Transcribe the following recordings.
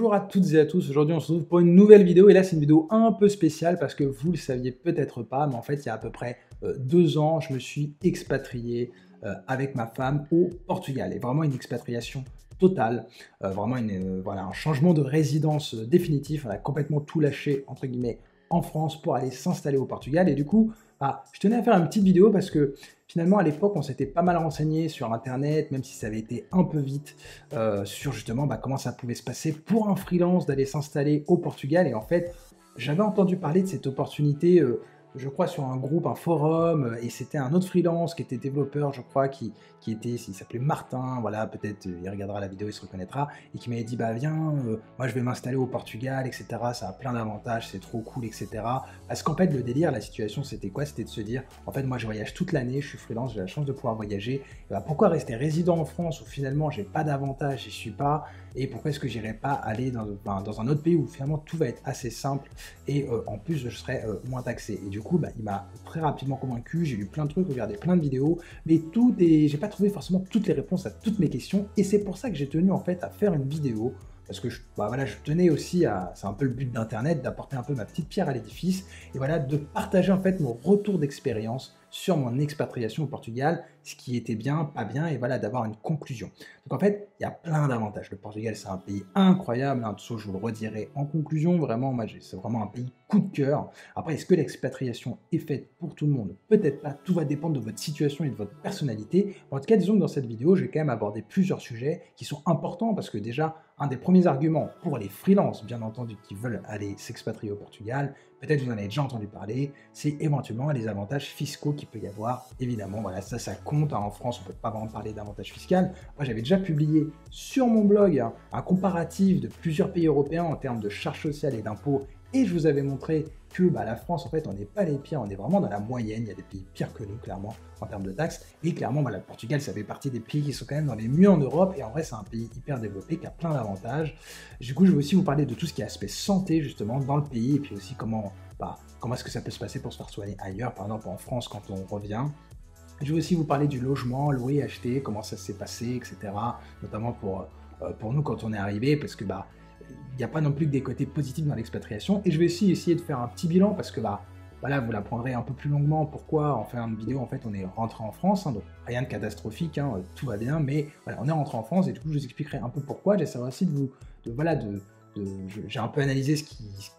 Bonjour à toutes et à tous, aujourd'hui on se retrouve pour une nouvelle vidéo et là c'est une vidéo un peu spéciale parce que vous le saviez peut-être pas, mais en fait il y a à peu près 2 ans je me suis expatrié avec ma femme au Portugal et vraiment une expatriation totale, vraiment voilà, un changement de résidence définitif, on a complètement tout lâché entre guillemets en France pour aller s'installer au Portugal et du coup je tenais à faire une petite vidéo parce que finalement à l'époque on s'était pas mal renseigné sur internet, même si ça avait été un peu vite sur justement comment ça pouvait se passer pour un freelance d'aller s'installer au Portugal. Et en fait, j'avais entendu parler de cette opportunité, je crois, sur un groupe, un forum, et c'était un autre freelance qui était développeur, je crois, qui était, il s'appelait Martin, voilà, peut-être il regardera la vidéo, il se reconnaîtra, et qui m'avait dit, bah viens, moi je vais m'installer au Portugal, etc. Ça a plein d'avantages, c'est trop cool, etc. Parce qu'en fait, le délire, la situation, c'était quoi? C'était de se dire, en fait, moi je voyage toute l'année, je suis freelance, j'ai la chance de pouvoir voyager, et bah, pourquoi rester résident en France où finalement j'ai pas d'avantages, j'y suis pas, et pourquoi est-ce que j'irais pas aller dans un autre pays où finalement tout va être assez simple et en plus je serai moins taxé. Et du coup, il m'a très rapidement convaincu, j'ai lu plein de trucs, regardé plein de vidéos, mais j'ai pas trouvé forcément toutes les réponses à toutes mes questions, et c'est pour ça que j'ai tenu en fait à faire une vidéo, parce que voilà, je tenais aussi à, c'est un peu le but d'internet, d'apporter un peu ma petite pierre à l'édifice, et voilà, de partager en fait mon retour d'expérience sur mon expatriation au Portugal, ce qui était bien, pas bien, et voilà, d'avoir une conclusion. Donc en fait, il y a plein d'avantages. Le Portugal, c'est un pays incroyable, hein, tout ça, je vous le redirai en conclusion, vraiment, moi, c'est vraiment un pays coup de cœur. Après, est-ce que l'expatriation est faite pour tout le monde? Peut-être pas, tout va dépendre de votre situation et de votre personnalité. En tout cas, disons que dans cette vidéo, je vais quand même aborder plusieurs sujets qui sont importants, parce que déjà, un des premiers arguments pour les freelances, bien entendu, qui veulent aller s'expatrier au Portugal, peut-être vous en avez déjà entendu parler, c'est éventuellement les avantages fiscaux qu'il peut y avoir. Évidemment, voilà, ça compte, hein. En France, on ne peut pas vraiment parler d'avantages fiscaux. Moi, j'avais déjà publié sur mon blog un comparatif de plusieurs pays européens en termes de charges sociales et d'impôts, et je vous avais montré que la France, en fait, on n'est pas les pires, on est vraiment dans la moyenne, il y a des pays pires que nous, clairement, en termes de taxes, et clairement, le Portugal, ça fait partie des pays qui sont quand même dans les mieux en Europe, et en vrai, c'est un pays hyper développé, qui a plein d'avantages. Du coup, je vais aussi vous parler de tout ce qui est aspect santé, justement, dans le pays, et puis aussi comment est-ce que ça peut se passer pour se faire soigner ailleurs, par exemple en France, quand on revient. Je vais aussi vous parler du logement, louer, acheter, comment ça s'est passé, etc. Notamment pour nous quand on est arrivé, parce que il n'y a pas non plus que des côtés positifs dans l'expatriation. Et je vais aussi essayer de faire un petit bilan, parce que voilà, vous l'apprendrez un peu plus longuement pourquoi en fin de vidéo, en fait, on est rentré en France, hein, donc rien de catastrophique, hein, tout va bien, mais voilà, on est rentré en France, et du coup, je vous expliquerai un peu pourquoi. J'essaierai aussi j'ai un peu analysé ce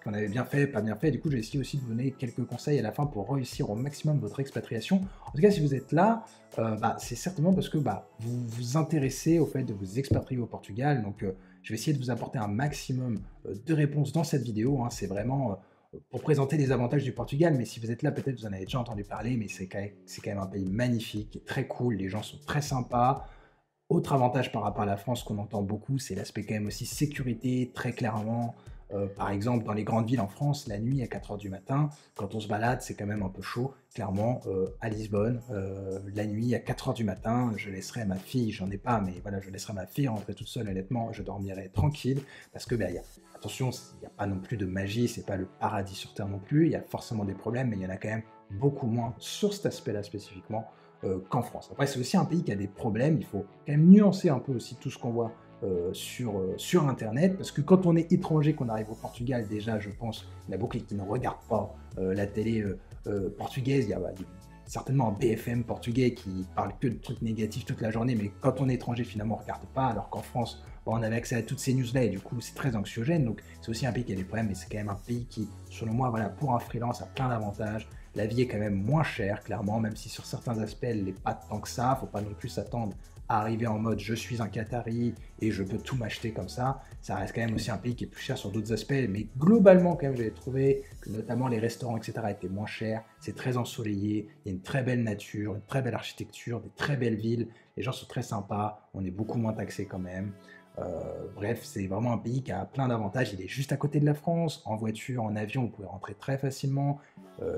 qu'on avait bien fait, pas bien fait, du coup j'ai essayé aussi de vous donner quelques conseils à la fin pour réussir au maximum votre expatriation. En tout cas, si vous êtes là, c'est certainement parce que vous vous intéressez au fait de vous expatrier au Portugal, donc je vais essayer de vous apporter un maximum de réponses dans cette vidéo, hein. C'est vraiment pour présenter les avantages du Portugal, mais si vous êtes là, peut-être vous en avez déjà entendu parler, mais c'est quand même un pays magnifique, très cool, les gens sont très sympas. Autre avantage par rapport à la France qu'on entend beaucoup, c'est l'aspect quand même aussi sécurité, très clairement. Par exemple, dans les grandes villes en France, la nuit à 4 heures du matin, quand on se balade, c'est quand même un peu chaud. Clairement, à Lisbonne, la nuit à 4 heures du matin, je laisserai ma fille, j'en ai pas, mais voilà, je laisserai ma fille rentrer toute seule, honnêtement, je dormirai tranquille, parce que, attention, il n'y a pas non plus de magie, c'est pas le paradis sur Terre non plus, il y a forcément des problèmes, mais il y en a quand même beaucoup moins sur cet aspect-là spécifiquement qu'en France. Après, c'est aussi un pays qui a des problèmes, il faut quand même nuancer un peu aussi tout ce qu'on voit sur Internet, parce que quand on est étranger, qu'on arrive au Portugal, déjà, je pense, il y en a beaucoup qui ne regardent pas la télé portugaise, il y a certainement un BFM portugais qui parle que de trucs négatifs toute la journée, mais quand on est étranger, finalement, on ne regarde pas, alors qu'en France, on avait accès à toutes ces news-là, et du coup, c'est très anxiogène, donc c'est aussi un pays qui a des problèmes, mais c'est quand même un pays qui, selon moi, voilà, pour un freelance, a plein d'avantages. La vie est quand même moins chère, clairement, même si sur certains aspects, elle n'est pas tant que ça. Faut pas non plus s'attendre à arriver en mode je suis un Qatari et je peux tout m'acheter comme ça. Ça reste quand même aussi un pays qui est plus cher sur d'autres aspects, mais globalement, quand même, j'avais trouvé que notamment les restaurants, etc., étaient moins chers. C'est très ensoleillé, il y a une très belle nature, une très belle architecture, des très belles villes. Les gens sont très sympas, on est beaucoup moins taxés quand même. Bref, c'est vraiment un pays qui a plein d'avantages. Il est juste à côté de la France. En voiture, en avion, vous pouvez rentrer très facilement.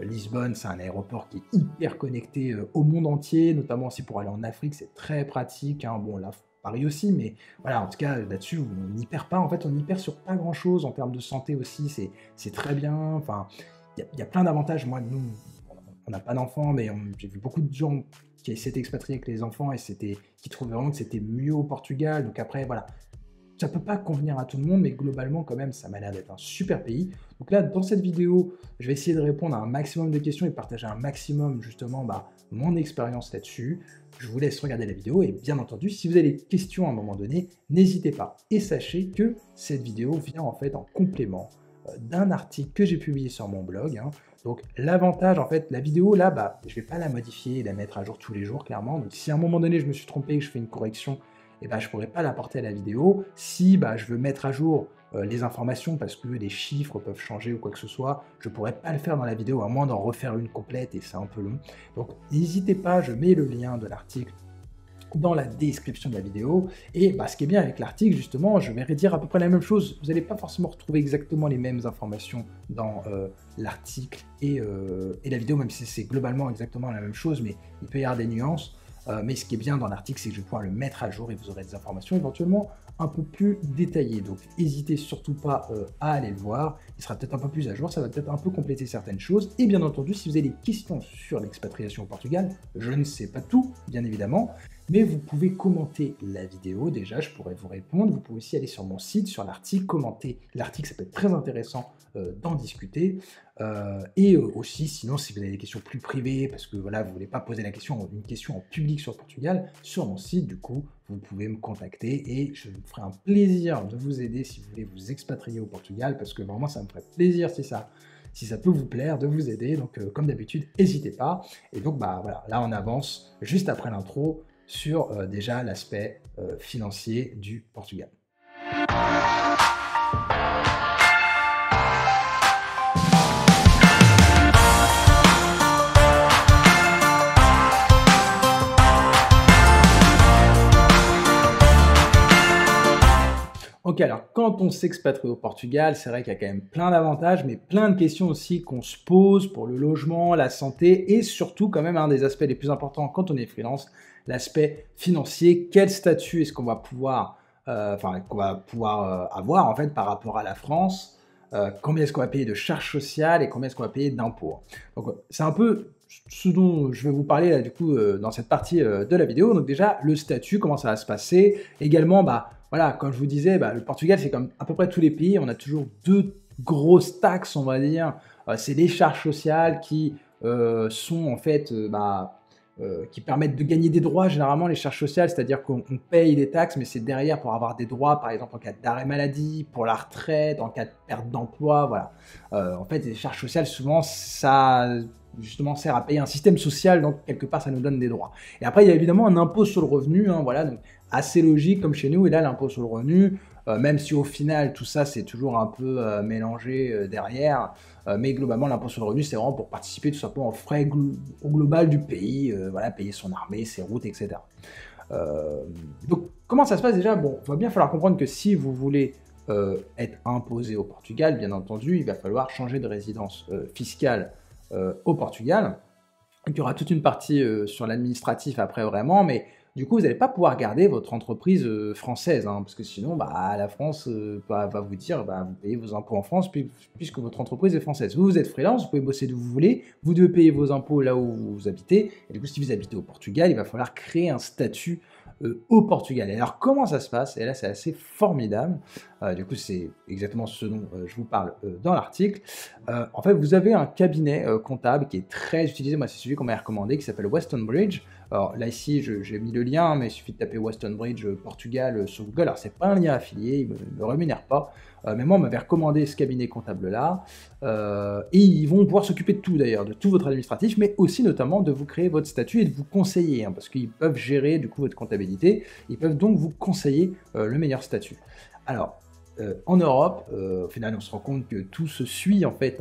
Lisbonne, c'est un aéroport qui est hyper connecté au monde entier, notamment aussi pour aller en Afrique, c'est très pratique, hein. Bon, là, Paris aussi, mais voilà, en tout cas, là-dessus, on n'y perd pas. En fait, on n'y perd sur pas grand-chose en termes de santé aussi, c'est très bien. Enfin, il y a plein d'avantages. Moi, nous, on n'a pas d'enfants, mais j'ai vu beaucoup de gens qui s'étaient expatriés avec les enfants et qui trouvaient vraiment que c'était mieux au Portugal. Donc après, voilà, ça peut pas convenir à tout le monde, mais globalement, quand même, ça m'a l'air d'être un super pays. Donc là, dans cette vidéo, je vais essayer de répondre à un maximum de questions et partager un maximum, justement, mon expérience là-dessus. Je vous laisse regarder la vidéo et bien entendu, si vous avez des questions à un moment donné, n'hésitez pas. Et sachez que cette vidéo vient en fait en complément d'un article que j'ai publié sur mon blog. Donc l'avantage, en fait, la vidéo là, je ne vais pas la modifier et la mettre à jour tous les jours, clairement. Donc si à un moment donné, je me suis trompé et que je fais une correction, je ne pourrais pas l'apporter à la vidéo. Si je veux mettre à jour les informations parce que les chiffres peuvent changer ou quoi que ce soit, je ne pourrais pas le faire dans la vidéo, à moins d'en refaire une complète et c'est un peu long. Donc n'hésitez pas, je mets le lien de l'article dans la description de la vidéo. Et ce qui est bien avec l'article, justement, je vais redire à peu près la même chose. Vous n'allez pas forcément retrouver exactement les mêmes informations dans l'article et la vidéo, même si c'est globalement exactement la même chose, mais il peut y avoir des nuances. Mais ce qui est bien dans l'article, c'est que je vais pouvoir le mettre à jour et vous aurez des informations éventuellement un peu plus détaillées. Donc n'hésitez surtout pas à aller le voir. Il sera peut-être un peu plus à jour, ça va peut-être un peu compléter certaines choses. Et bien entendu, si vous avez des questions sur l'expatriation au Portugal, je ne sais pas tout, bien évidemment, mais vous pouvez commenter la vidéo, déjà, je pourrais vous répondre. Vous pouvez aussi aller sur mon site, sur l'article, commenter l'article, ça peut être très intéressant d'en discuter. Et aussi, sinon, si vous avez des questions plus privées, parce que voilà, vous ne voulez pas poser une question en public sur le Portugal, sur mon site, du coup, vous pouvez me contacter et je me ferai un plaisir de vous aider si vous voulez vous expatrier au Portugal, parce que vraiment, ça me ferait plaisir si ça peut vous plaire, de vous aider. Donc, comme d'habitude, n'hésitez pas. Et donc, voilà, là, on avance juste après l'intro sur déjà l'aspect financier du Portugal. Ok, alors quand on s'expatrie au Portugal, c'est vrai qu'il y a quand même plein d'avantages, mais plein de questions aussi qu'on se pose pour le logement, la santé et surtout quand même un des aspects les plus importants quand on est freelance, l'aspect financier. Quel statut est-ce qu'on va pouvoir, avoir en fait par rapport à la France? Combien est-ce qu'on va payer de charges sociales et combien est-ce qu'on va payer d'impôts? Donc c'est un peu ce dont je vais vous parler là du coup dans cette partie de la vidéo. Donc déjà le statut, comment ça va se passer? Également voilà, comme je vous disais, le Portugal, c'est comme à peu près tous les pays, on a toujours deux grosses taxes, on va dire. C'est les charges sociales qui sont en fait, qui permettent de gagner des droits, généralement les charges sociales, c'est-à-dire qu'on paye des taxes, mais c'est derrière pour avoir des droits, par exemple en cas d'arrêt maladie, pour la retraite, en cas de perte d'emploi, voilà. En fait, les charges sociales, souvent, ça justement sert à payer un système social, donc quelque part, ça nous donne des droits. Et après, il y a évidemment un impôt sur le revenu, voilà, donc assez logique comme chez nous, et là l'impôt sur le revenu, même si au final tout ça c'est toujours un peu mélangé derrière, mais globalement l'impôt sur le revenu c'est vraiment pour participer tout simplement aux frais au global du pays, voilà, payer son armée, ses routes, etc. Donc comment ça se passe déjà? Bon, il va bien falloir comprendre que si vous voulez être imposé au Portugal, bien entendu, il va falloir changer de résidence fiscale au Portugal. Donc, il y aura toute une partie sur l'administratif après vraiment, mais du coup, vous n'allez pas pouvoir garder votre entreprise française, parce que sinon, la France va vous dire, vous payez vos impôts en France puisque votre entreprise est française. Vous êtes freelance, vous pouvez bosser d'où vous voulez, vous devez payer vos impôts là où vous habitez, et du coup, si vous habitez au Portugal, il va falloir créer un statut au Portugal. Et alors, comment ça se passe? Et là, c'est assez formidable. Du coup, c'est exactement ce dont je vous parle dans l'article. En fait, vous avez un cabinet comptable qui est très utilisé. Moi, c'est celui qu'on m'a recommandé, qui s'appelle Weston Bridge. Alors là, ici, j'ai mis le lien, mais il suffit de taper Weston Bridge Portugal sur Google. Alors, c'est pas un lien affilié, il ne me rémunère pas. Mais moi, on m'avait recommandé ce cabinet comptable-là. Et ils vont pouvoir s'occuper de tout, d'ailleurs, de tout votre administratif, mais aussi notamment de vous créer votre statut et de vous conseiller, parce qu'ils peuvent gérer, du coup, votre comptabilité. Ils peuvent donc vous conseiller le meilleur statut. Alors, en Europe, au final, on se rend compte que tout se suit, en fait,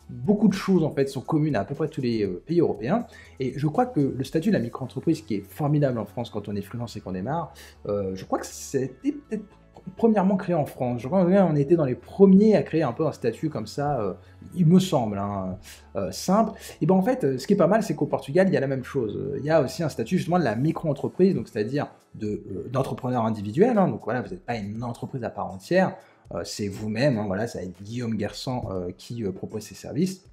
beaucoup de choses en fait sont communes à peu près tous les pays européens, et je crois que le statut de la micro-entreprise qui est formidable en France quand on est freelance et qu'on démarre, je crois que c'était peut-être premièrement créé en France. Je crois qu'on était dans les premiers à créer un peu un statut comme ça, il me semble, simple. Et en fait, ce qui est pas mal, c'est qu'au Portugal, il y a la même chose. Il y a aussi un statut justement de la micro-entreprise, donc c'est-à-dire d'entrepreneur individuel. Donc voilà, vous n'êtes pas une entreprise à part entière. C'est vous-même, voilà, ça va être Guillaume Gersan qui propose ses services.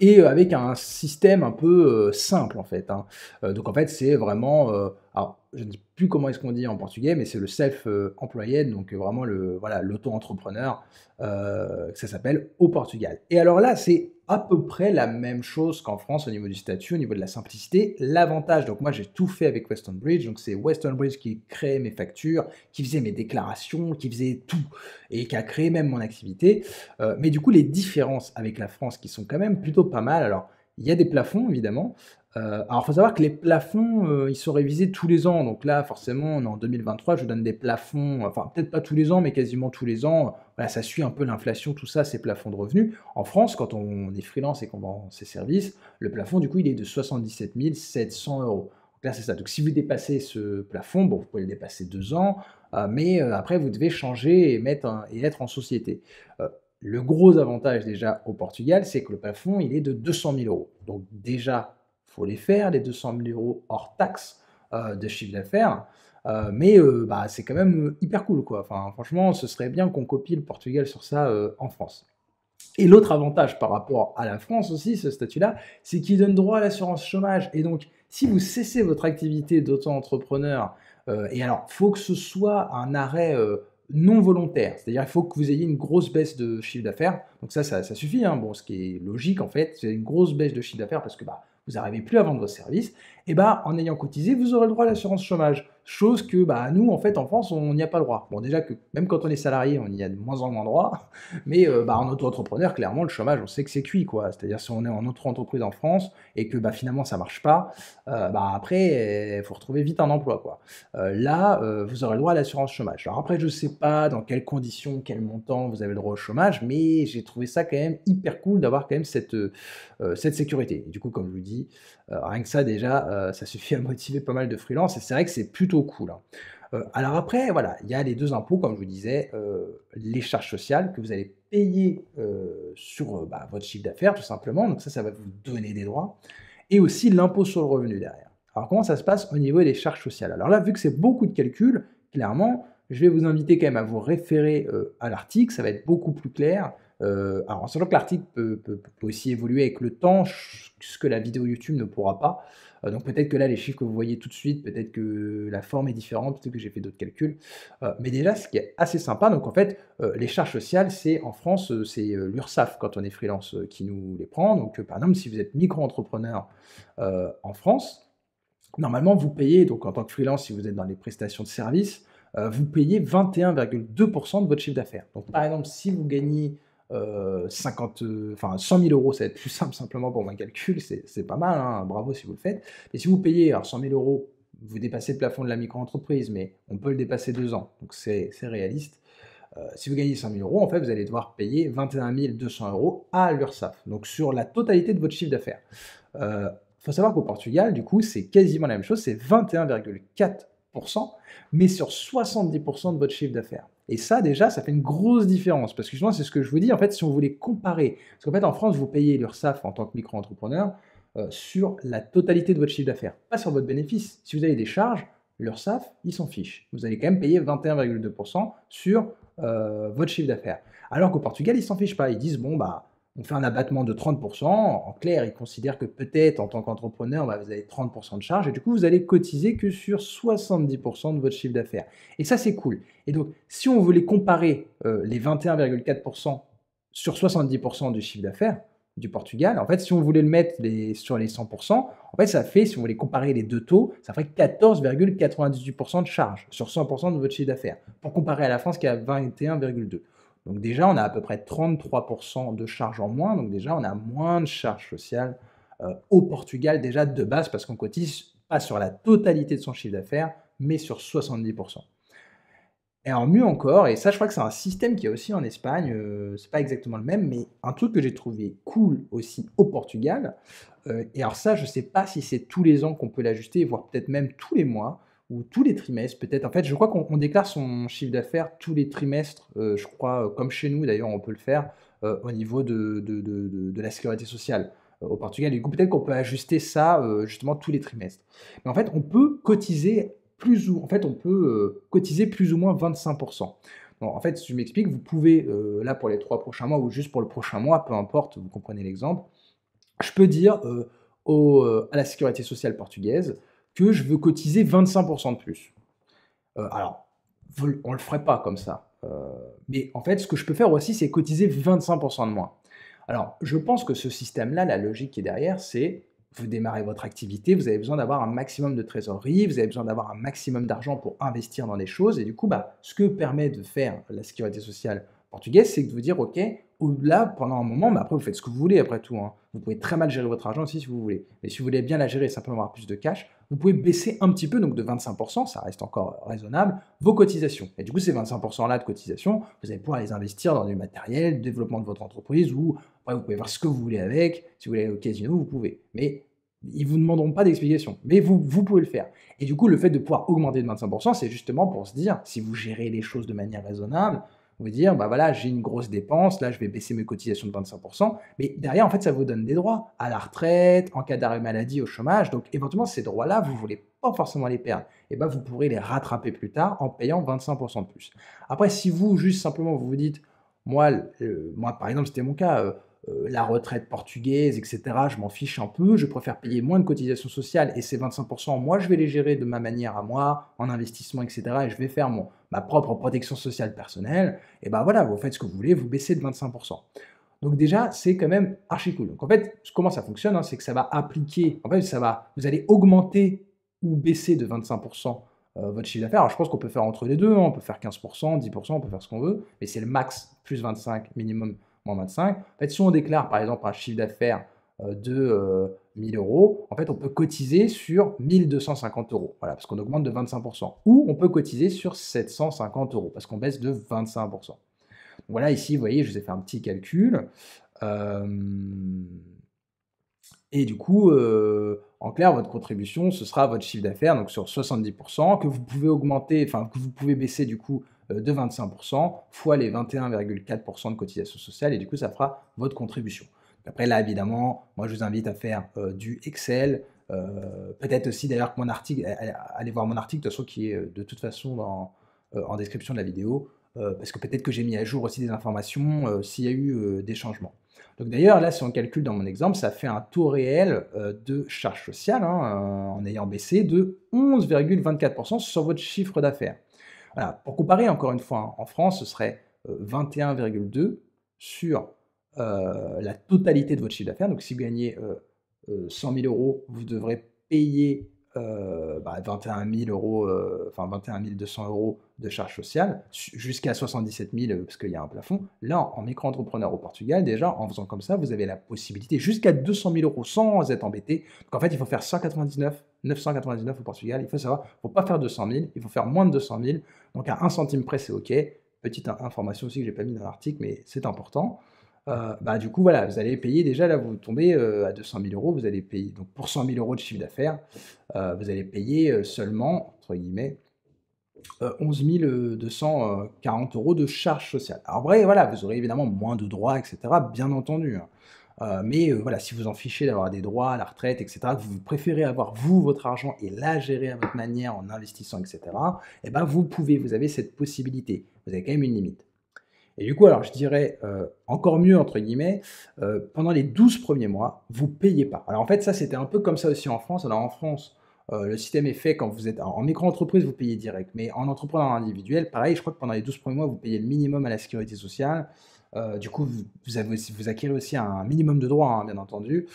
et avec un système un peu, simple en fait, hein. Donc en fait, c'est vraiment, alors je ne sais plus comment est-ce qu'on dit en portugais, mais c'est le self, employed, donc vraiment voilà, l'auto-entrepreneur, ça s'appelle au Portugal. Et alors là, c'est à peu près la même chose qu'en France au niveau du statut, au niveau de la simplicité. L'avantage, donc moi j'ai tout fait avec Western Bridge, donc c'est Western Bridge qui créait mes factures, qui faisait mes déclarations, qui faisait tout et qui a créé même mon activité. Mais du coup, les différences avec la France qui sont quand même plutôt pas mal. Alors, il y a des plafonds évidemment. Alors, il faut savoir que les plafonds, ils sont révisés tous les ans. Donc là, forcément, on est en 2023, je vous donne des plafonds, enfin peut-être pas tous les ans, mais quasiment tous les ans. Voilà, ça suit un peu l'inflation, tout ça, ces plafonds de revenus. En France, quand on est freelance et qu'on vend ses services, le plafond, du coup, il est de 77 700 euros. Donc là, c'est ça. Donc si vous dépassez ce plafond, bon, vous pouvez le dépasser 2 ans, mais après, vous devez changer et, et être en société. Le gros avantage déjà au Portugal, c'est que le plafond, il est de 200 000 euros. Donc déjà, il faut les faire, les 200 000 euros hors taxe de chiffre d'affaires. Mais bah, c'est quand même hyper cool, quoi. Enfin, franchement, ce serait bien qu'on copie le Portugal sur ça en France. Et l'autre avantage par rapport à la France aussi, ce statut-là, c'est qu'il donne droit à l'assurance chômage. Et donc, si vous cessez votre activité d'auto-entrepreneur, et alors, il faut que ce soit un arrêt non volontaire, c'est-à-dire il faut que vous ayez une grosse baisse de chiffre d'affaires. Donc ça suffit, hein. Bon, ce qui est logique en fait, c'est une grosse baisse de chiffre d'affaires parce que bah, vous n'arrivez plus à vendre vos services. Et bah, en ayant cotisé, vous aurez le droit à l'assurance chômage. Chose que bah, nous, en fait, en France, on n'y a pas le droit. Bon, déjà que même quand on est salarié, on y a de moins en moins droit. Mais bah, en auto-entrepreneur, clairement, le chômage, on sait que c'est cuit, quoi. C'est-à-dire, si on est en auto-entreprise en France et que bah, finalement, ça marche pas, bah, après, il faut retrouver vite un emploi, quoi. Là, vous aurez le droit à l'assurance chômage. Alors après, je ne sais pas dans quelles conditions, quel montant vous avez le droit au chômage, mais j'ai trouvé ça quand même hyper cool d'avoir quand même cette sécurité. Et du coup, comme je vous dis, rien que ça, déjà, ça suffit à motiver pas mal de freelance et c'est vrai que c'est plutôt cool, hein. Alors après, voilà, il y a les 2 impôts, comme je vous disais, les charges sociales que vous allez payer, sur, bah, votre chiffre d'affaires tout simplement, donc ça va vous donner des droits et aussi l'impôt sur le revenu derrière. Alors comment ça se passe au niveau des charges sociales? Alors là, vu que c'est beaucoup de calculs, clairement, je vais vous inviter quand même à vous référer, à l'article, ça va être beaucoup plus clair. Alors en sachant que l'article peut aussi évoluer avec le temps, ce que la vidéo YouTube ne pourra pas. Donc peut-être que là, les chiffres que vous voyez tout de suite, peut-être que la forme est différente, peut-être que j'ai fait d'autres calculs. Mais déjà, ce qui est assez sympa, donc en fait, les charges sociales, c'est en France, c'est l'URSSAF quand on est freelance qui nous les prend. Donc par exemple, si vous êtes micro-entrepreneur en France, normalement, vous payez, donc en tant que freelance, si vous êtes dans les prestations de services, vous payez 21,2% de votre chiffre d'affaires. Donc par exemple, si vous gagnez 100 000 euros, ça va être plus simple simplement pour mon calcul, c'est pas mal, hein, bravo si vous le faites. Et si vous payez alors 100 000 euros, vous dépassez le plafond de la micro-entreprise, mais on peut le dépasser 2 ans, donc c'est réaliste. Si vous gagnez 100 000 euros, en fait, vous allez devoir payer 21 200 euros à l'URSSAF, donc sur la totalité de votre chiffre d'affaires. Il faut savoir qu'au Portugal, du coup, c'est quasiment la même chose, c'est 21,4%, mais sur 70% de votre chiffre d'affaires. Et ça, déjà, ça fait une grosse différence, parce que justement, c'est ce que je vous dis, en fait, si on voulait comparer, parce qu'en fait, en France, vous payez l'URSSAF en tant que micro-entrepreneur sur la totalité de votre chiffre d'affaires, pas sur votre bénéfice. Si vous avez des charges, l'URSSAF, ils s'en fichent. Vous allez quand même payer 21,2% sur votre chiffre d'affaires. Alors qu'au Portugal, ils s'en fichent pas. Ils disent, bon, bah, on fait un abattement de 30%. En clair, ils considèrent que peut-être, en tant qu'entrepreneur, bah, vous avez 30% de charges et du coup, vous allez cotiser que sur 70% de votre chiffre d'affaires. Et ça, c'est cool. Et donc, si on voulait comparer les 21,4% sur 70% du chiffre d'affaires du Portugal, en fait, si on voulait le mettre sur les 100%, en fait, ça fait, si on voulait comparer les deux taux, ça ferait 14,98% de charges sur 100% de votre chiffre d'affaires, pour comparer à la France qui a 21,2%. Donc déjà, on a à peu près 33% de charges en moins, donc déjà, on a moins de charges sociales au Portugal déjà de base, parce qu'on cotise pas sur la totalité de son chiffre d'affaires, mais sur 70%. Et alors mieux encore, et ça je crois que c'est un système qui est aussi en Espagne, c'est pas exactement le même, mais un truc que j'ai trouvé cool aussi au Portugal, et alors ça je sais pas si c'est tous les ans qu'on peut l'ajuster, voire peut-être même tous les mois ou tous les trimestres peut-être. En fait, je crois qu'on déclare son chiffre d'affaires tous les trimestres, je crois, comme chez nous d'ailleurs on peut le faire, au niveau de la sécurité sociale, au Portugal. Du coup peut-être qu'on peut ajuster ça, justement tous les trimestres. Mais en fait, on peut cotiser on peut cotiser plus ou moins 25%. Donc, en fait, si je m'explique, vous pouvez, là pour les 3 prochains mois ou juste pour le prochain mois, peu importe, vous comprenez l'exemple, je peux dire, à la sécurité sociale portugaise que je veux cotiser 25 de plus. Alors, on le ferait pas comme ça, mais en fait, ce que je peux faire aussi, c'est cotiser 25 de moins. Alors, je pense que ce système-là, la logique qui est derrière, c'est vous démarrez votre activité, vous avez besoin d'avoir un maximum de trésorerie, vous avez besoin d'avoir un maximum d'argent pour investir dans des choses et du coup, bah, ce que permet de faire la sécurité sociale portugaise, c'est de vous dire: «OK, au-delà, pendant un moment, mais après vous faites ce que vous voulez après tout, hein. Vous pouvez très mal gérer votre argent aussi si vous voulez. Mais si vous voulez bien la gérer et simplement avoir plus de cash, vous pouvez baisser un petit peu, donc de 25 ça reste encore raisonnable, vos cotisations. Et du coup, ces 25 là de cotisation, vous allez pouvoir les investir dans du matériel, le développement de votre entreprise ou après vous pouvez faire ce que vous voulez avec. Si vous voulez aller au casino, vous pouvez. Mais ils ne vous demanderont pas d'explication. Mais vous pouvez le faire. Et du coup, le fait de pouvoir augmenter de 25 c'est justement pour se dire, si vous gérez les choses de manière raisonnable, vous dire, bah voilà, j'ai une grosse dépense, là je vais baisser mes cotisations de 25 mais derrière, en fait, ça vous donne des droits à la retraite, en cas d'arrêt maladie, au chômage. Donc éventuellement, ces droits-là, vous ne voulez pas forcément les perdre. Et ben, vous pourrez les rattraper plus tard en payant 25 de plus. Après, si vous, juste simplement, vous vous dites, moi par exemple, c'était mon cas, la retraite portugaise, etc., je m'en fiche un peu, je préfère payer moins de cotisations sociales et ces 25 moi, je vais les gérer de ma manière à moi, en investissement, etc., et je vais faire ma propre protection sociale personnelle, et ben voilà, vous faites ce que vous voulez, vous baissez de 25 donc déjà, c'est quand même archi cool. Donc en fait, comment ça fonctionne, hein, c'est que ça va appliquer, en fait, vous allez augmenter ou baisser de 25 votre chiffre d'affaires. Alors je pense qu'on peut faire entre les deux, hein, on peut faire 15 10 on peut faire ce qu'on veut, mais c'est le max, plus 25, minimum, moins 25. En fait, si on déclare par exemple un chiffre d'affaires de 1000 euros, en fait, on peut cotiser sur 1250 euros, voilà, parce qu'on augmente de 25 ou on peut cotiser sur 750 euros, parce qu'on baisse de 25 voilà, ici, vous voyez, je vous ai fait un petit calcul. Et du coup, en clair, votre contribution, ce sera votre chiffre d'affaires, donc sur 70 que vous pouvez augmenter, enfin, que vous pouvez baisser du coup, de 25 fois les 21,4 de cotisation sociale et du coup, ça fera votre contribution. Après là, évidemment, moi, je vous invite à faire, du Excel, peut-être aussi d'ailleurs que mon article allez voir mon article de toute façon qui est, de toute façon en description de la vidéo, parce que peut-être que j'ai mis à jour aussi des informations, s'il y a eu, des changements. Donc d'ailleurs, là, si on calcule dans mon exemple, ça fait un taux réel de charge sociale, hein, en ayant baissé de 11,24 sur votre chiffre d'affaires. Voilà. Pour comparer, encore une fois, hein, en France, ce serait 21,2 sur la totalité de votre chiffre d'affaires. Donc si vous gagnez 100 000 euros, vous devrez payer 21 000 euros, enfin 21 200 euros de charges sociales, jusqu'à 77 000 parce qu'il y a un plafond. Là, en micro-entrepreneur au Portugal, déjà, en faisant comme ça, vous avez la possibilité jusqu'à 200 000 euros sans être embêté. Donc en fait, il faut faire 999 au Portugal. Il faut savoir, il ne faut pas faire 200 000, il faut faire moins de 200 000. Donc à 1 centime près, c'est OK. Petite information aussi que je n'ai pas mis dans l'article, mais c'est important. Du coup, voilà, vous allez payer déjà, là, vous tombez à 200 000 euros, vous allez payer, donc pour 100 000 euros de chiffre d'affaires, vous allez payer seulement, entre guillemets, 11 240 euros de charges sociales. Alors, vrai, voilà, vous aurez évidemment moins de droits, etc., bien entendu, hein. Mais voilà, si vous en fichez d'avoir des droits à la retraite, etc., que vous préférez avoir vous, votre argent et la gérer à votre manière en investissant, etc., et ben vous pouvez, vous avez cette possibilité. Vous avez quand même une limite. Et du coup, alors je dirais, encore mieux entre guillemets, pendant les 12 premiers mois, vous payez pas. Alors en fait, ça, c'était un peu comme ça aussi en France. Alors en France, le système est fait quand vous êtes en micro-entreprise, vous payez direct, mais en entrepreneur individuel, pareil, je crois que pendant les 12 premiers mois, vous payez le minimum à la sécurité sociale. Du coup, vous acquérez aussi un minimum de droits, hein, bien entendu,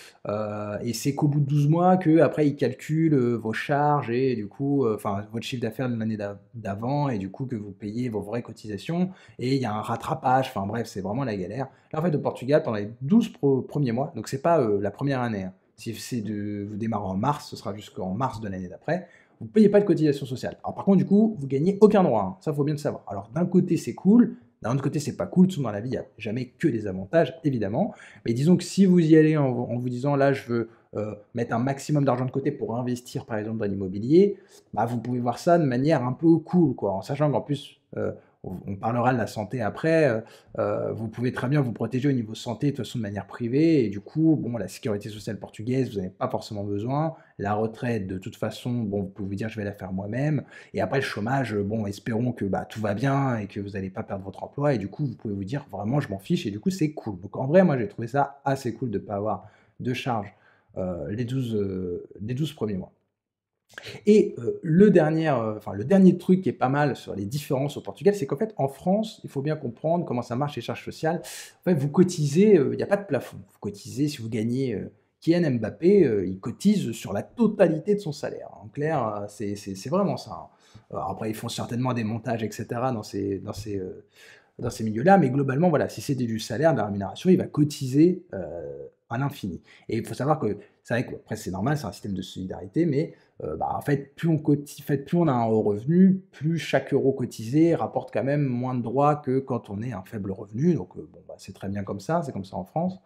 et c'est qu'au bout de 12 mois qu'après ils calculent, vos charges et du coup, enfin votre chiffre d'affaires de l'année d'avant et du coup que vous payez vos vraies cotisations et il y a un rattrapage, enfin bref, c'est vraiment la galère. Là, en fait, au Portugal, pendant les 12 premiers mois, donc c'est pas, la première année, hein. Si vous démarrez en mars, ce sera jusqu'en mars de l'année d'après, vous ne payez pas de cotisation sociale. Alors par contre, du coup, vous gagnez aucun droit, hein, ça, il faut bien le savoir. Alors d'un côté, c'est cool, d'un autre côté, c'est pas cool, tout dans la vie, il n'y a jamais que des avantages, évidemment. Mais disons que si vous y allez en vous disant, là, je veux mettre un maximum d'argent de côté pour investir, par exemple, dans l'immobilier, vous pouvez voir ça de manière un peu cool, quoi, en sachant qu'en plus, on parlera de la santé après, vous pouvez très bien vous protéger au niveau santé, de toute façon, de manière privée, et du coup, bon, la sécurité sociale portugaise, vous n'avez pas forcément besoin. La retraite, de toute façon, bon, vous pouvez vous dire, je vais la faire moi-même. Et après, le chômage, bon, espérons que tout va bien et que vous n'allez pas perdre votre emploi. Et du coup, vous pouvez vous dire, vraiment, je m'en fiche. Et du coup, c'est cool. Donc, en vrai, moi, j'ai trouvé ça assez cool de ne pas avoir de charges les 12 premiers mois. Et le dernier truc qui est pas mal sur les différences au Portugal, c'est qu'en fait, en France, il faut bien comprendre comment ça marche les charges sociales. En fait, vous cotisez, il y a pas de plafond. Vous cotisez si vous gagnez, Kylian Mbappé, il cotise sur la totalité de son salaire. En clair, c'est vraiment ça, hein. Alors après, ils font certainement des montages et cetera dans ces milieux-là, mais globalement, voilà, si c'est du salaire, de la rémunération, il va cotiser, à l'infini. Et il faut savoir que c'est vrai qu'après c'est normal, c'est un système de solidarité, mais en fait, plus on a un haut revenu, plus chaque euro cotisé rapporte quand même moins de droits que quand on est un faible revenu. Donc bon, c'est très bien comme ça, c'est comme ça en France.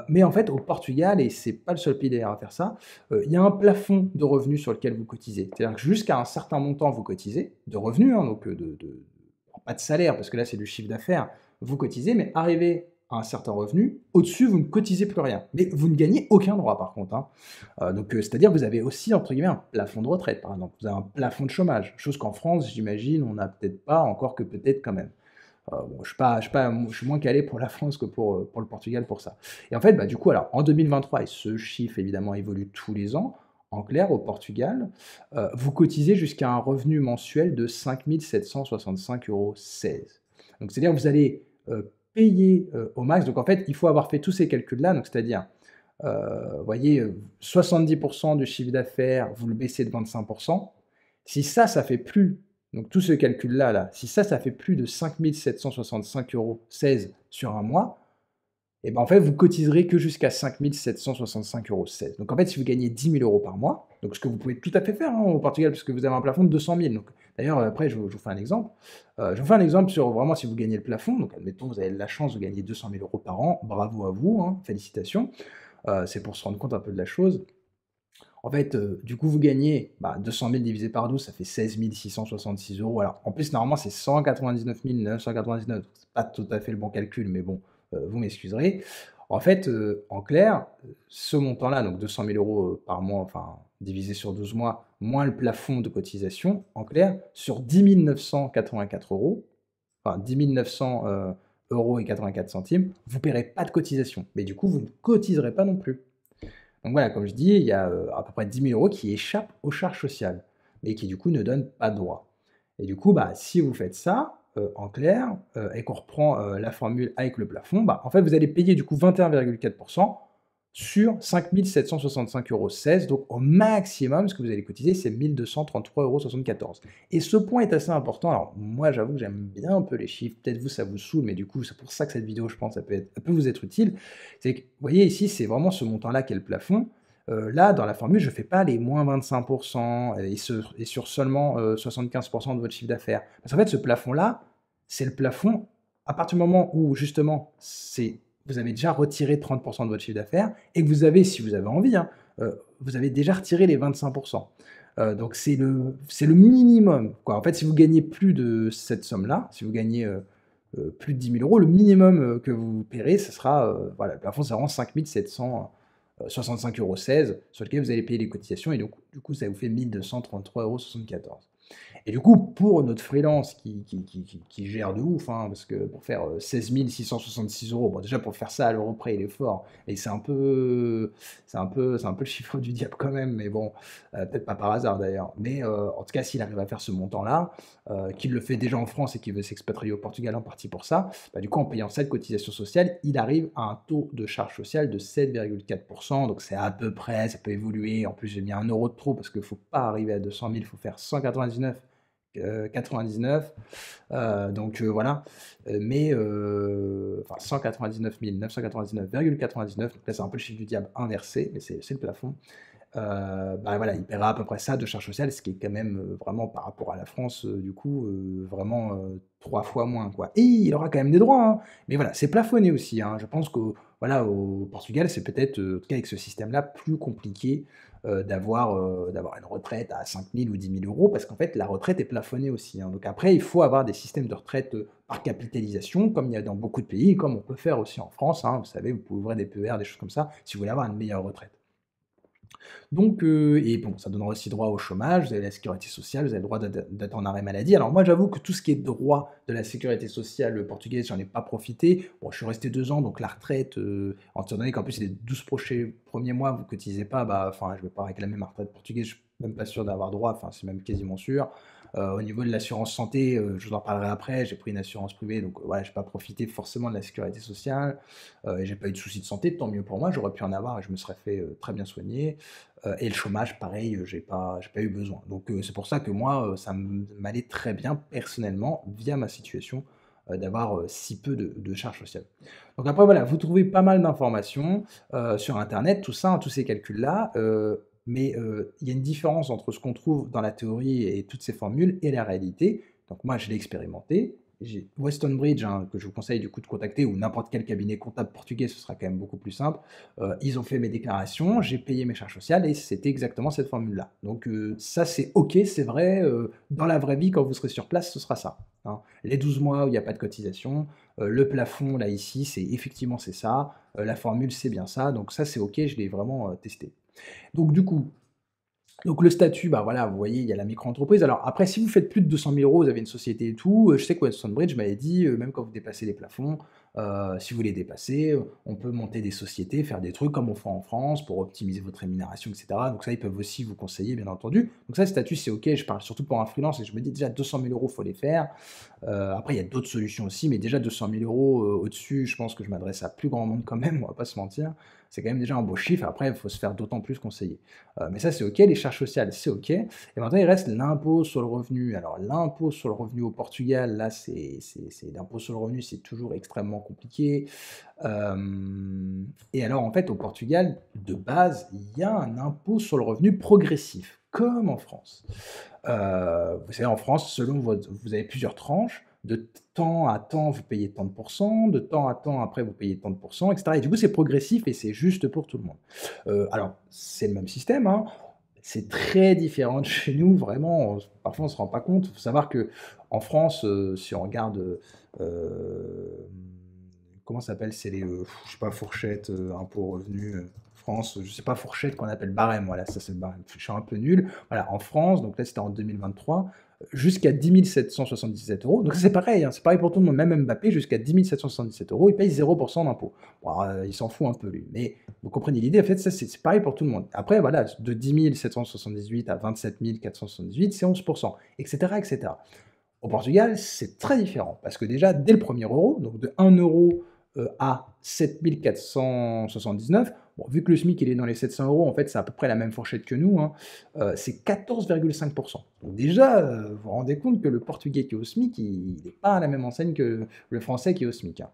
Mais en fait, au Portugal, et c'est pas le seul pays d'ailleurs à faire ça, il y a un plafond de revenus sur lequel vous cotisez. C'est-à-dire que jusqu'à un certain montant, vous cotisez, de revenus, hein, donc pas de salaire, parce que là, c'est du chiffre d'affaires, vous cotisez, mais arrivé à un certain revenu, au-dessus, vous ne cotisez plus rien. Mais vous ne gagnez aucun droit, par contre, hein. C'est-à-dire que vous avez aussi, entre guillemets, un plafond de retraite, par exemple. Vous avez un plafond de chômage, chose qu'en France, j'imagine, on n'a peut-être pas, encore que peut-être quand même. Bon, je suis moins calé pour la France que pour le Portugal pour ça. Et en fait, du coup, alors en 2023, et ce chiffre évidemment évolue tous les ans, en clair, au Portugal, vous cotisez jusqu'à un revenu mensuel de 5 765,16 €. Donc c'est-à-dire que vous allez, payer, au max. Donc en fait, il faut avoir fait tous ces calculs-là, donc c'est-à-dire, vous voyez, 70 du chiffre d'affaires, vous le baissez de 25. Si ça fait plus, donc tout ce calcul-là, si ça fait plus de 5 765,16 € sur un mois, et ben en fait, vous cotiserez que jusqu'à 5 765,16 €. Donc en fait, si vous gagnez 10 000 € par mois, donc ce que vous pouvez tout à fait faire, hein, au Portugal, puisque vous avez un plafond de 200 000. Donc d'ailleurs, après, je vous fais un exemple. Je vous fais un exemple sur vraiment si vous gagnez le plafond. Donc admettons, vous avez la chance de gagner 200 000 € par an. Bravo à vous, hein, félicitations. C'est pour se rendre compte un peu de la chose. En fait, du coup, vous gagnez 200 000 divisé par 12, ça fait 16 666 €. Alors, en plus, normalement, c'est 199 999. C'est pas tout à fait le bon calcul, mais bon, vous m'excuserez. En fait, en clair, ce montant-là, donc 200 000 € par mois, enfin, divisé sur 12 mois, moins le plafond de cotisation, en clair, sur 10 984 €, enfin 10 900 € et 84 centimes, vous ne paierez pas de cotisation. Mais du coup, vous ne cotiserez pas non plus. Donc voilà, comme je dis, il y a, à peu près 10 000 € qui échappent aux charges sociales, mais qui du coup ne donnent pas de droits. Et du coup, si vous faites ça, en clair, et qu'on reprend, la formule avec le plafond, en fait, vous allez payer du coup 21,4 sur 5 765,16 €. Donc au maximum, ce que vous allez cotiser, c'est 1 233,74 €. Et ce point est assez important. Alors moi, j'avoue que j'aime bien un peu les chiffres. Peut-être vous, ça vous saoule, mais du coup, c'est pour ça que cette vidéo, je pense, ça peut vous être utile. C'est que, vous voyez ici, c'est vraiment ce montant-là qui est le plafond. Là, dans la formule, je ne fais pas les moins 25 et sur seulement 75 de votre chiffre d'affaires. Parce qu'en fait, ce plafond-là, c'est le plafond à partir du moment où justement, vous avez déjà retiré 30 de votre chiffre d'affaires et que vous avez, si vous avez envie, hein, vous avez déjà retiré les 25 donc c'est le minimum, quoi. En fait, si vous gagnez plus de cette somme-là, si vous gagnez, plus de 10 000 €, le minimum, que vous paierez, ce sera, voilà, le plafond, c'est vraiment 5 765,16 € sur lequel vous allez payer les cotisations et donc du coup, ça vous fait 1 233,74 €. Et du coup, pour notre freelance qui gère de ouf, hein, parce que pour faire 16 666 €, bon, déjà pour faire ça à l'euro près, il est fort, et c'est un peu le chiffre du diable quand même, mais bon, peut-être pas par hasard d'ailleurs. Mais en tout cas, s'il arrive à faire ce montant-là, qu'il le fait déjà en France et qu'il veut s'expatrier au Portugal en partie pour ça, du coup, en payant cette cotisation sociale, il arrive à un taux de charge sociale de 7,4 %. Donc c'est à peu près, ça peut évoluer. En plus, j'ai mis 1 € de trop parce qu'il ne faut pas arriver à 200 000, il faut faire 199,99 donc voilà, mais enfin 199 999,99. Donc là, c'est un peu le chiffre du diable inversé, mais c'est le plafond. Voilà, il paiera à peu près ça de charges sociales, ce qui est quand même, vraiment par rapport à la France, du coup, vraiment, 3 fois moins, quoi. Et il aura quand même des droits, hein, mais voilà, c'est plafonné aussi, hein. Je pense qu'au voilà, au Portugal, c'est peut-être, en tout cas avec ce système-là, plus compliqué, d'avoir une retraite à 5 000 ou 10 000 € parce qu'en fait, la retraite est plafonnée aussi, hein. Donc après, il faut avoir des systèmes de retraite, par capitalisation, comme il y a dans beaucoup de pays, comme on peut faire aussi en France, hein. Vous savez, vous pouvez ouvrir des PER, des choses comme ça, si vous voulez avoir une meilleure retraite. Donc, et bon, ça donnera aussi droit au chômage, vous avez la sécurité sociale, vous avez le droit d'être en arrêt maladie. Alors moi, j'avoue que tout ce qui est droit de la sécurité sociale portugaise, j'en ai pas profité. Bon, je suis resté 2 ans, donc la retraite, étant donné qu'en plus les 12 premiers mois, vous cotisez pas, bah, enfin, je vais pas réclamer ma retraite portugaise, je suis même pas sûr d'avoir droit, enfin, c'est même quasiment sûr. Au niveau de l'assurance santé, je vous en parlerai après, j'ai pris une assurance privée, donc voilà, j'ai pas profité forcément de la sécurité sociale, et j'ai pas eu de soucis de santé, tant mieux pour moi, j'aurais pu en avoir et je me serais fait, très bien soigner. Et le chômage, pareil, j'ai pas eu besoin. Donc, c'est pour ça que moi, ça m'allait très bien personnellement, via ma situation, d'avoir, si peu de charges sociales. Donc après voilà, vous trouvez pas mal d'informations, sur internet, tout ça, hein, tous ces calculs-là, mais, il y a une différence entre ce qu'on trouve dans la théorie et toutes ces formules et la réalité. Donc moi, je l'ai expérimenté. J'ai Weston Bridge, hein, que je vous conseille du coup de contacter, ou n'importe quel cabinet comptable portugais, ce sera quand même beaucoup plus simple. Ils ont fait mes déclarations, j'ai payé mes charges sociales et c'était exactement cette formule-là. Donc, ça c'est OK, c'est vrai, dans la vraie vie, quand vous serez sur place, ce sera ça, hein. Les 12 mois où il n'y a pas de cotisation, le plafond là ici, c'est effectivement c'est ça, la formule c'est bien ça, donc ça c'est OK, je l'ai vraiment, testé. Donc du coup, donc le statut, bah, voilà, vous voyez, il y a la micro-entreprise. Alors après, si vous faites plus de 200 000 €, vous avez une société et tout, je sais que Weston Bridge m'avait dit, même quand vous dépassez les plafonds, si vous les dépassez, on peut monter des sociétés, faire des trucs comme on fait en France pour optimiser votre rémunération et cetera. Donc ça, ils peuvent aussi vous conseiller, bien entendu. Donc ça, le statut, c'est OK, je parle surtout pour un freelance et je me dis déjà 200 000 €, faut les faire. Après, il y a d'autres solutions aussi, mais déjà 200 000 €, au-dessus, je pense que je m'adresse à plus grand monde quand même, on va pas se mentir. C'est quand même déjà un beau chiffre. Après, il faut se faire d'autant plus conseiller. Mais ça, c'est OK. Les charges sociales, c'est OK. Et maintenant, il reste l'impôt sur le revenu. Alors, l'impôt sur le revenu au Portugal, là, l'impôt sur le revenu, c'est toujours extrêmement compliqué. Et alors, en fait, au Portugal, de base, il y a un impôt sur le revenu progressif, comme en France. Vous savez, en France, selon vous avez plusieurs tranches. De temps à temps, vous payez tant de pourcents, de temps à temps, après, vous payez tant de pourcents, etc. Et du coup, c'est progressif et c'est juste pour tout le monde. Alors, c'est le même système, hein. C'est très différent de chez nous, vraiment, parfois on ne se rend pas compte. Il faut savoir que en France, si on regarde, comment ça s'appelle? C'est les, je sais pas, fourchette, impôt revenu, France, je sais pas, fourchette qu'on appelle barème, voilà, ça c'est le barème. Je suis un peu nul. Voilà, en France, donc là c'était en 2023, jusqu'à 10 777 €. Donc ça c'est pareil, hein, c'est pareil pour tout le monde, même Mbappé, jusqu'à 10 777 €, il paye 0% d'impôt. Bon, il s'en fout un peu lui, mais vous comprenez l'idée, en fait, ça c'est pareil pour tout le monde. Après, voilà, de 10 778 à 27 478, c'est 11%, etc., etc. Au Portugal, c'est très différent parce que déjà, dès le premier euro, donc de 1 euro à 7 479, bon, vu que le SMIC il est dans les 700 euros, en fait, c'est à peu près la même fourchette que nous, hein, c'est 14,5%. Donc déjà, vous vous rendez compte que le Portugais qui est au SMIC, il n'est pas à la même enseigne que le Français qui est au SMIC, hein.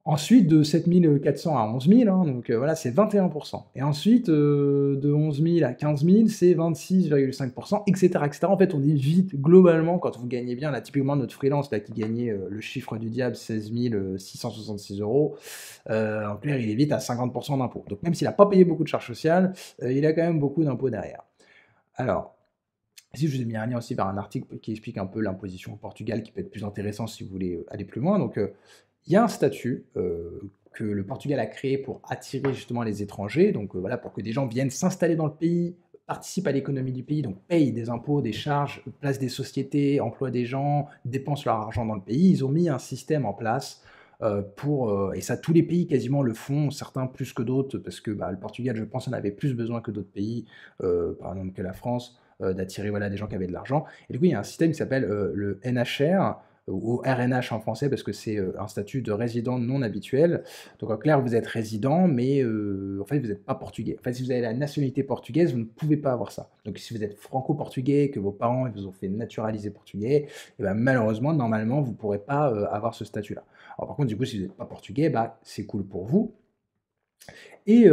Ensuite, de 7 400 à 11 000, hein, donc voilà, c'est 21%. Et ensuite, de 11 000 à 15 000, c'est 26,5%, etc., etc. En fait, on est vite, globalement, quand vous gagnez bien, là, typiquement, notre freelance, là, qui gagnait le chiffre du diable, 16 666 €, en clair, il est vite à 50% d'impôts. Donc même s'il n'a pas payé beaucoup de charges sociales, il a quand même beaucoup d'impôts derrière. Alors, ici, je vous ai mis un lien aussi vers un article qui explique un peu l'imposition au Portugal, qui peut être plus intéressant si vous voulez aller plus loin. Donc, il y a un statut que le Portugal a créé pour attirer justement les étrangers, donc voilà, pour que des gens viennent s'installer dans le pays, participent à l'économie du pays, donc payent des impôts, des charges, placent des sociétés, emploient des gens, dépensent leur argent dans le pays. Ils ont mis un système en place et ça tous les pays quasiment le font, certains plus que d'autres, parce que bah, le Portugal, je pense, en avait plus besoin que d'autres pays, par exemple que la France, d'attirer voilà, des gens qui avaient de l'argent. Et du coup, il y a un système qui s'appelle le NHR, ou RNH en français, parce que c'est un statut de résident non habituel. Donc en clair, vous êtes résident, mais en fait, vous n'êtes pas portugais. En fait, si vous avez la nationalité portugaise, vous ne pouvez pas avoir ça. Donc si vous êtes franco-portugais, que vos parents ils vous ont fait naturaliser portugais, et ben, malheureusement, normalement, vous ne pourrez pas avoir ce statut-là. Alors par contre, du coup, si vous n'êtes pas portugais, bah, c'est cool pour vous. Et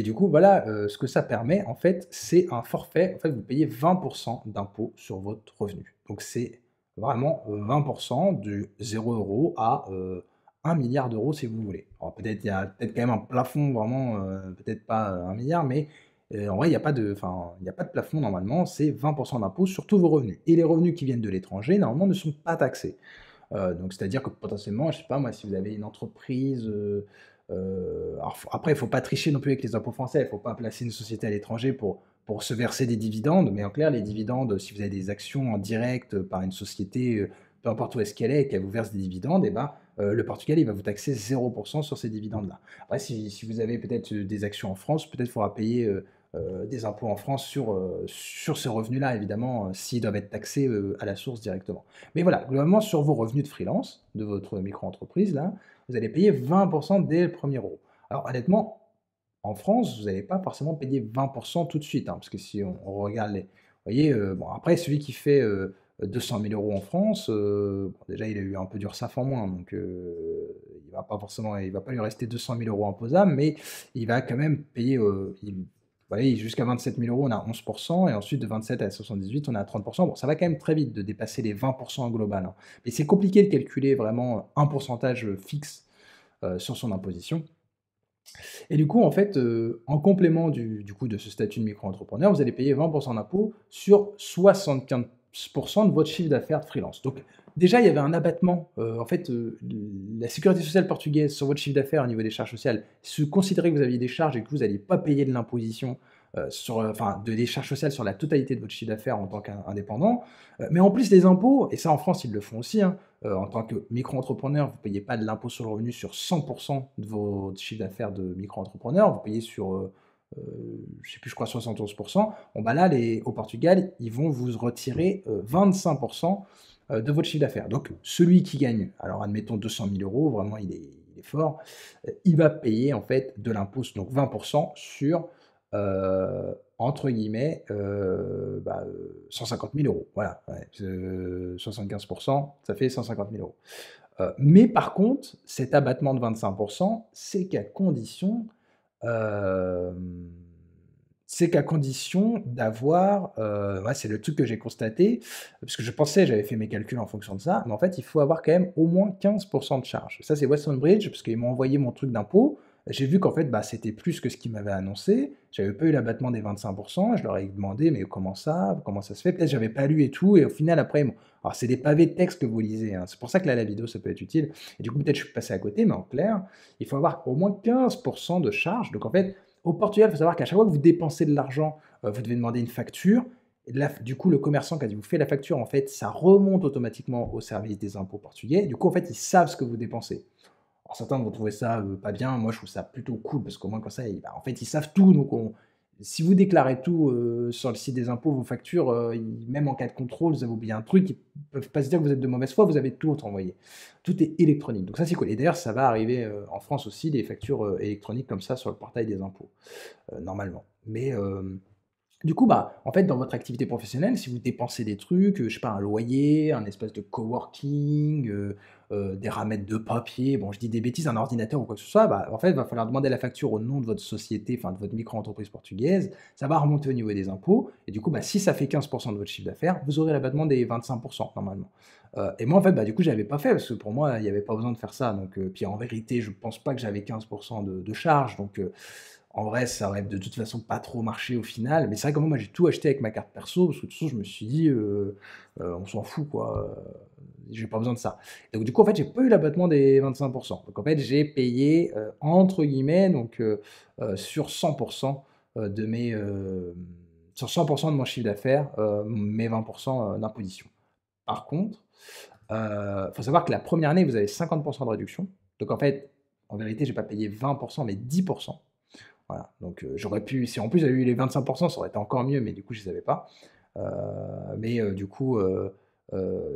du coup, voilà, ce que ça permet, en fait, c'est un forfait. En fait, vous payez 20% d'impôt sur votre revenu. Donc c'est vraiment 20% de 0 € à 1 milliard d'euros si vous voulez. Alors peut-être il y a peut-être quand même un plafond vraiment, peut-être pas 1 milliard, mais en vrai, il n'y a pas de, enfin, il y a pas de plafond normalement, c'est 20% d'impôt sur tous vos revenus. Et les revenus qui viennent de l'étranger, normalement, ne sont pas taxés. Donc c'est-à-dire que potentiellement, je sais pas moi, si vous avez une entreprise, Alors après, il ne faut pas tricher non plus avec les impôts français, il ne faut pas placer une société à l'étranger pour se verser des dividendes, mais en clair, les dividendes, si vous avez des actions en direct par une société, peu importe où est-ce qu'elle est et qu'elle vous verse des dividendes, et ben, le Portugal, il va vous taxer 0% sur ces dividendes-là. Après, si vous avez peut-être des actions en France, peut-être il faudra payer des impôts en France sur ces revenus-là, évidemment, s'ils doivent être taxés à la source directement. Mais voilà, globalement, sur vos revenus de freelance, de votre micro-entreprise, là, vous allez payer 20% dès le premier euro. Alors honnêtement, en France, vous n'allez pas forcément payer 20% tout de suite, hein, parce que si on regarde les... Vous voyez, bon, après, celui qui fait 200 000 euros en France, bon, déjà, il a eu un peu d'URSSAF en moins, donc il va pas forcément, il va pas lui rester 200 000 euros imposables, mais il va quand même payer, vous voyez, jusqu'à 27 000 euros, on a 11%, et ensuite de 27 à 78, on a 30%. Bon, ça va quand même très vite de dépasser les 20% global, hein. Mais c'est compliqué de calculer vraiment un pourcentage fixe sur son imposition. Et du coup, en fait, en complément du coup de ce statut de micro-entrepreneur, vous allez payer 20% d'impôt sur 75% de votre chiffre d'affaires de freelance. Donc déjà, il y avait un abattement. En fait, la sécurité sociale portugaise sur votre chiffre d'affaires au niveau des charges sociales se considérait que vous aviez des charges et que vous n'alliez pas payer de l'imposition enfin, des charges sociales sur la totalité de votre chiffre d'affaires en tant qu'indépendant. Mais en plus, les impôts, et ça en France, ils le font aussi, hein, en tant que micro-entrepreneur, vous ne payez pas de l'impôt sur le revenu sur 100% de votre chiffre d'affaires de micro-entrepreneur, vous payez sur, je sais plus, je crois 71%. Bon, bah là, au Portugal, ils vont vous retirer 25% de votre chiffre d'affaires. Donc, celui qui gagne, alors admettons 200 000 euros, vraiment, il est fort, il va payer en fait de l'impôt, donc 20% sur entre guillemets, 150 000 euros. Voilà, ouais, 75%, ça fait 150 000 euros. Mais par contre, cet abattement de 25%, euh, c'est qu'à condition d'avoir, ouais, c'est le truc que j'ai constaté, parce que je pensais, j'avais fait mes calculs en fonction de ça, mais en fait, il faut avoir quand même au moins 15% de charge. Ça, c'est Western Bridge, parce qu'ils m'ont envoyé mon truc d'impôt. J'ai vu qu'en fait, bah, c'était plus que ce qu'ils m'avaient annoncé. J'avais pas eu l'abattement des 25%. Je leur ai demandé, mais comment ça? Comment ça se fait? Peut-être j'avais pas lu et tout. Et au final, après, alors c'est des pavés de texte que vous lisez, hein. C'est pour ça que là, la vidéo, ça peut être utile. Et du coup, peut-être je suis passé à côté, mais en clair, il faut avoir au moins 15% de charge. Donc en fait, au Portugal, il faut savoir qu'à chaque fois que vous dépensez de l'argent, vous devez demander une facture. Et là, du coup, le commerçant, quand il vous fait la facture, en fait, ça remonte automatiquement au service des impôts portugais. Du coup, en fait, ils savent ce que vous dépensez. Alors certains vont trouver ça pas bien, moi je trouve ça plutôt cool parce qu'au moins comme ça, en fait ils savent tout. Donc si vous déclarez tout sur le site des impôts, vos factures, même en cas de contrôle, vous avez oublié un truc, ils ne peuvent pas se dire que vous êtes de mauvaise foi, vous avez tout envoyé. Tout est électronique. Donc ça c'est cool. Et d'ailleurs ça va arriver en France aussi, des factures électroniques comme ça sur le portail des impôts, normalement. Mais du coup, bah, en fait, dans votre activité professionnelle, si vous dépensez des trucs, je sais pas, un loyer, un espèce de coworking, des ramettes de papier, bon, je dis des bêtises, un ordinateur ou quoi que ce soit, bah, en fait, il va falloir demander la facture au nom de votre société, enfin de votre micro-entreprise portugaise. Ça va remonter au niveau des impôts. Et du coup, bah, si ça fait 15% de votre chiffre d'affaires, vous aurez l'abattement des 25% normalement. Et moi, en fait, bah, du coup, j'avais pas fait parce que pour moi, il n'y avait pas besoin de faire ça. Donc, puis en vérité, je pense pas que j'avais 15% de charge. Donc, en vrai, ça aurait de toute façon pas trop marché au final. Mais c'est vrai que moi, j'ai tout acheté avec ma carte perso parce que de toute façon, je me suis dit, on s'en fout, quoi. J'ai pas besoin de ça. Donc, du coup, en fait, j'ai pas eu l'abattement des 25%. Donc, en fait, j'ai payé, entre guillemets, donc, sur 100% de mes, sur 100% de mon chiffre d'affaires, mes 20% d'imposition. Par contre, faut savoir que la première année, vous avez 50% de réduction. Donc, en fait, en vérité, j'ai pas payé 20%, mais 10%. Voilà, donc j'aurais pu, si en plus j'avais eu les 25%, ça aurait été encore mieux, mais du coup je les avais pas. Mais du coup,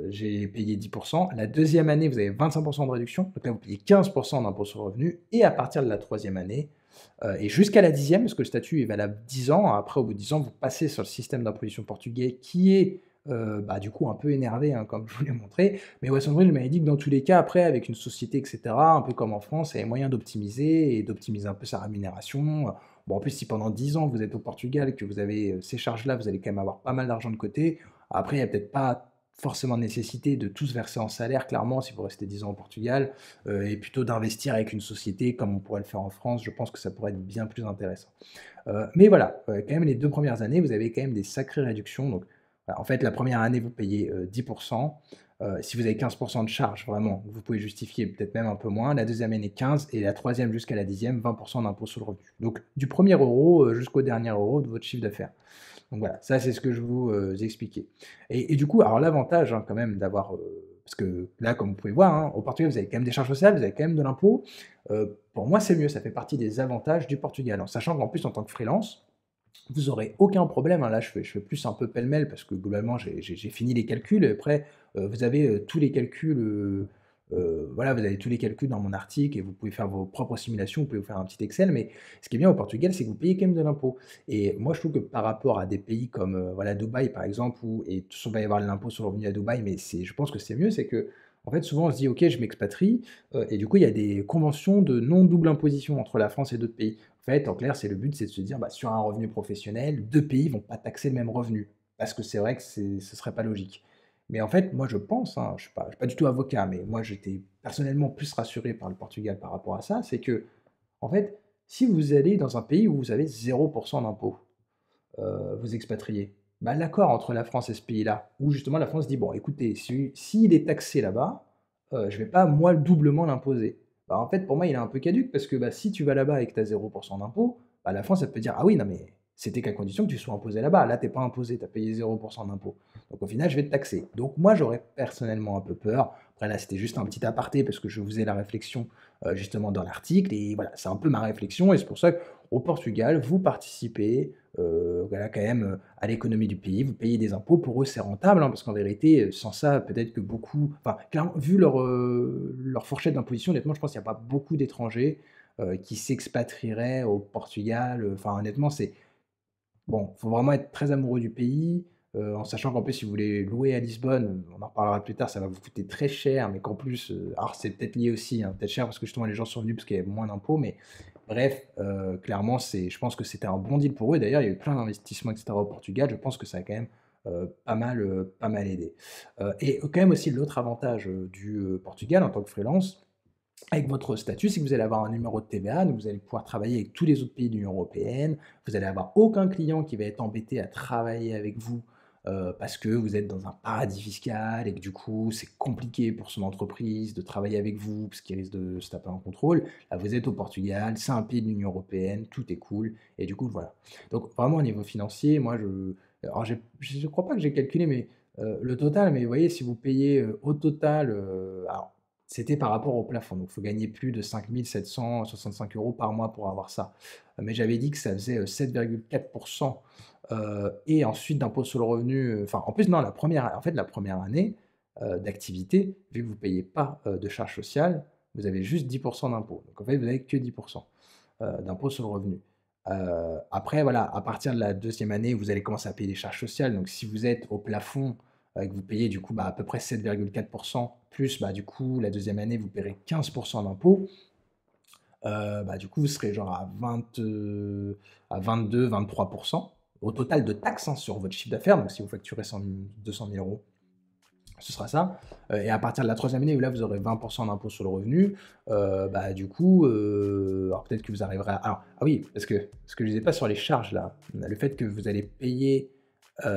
j'ai payé 10%. La deuxième année, vous avez 25% de réduction, donc là vous payez 15% d'impôt sur le revenu, et à partir de la troisième année, et jusqu'à la dixième, parce que le statut est valable 10 ans, après au bout de 10 ans, vous passez sur le système d'imposition portugais qui est bah, du coup un peu énervé, hein, comme je vous l'ai montré, mais Weston Bridge m'avait dit que dans tous les cas, après, avec une société, etc., un peu comme en France, il y a moyen d'optimiser et d'optimiser un peu sa rémunération. Bon, en plus, si pendant 10 ans vous êtes au Portugal, que vous avez ces charges-là, vous allez quand même avoir pas mal d'argent de côté. Après, il n'y a peut-être pas forcément nécessité de tous verser en salaire, clairement, si vous restez 10 ans au Portugal, et plutôt d'investir avec une société comme on pourrait le faire en France. Je pense que ça pourrait être bien plus intéressant. Mais voilà, quand même, les 2 premières années, vous avez quand même des sacrées réductions. Donc, voilà, en fait, la première année, vous payez 10%. Si vous avez 15% de charge, vraiment, vous pouvez justifier peut-être même un peu moins. La deuxième année, 15 et la troisième jusqu'à la dixième, 20% d'impôt sur le revenu. Donc, du premier euro jusqu'au dernier euro de votre chiffre d'affaires. Donc voilà, ça c'est ce que je vous expliquais. Et du coup, alors l'avantage quand même d'avoir, parce que là, comme vous pouvez voir, hein, au Portugal, vous avez quand même des charges sociales, vous avez quand même de l'impôt. Pour moi, c'est mieux, ça fait partie des avantages du Portugal. En sachant qu'en plus, en tant que freelance, vous aurez aucun problème, hein. Là, je fais plus un peu pêle-mêle parce que globalement, j'ai fini les calculs. Et après, vous avez tous les calculs, voilà, vous avez tous les calculs dans mon article et vous pouvez faire vos propres simulations, vous pouvez vous faire un petit Excel. Mais ce qui est bien au Portugal, c'est que vous payez quand même de l'impôt. Et moi, je trouve que par rapport à des pays comme voilà, Dubaï, par exemple, où, et tout il va y avoir l'impôt sur le revenu à Dubaï, mais je pense que c'est mieux, c'est que en fait, souvent, on se dit, OK, je m'expatrie, et du coup, il y a des conventions de non-double imposition entre la France et d'autres pays. En fait, en clair, c'est le but, c'est de se dire, bah, sur un revenu professionnel, 2 pays vont pas taxer le même revenu. Parce que c'est vrai que ce serait pas logique. Mais en fait, moi, je pense, hein, je suis pas du tout avocat, mais moi, j'étais personnellement plus rassuré par le Portugal par rapport à ça, c'est que, en fait, si vous allez dans un pays où vous avez 0% d'impôt, vous expatriez, bah, l'accord entre la France et ce pays-là, où justement la France dit, bon, écoutez, s'il est taxé là-bas, je vais pas, moi, doublement l'imposer. Bah, en fait, pour moi, il est un peu caduque parce que bah, si tu vas là-bas et que tu as 0% d'impôt, bah, la France, elle peut dire, ah oui, non, mais c'était qu'à condition que tu sois imposé là-bas. Là, t'es pas imposé, tu as payé 0% d'impôt. Donc au final, je vais te taxer. Donc moi, j'aurais personnellement un peu peur. Après, là, c'était juste un petit aparté parce que je vous ai la réflexion justement dans l'article. Et voilà, c'est un peu ma réflexion. Et c'est pour ça qu'au Portugal, vous participez voilà, quand même à l'économie du pays, vous payez des impôts, pour eux c'est rentable, hein, parce qu'en vérité, sans ça, peut-être que beaucoup, enfin, clairement, vu leur fourchette d'imposition, honnêtement, je pense qu'il n'y a pas beaucoup d'étrangers qui s'expatrieraient au Portugal. Enfin, honnêtement, c'est bon, il faut vraiment être très amoureux du pays, en sachant qu'en plus, si vous voulez louer à Lisbonne, on en reparlera plus tard, ça va vous coûter très cher, mais qu'en plus, alors c'est peut-être lié aussi, hein, peut-être cher parce que justement les gens sont venus parce qu'il y avait moins d'impôts, mais bref, clairement, je pense que c'était un bon deal pour eux. D'ailleurs, il y a eu plein d'investissements, etc. au Portugal. Je pense que ça a quand même pas mal aidé. Et quand même aussi l'autre avantage du Portugal en tant que freelance, avec votre statut, c'est que vous allez avoir un numéro de TVA, donc vous allez pouvoir travailler avec tous les autres pays de l'Union européenne. Vous allez avoir aucun client qui va être embêté à travailler avec vous parce que vous êtes dans un paradis fiscal et que du coup c'est compliqué pour son entreprise de travailler avec vous parce qu'il risque de se taper un contrôle. Là, vous êtes au Portugal, c'est un pays de l'Union européenne, tout est cool et du coup voilà. Donc vraiment au niveau financier, moi alors je ne crois pas que j'ai calculé mais le total, mais vous voyez si vous payez au total, alors c'était par rapport au plafond, donc il faut gagner plus de 5 765 € par mois pour avoir ça. Mais j'avais dit que ça faisait 7,4 et ensuite d'impôt sur le revenu, enfin en plus non, la première année d'activité, vu que vous ne payez pas de charges sociales, vous avez juste 10% d'impôt. Donc en fait, vous n'avez que 10% d'impôt sur le revenu. Après, voilà, à partir de la deuxième année, vous allez commencer à payer des charges sociales. Donc si vous êtes au plafond, que vous payez du coup bah, à peu près 7,4%, plus bah, du coup la deuxième année, vous paierez 15% d'impôt. Bah, du coup, vous serez genre à 22-23% au total de taxes hein, sur votre chiffre d'affaires. Donc, si vous facturez 200 000 euros, ce sera ça. Et à partir de la troisième année, où là, vous aurez 20% d'impôt sur le revenu, bah, du coup, alors peut-être que vous arriverez à... Alors, ah oui, parce que ce que je disais pas sur les charges, là, le fait que vous allez payer en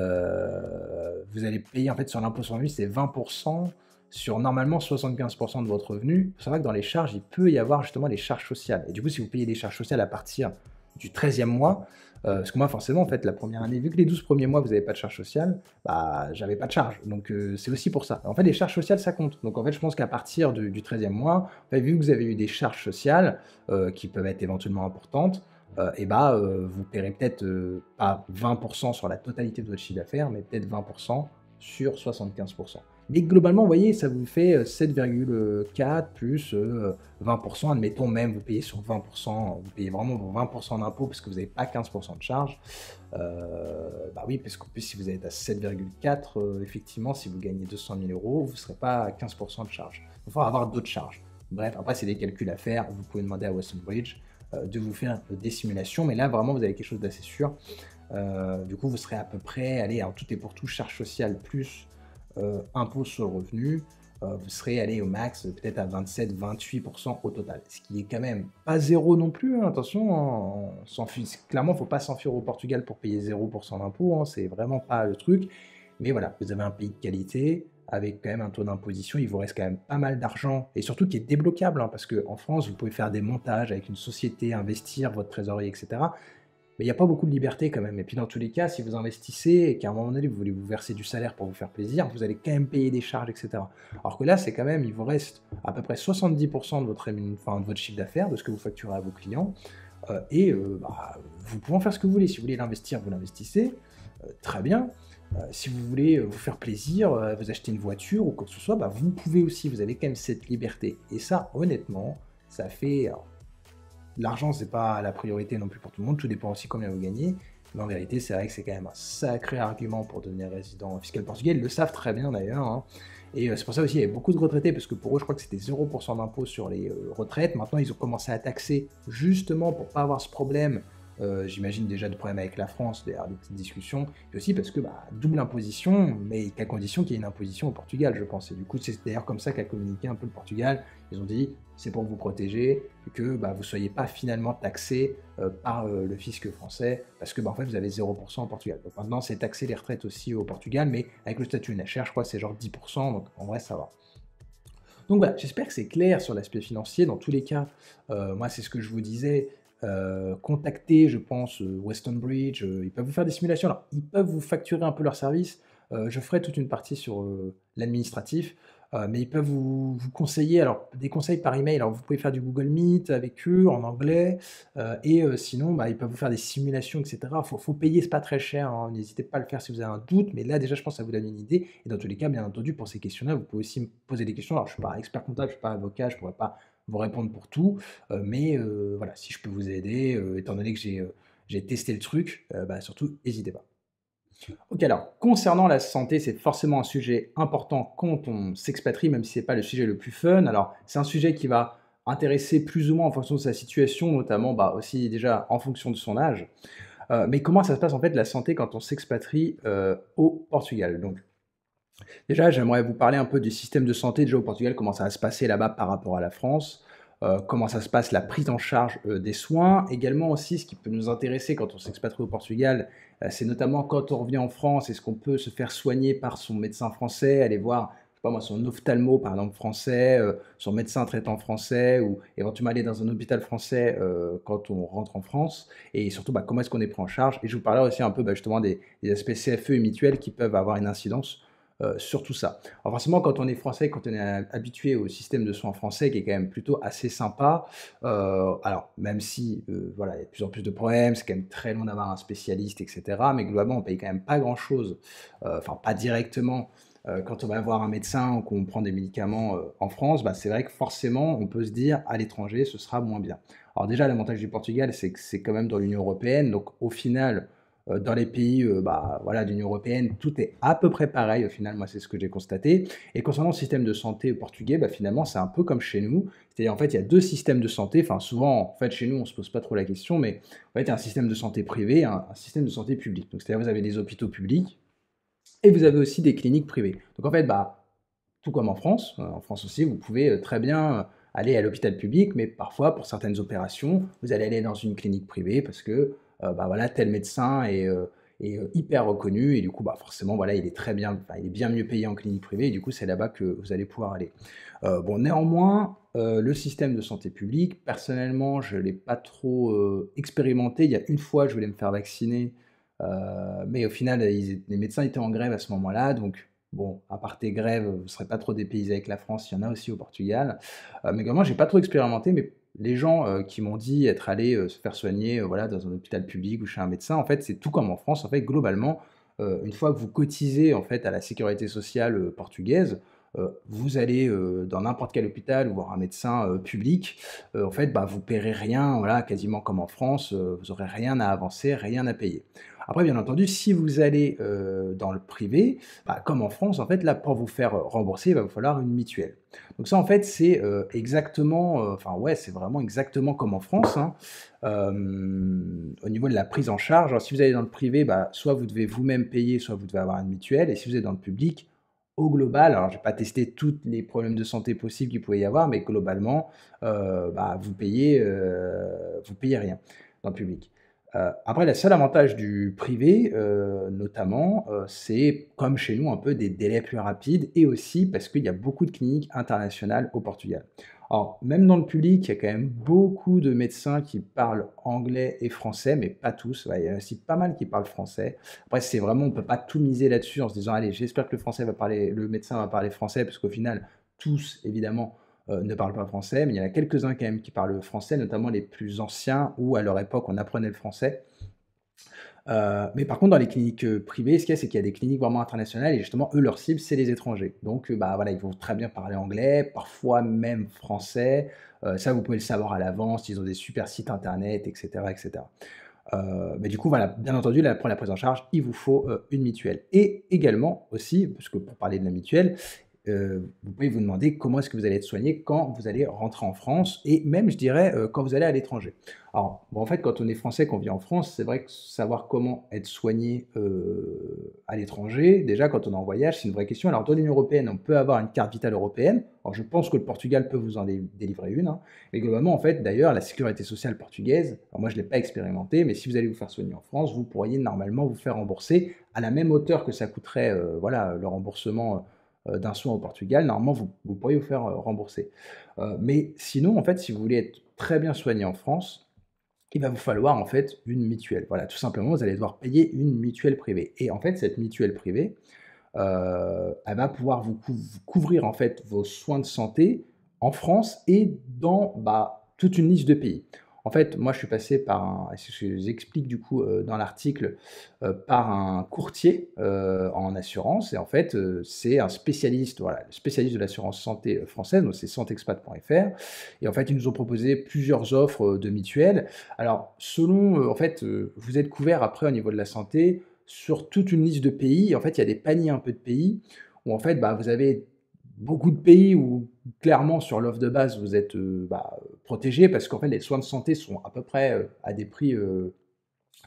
fait sur l'impôt sur le revenu, c'est 20% sur normalement 75% de votre revenu. C'est vrai que dans les charges, il peut y avoir justement des charges sociales. Et du coup, si vous payez des charges sociales à partir du 13e mois, parce que moi, forcément, en fait, la première année, vu que les 12 premiers mois, vous n'avez pas de charges sociales, bah, j'avais pas de charges. Donc, c'est aussi pour ça. En fait, les charges sociales, ça compte. Donc, en fait, je pense qu'à partir du 13e mois, en fait, vu que vous avez eu des charges sociales qui peuvent être éventuellement importantes, et bah, vous paierez peut-être pas 20% sur la totalité de votre chiffre d'affaires, mais peut-être 20% sur 75%. Mais globalement, vous voyez, ça vous fait 7,4 plus 20%, admettons même, vous payez sur 20%, vous payez vraiment vos 20% d'impôt parce que vous n'avez pas 15% de charge. Bah oui, parce qu'en plus, si vous êtes à 7,4, effectivement, si vous gagnez 200 000 euros, vous ne serez pas à 15% de charge. Il faut avoir d'autres charges. Bref, après, c'est des calculs à faire. Vous pouvez demander à Weston Bridge de vous faire des simulations, mais là, vraiment, vous avez quelque chose d'assez sûr. Du coup, vous serez à peu près, allez, en tout et pour tout, charge sociale plus impôt sur le revenu, vous serez allé au max peut-être à 27-28% au total. Ce qui est quand même pas zéro non plus, hein, attention, hein, clairement, il ne faut pas s'enfuir au Portugal pour payer 0% d'impôt, hein, c'est vraiment pas le truc. Mais voilà, vous avez un pays de qualité, avec quand même un taux d'imposition, il vous reste quand même pas mal d'argent et surtout qui est débloquable, hein, parce qu'en France, vous pouvez faire des montages avec une société, investir votre trésorerie, et cetera. Mais il n'y a pas beaucoup de liberté quand même. Et puis dans tous les cas, si vous investissez et qu'à un moment donné, vous voulez vous verser du salaire pour vous faire plaisir, vous allez quand même payer des charges, et cetera. Alors que là, c'est quand même, il vous reste à peu près 70% de votre, enfin, de votre chiffre d'affaires, de ce que vous facturez à vos clients. Vous pouvez en faire ce que vous voulez. Si vous voulez l'investir, vous l'investissez. Très bien. Si vous voulez vous faire plaisir, vous acheter une voiture ou quoi que ce soit, vous pouvez aussi. Vous avez quand même cette liberté. Et ça, honnêtement, ça fait... alors, l'argent, c'est pas la priorité non plus pour tout le monde, tout dépend aussi combien vous gagnez. Mais en vérité, c'est vrai que c'est quand même un sacré argument pour devenir résident fiscal portugais. Ils le savent très bien d'ailleurs, hein. Et c'est pour ça aussi, il y avait beaucoup de retraités, parce que pour eux, je crois que c'était 0% d'impôt sur les retraites. Maintenant, ils ont commencé à taxer, justement pour pas avoir ce problème. J'imagine déjà de problèmes avec la France, derrière des petites discussions. Et aussi parce que double imposition, mais qu'à condition qu'il y ait une imposition au Portugal, je pense. Et du coup, c'est d'ailleurs comme ça qu'a communiqué un peu le Portugal. Ils ont dit, c'est pour vous protéger, et que vous ne soyez pas finalement taxé par le fisc français, parce que en fait, vous avez 0% au Portugal. Donc maintenant, c'est taxer les retraites aussi au Portugal, mais avec le statut NHR, je crois que c'est genre 10%, donc en vrai, ça va. Donc voilà, j'espère que c'est clair sur l'aspect financier. Dans tous les cas, moi, c'est ce que je vous disais. Contactez, je pense, Weston Bridge. Ils peuvent vous faire des simulations. Alors, ils peuvent vous facturer un peu leur service. Je ferai toute une partie sur l'administratif. Mais ils peuvent vous conseiller, alors des conseils par email. Alors, vous pouvez faire du Google Meet avec eux en anglais. Sinon, ils peuvent vous faire des simulations, etc. Faut payer, c'est pas très cher, hein. N'hésitez pas à le faire si vous avez un doute. Mais là, déjà, je pense que ça vous donne une idée. Et dans tous les cas, bien entendu, pour ces questions-là, vous pouvez aussi me poser des questions. Alors, je ne suis pas expert comptable, je ne suis pas avocat, je ne pourrais pas vous répondre pour tout. Voilà, si je peux vous aider, étant donné que j'ai testé le truc, surtout, n'hésitez pas. Ok, alors, concernant la santé, c'est forcément un sujet important quand on s'expatrie, même si ce n'est pas le sujet le plus fun. Alors, c'est un sujet qui va intéresser plus ou moins en fonction de sa situation, notamment aussi déjà en fonction de son âge. Mais comment ça se passe en fait la santé quand on s'expatrie au Portugal? Donc, déjà, j'aimerais vous parler un peu du système de santé déjà au Portugal, comment ça va se passer là-bas par rapport à la France, comment ça se passe la prise en charge des soins. Également aussi, ce qui peut nous intéresser quand on s'expatrie au Portugal, c'est notamment quand on revient en France, est-ce qu'on peut se faire soigner par son médecin français, aller voir, je sais pas moi, son ophtalmo par exemple français, son médecin traitant français, ou éventuellement aller dans un hôpital français quand on rentre en France, et surtout comment est-ce qu'on est pris en charge. Et je vous parlerai aussi un peu justement des aspects CFE et mutuels qui peuvent avoir une incidence sur tout ça. Alors forcément, quand on est français, quand on est habitué au système de soins français, qui est quand même plutôt assez sympa, alors même si voilà, il y a de plus en plus de problèmes, c'est quand même très long d'avoir un spécialiste, etc. Mais globalement, on paye quand même pas grand-chose, enfin pas directement. Quand on va voir un médecin ou qu'on prend des médicaments en France, c'est vrai que forcément, on peut se dire à l'étranger, ce sera moins bien. Alors déjà, l'avantage du Portugal, c'est que c'est quand même dans l'Union européenne, donc au final, dans les pays voilà, de l'Union européenne, tout est à peu près pareil au final, moi c'est ce que j'ai constaté. Et concernant le système de santé portugais, finalement c'est un peu comme chez nous, c'est-à-dire en fait il y a deux systèmes de santé, enfin souvent en fait chez nous on se pose pas trop la question, mais en fait il y a un système de santé privé, un système de santé public. Donc c'est-à-dire vous avez des hôpitaux publics et vous avez aussi des cliniques privées. Donc en fait tout comme en France aussi vous pouvez très bien aller à l'hôpital public, mais parfois pour certaines opérations vous allez aller dans une clinique privée parce que voilà, tel médecin est hyper reconnu et du coup, forcément, voilà, il est très bien, il est bien mieux payé en clinique privée et du coup, c'est là-bas que vous allez pouvoir aller. Néanmoins, le système de santé publique, personnellement, je ne l'ai pas trop expérimenté. Il y a une fois, je voulais me faire vacciner, mais au final, les médecins étaient en grève à ce moment-là, donc bon, à part tes grèves, vous ne serez pas trop dépaysé avec la France, il y en a aussi au Portugal. Mais également, j'ai pas trop expérimenté, mais les gens qui m'ont dit être allés se faire soigner voilà, dans un hôpital public ou chez un médecin, en fait, c'est tout comme en France. En fait, globalement, une fois que vous cotisez en fait, à la sécurité sociale portugaise, vous allez dans n'importe quel hôpital ou voir un médecin public, en fait, vous paierez rien, voilà, quasiment comme en France, vous n'aurez rien à avancer, rien à payer. Après, bien entendu, si vous allez dans le privé, comme en France, en fait, là, pour vous faire rembourser, il va vous falloir une mutuelle. Donc ça, en fait, c'est exactement, enfin ouais, c'est vraiment exactement comme en France, hein. Au niveau de la prise en charge. Alors, si vous allez dans le privé, soit vous devez vous-même payer, soit vous devez avoir une mutuelle. Et si vous êtes dans le public, au global, alors je n'ai pas testé tous les problèmes de santé possibles qu'il pouvait y avoir, mais globalement, vous payez rien dans le public. Après le seul avantage du privé, notamment, c'est comme chez nous un peu des délais plus rapides et aussi parce qu'il y a beaucoup de cliniques internationales au Portugal. Alors même dans le public, il y a quand même beaucoup de médecins qui parlent anglais et français, mais pas tous. Ouais, il y en a aussi pas mal qui parlent français. Après c'est vraiment on peut pas tout miser là-dessus en se disant: «Allez, j'espère que le médecin va parler français», parce qu'au final, tous évidemment, ne parlent pas français, mais il y en a quelques-uns quand même qui parlent français, notamment les plus anciens où à leur époque on apprenait le français. Mais par contre dans les cliniques, privées, ce qu'il y a, c'est qu'il y a des cliniques vraiment internationales et justement eux, leur cible, c'est les étrangers. Donc, bah, voilà, ils vont très bien parler anglais, parfois même français. Ça, vous pouvez le savoir à l'avance, ils ont des super sites internet et cetera et cetera. Mais du coup, voilà, bien entendu, là, pour la prise en charge, il vous faut, une mutuelle et également aussi, parce que pour parler de la mutuelle, vous pouvez vous demander comment est-ce que vous allez être soigné quand vous allez rentrer en France et même, je dirais, quand vous allez à l'étranger. Alors, bon, en fait, quand on est français, qu'on vit en France, c'est vrai que savoir comment être soigné, à l'étranger, déjà quand on est en voyage, c'est une vraie question. Alors dans l'Union européenne, on peut avoir une carte vitale européenne. Alors je pense que le Portugal peut vous en délivrer une, hein. Mais globalement, en fait, d'ailleurs, la sécurité sociale portugaise, alors moi je ne l'ai pas expérimenté, mais si vous allez vous faire soigner en France, vous pourriez normalement vous faire rembourser à la même hauteur que ça coûterait, voilà, le remboursement, d'un soin au Portugal. Normalement, vous pourriez vous faire, rembourser. Mais sinon, en fait, si vous voulez être très bien soigné en France, il va vous falloir en fait une mutuelle. Voilà, tout simplement, vous allez devoir payer une mutuelle privée et en fait, cette mutuelle privée, elle va pouvoir vous couvrir en fait vos soins de santé en France et dans, bah, toute une liste de pays. En fait, moi, je suis passé par un c'est ce que j'explique du coup, dans l'article, par un courtier, en assurance et en fait, c'est un spécialiste, voilà, le spécialiste de l'assurance santé, française, donc c'est santexpat.fr et en fait, ils nous ont proposé plusieurs offres, de mutuelles. Alors selon, en fait, vous êtes couvert après au niveau de la santé sur toute une liste de pays. En fait, il y a des paniers un peu de pays où en fait, bah, vous avez beaucoup de pays où clairement sur l'offre de base vous êtes, bah, protégé parce qu'en fait les soins de santé sont à peu près, à des prix,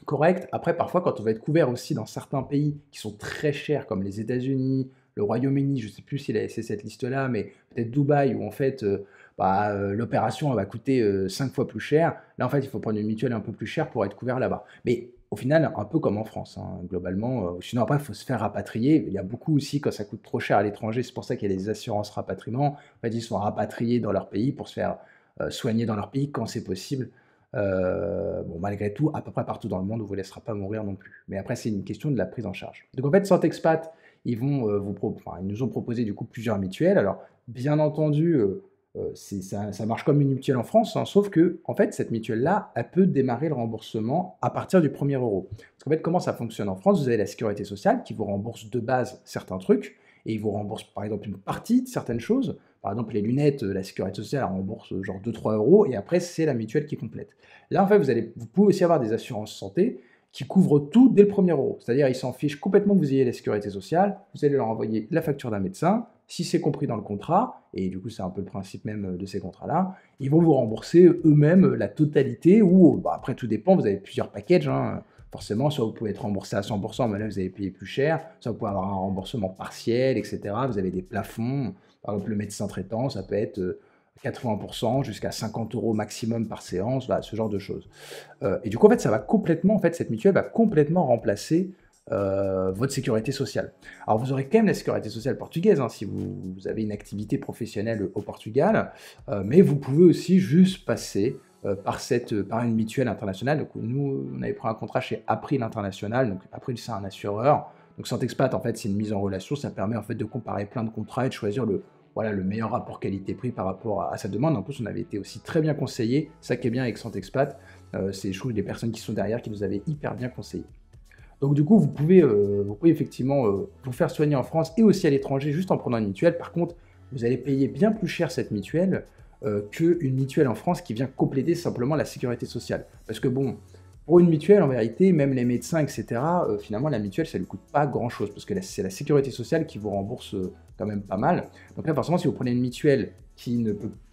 corrects. Après parfois quand on va être couvert aussi dans certains pays qui sont très chers comme les États-Unis, le Royaume-Uni, je ne sais plus si c'est cette liste-là, mais peut-être Dubaï où en fait, bah, l'opération elle va coûter, 5 fois plus cher. Là en fait il faut prendre une mutuelle un peu plus chère pour être couvert là-bas. Mais au final, un peu comme en France, hein, globalement, sinon après il faut se faire rapatrier. Il y a beaucoup aussi quand ça coûte trop cher à l'étranger, c'est pour ça qu'il y a les assurances rapatriement. En fait, ils sont rapatriés dans leur pays pour se faire, soigner dans leur pays quand c'est possible. Bon malgré tout, à peu près partout dans le monde, on vous laissera pas mourir non plus. Mais après c'est une question de la prise en charge. Donc en fait, Santexpat, ils vont, ils nous ont proposé du coup plusieurs mutuelles. Alors bien entendu, ça marche comme une mutuelle en France, hein, sauf que en fait, cette mutuelle-là, elle peut démarrer le remboursement à partir du 1er euro. Parce qu'en fait, comment ça fonctionne en France? Vous avez la sécurité sociale qui vous rembourse de base certains trucs et ils vous remboursent par exemple une partie de certaines choses. Par exemple, les lunettes, la sécurité sociale elle rembourse, genre 2-3 € et après c'est la mutuelle qui complète. Là, en fait, vous pouvez aussi avoir des assurances santé qui couvrent tout dès le 1er euro. C'est-à-dire, ils s'en fichent complètement que vous ayez la sécurité sociale, vous allez leur envoyer la facture d'un médecin, si c'est compris dans le contrat, et du coup c'est un peu le principe même de ces contrats-là, ils vont vous rembourser eux-mêmes la totalité, ou bah, après tout dépend, vous avez plusieurs packages, hein. Forcément, soit vous pouvez être remboursé à 100%, mais là vous allez payer plus cher, soit vous pouvez avoir un remboursement partiel, etc. Vous avez des plafonds, par exemple le médecin traitant, ça peut être 80% jusqu'à 50 € maximum par séance, voilà, ce genre de choses. Et du coup, en fait, ça va complètement, en fait, cette mutuelle va complètement remplacer votre sécurité sociale. Alors, vous aurez quand même la sécurité sociale portugaise, hein, si vous avez une activité professionnelle au Portugal, mais vous pouvez aussi juste passer par une mutuelle internationale. Donc, nous, on avait pris un contrat chez April International. Donc, April, c'est un assureur. Donc, Santexpat, en fait, c'est une mise en relation. Ça permet, en fait, de comparer plein de contrats et de choisir voilà, le meilleur rapport qualité-prix par rapport à sa demande. En plus, on avait été aussi très bien conseillé. Ça qui est bien avec Santexpat, c'est, je trouve, des personnes qui sont derrière qui nous avaient hyper bien conseillé. Donc du coup, vous pouvez effectivement vous faire soigner en France et aussi à l'étranger juste en prenant une mutuelle. Par contre, vous allez payer bien plus cher cette mutuelle qu'une mutuelle en France qui vient compléter simplement la sécurité sociale. Parce que bon, pour une mutuelle, en vérité, même les médecins, etc., finalement, la mutuelle, ça ne lui coûte pas grand-chose, parce que c'est la sécurité sociale qui vous rembourse quand même pas mal. Donc là, forcément, si vous prenez une mutuelle qui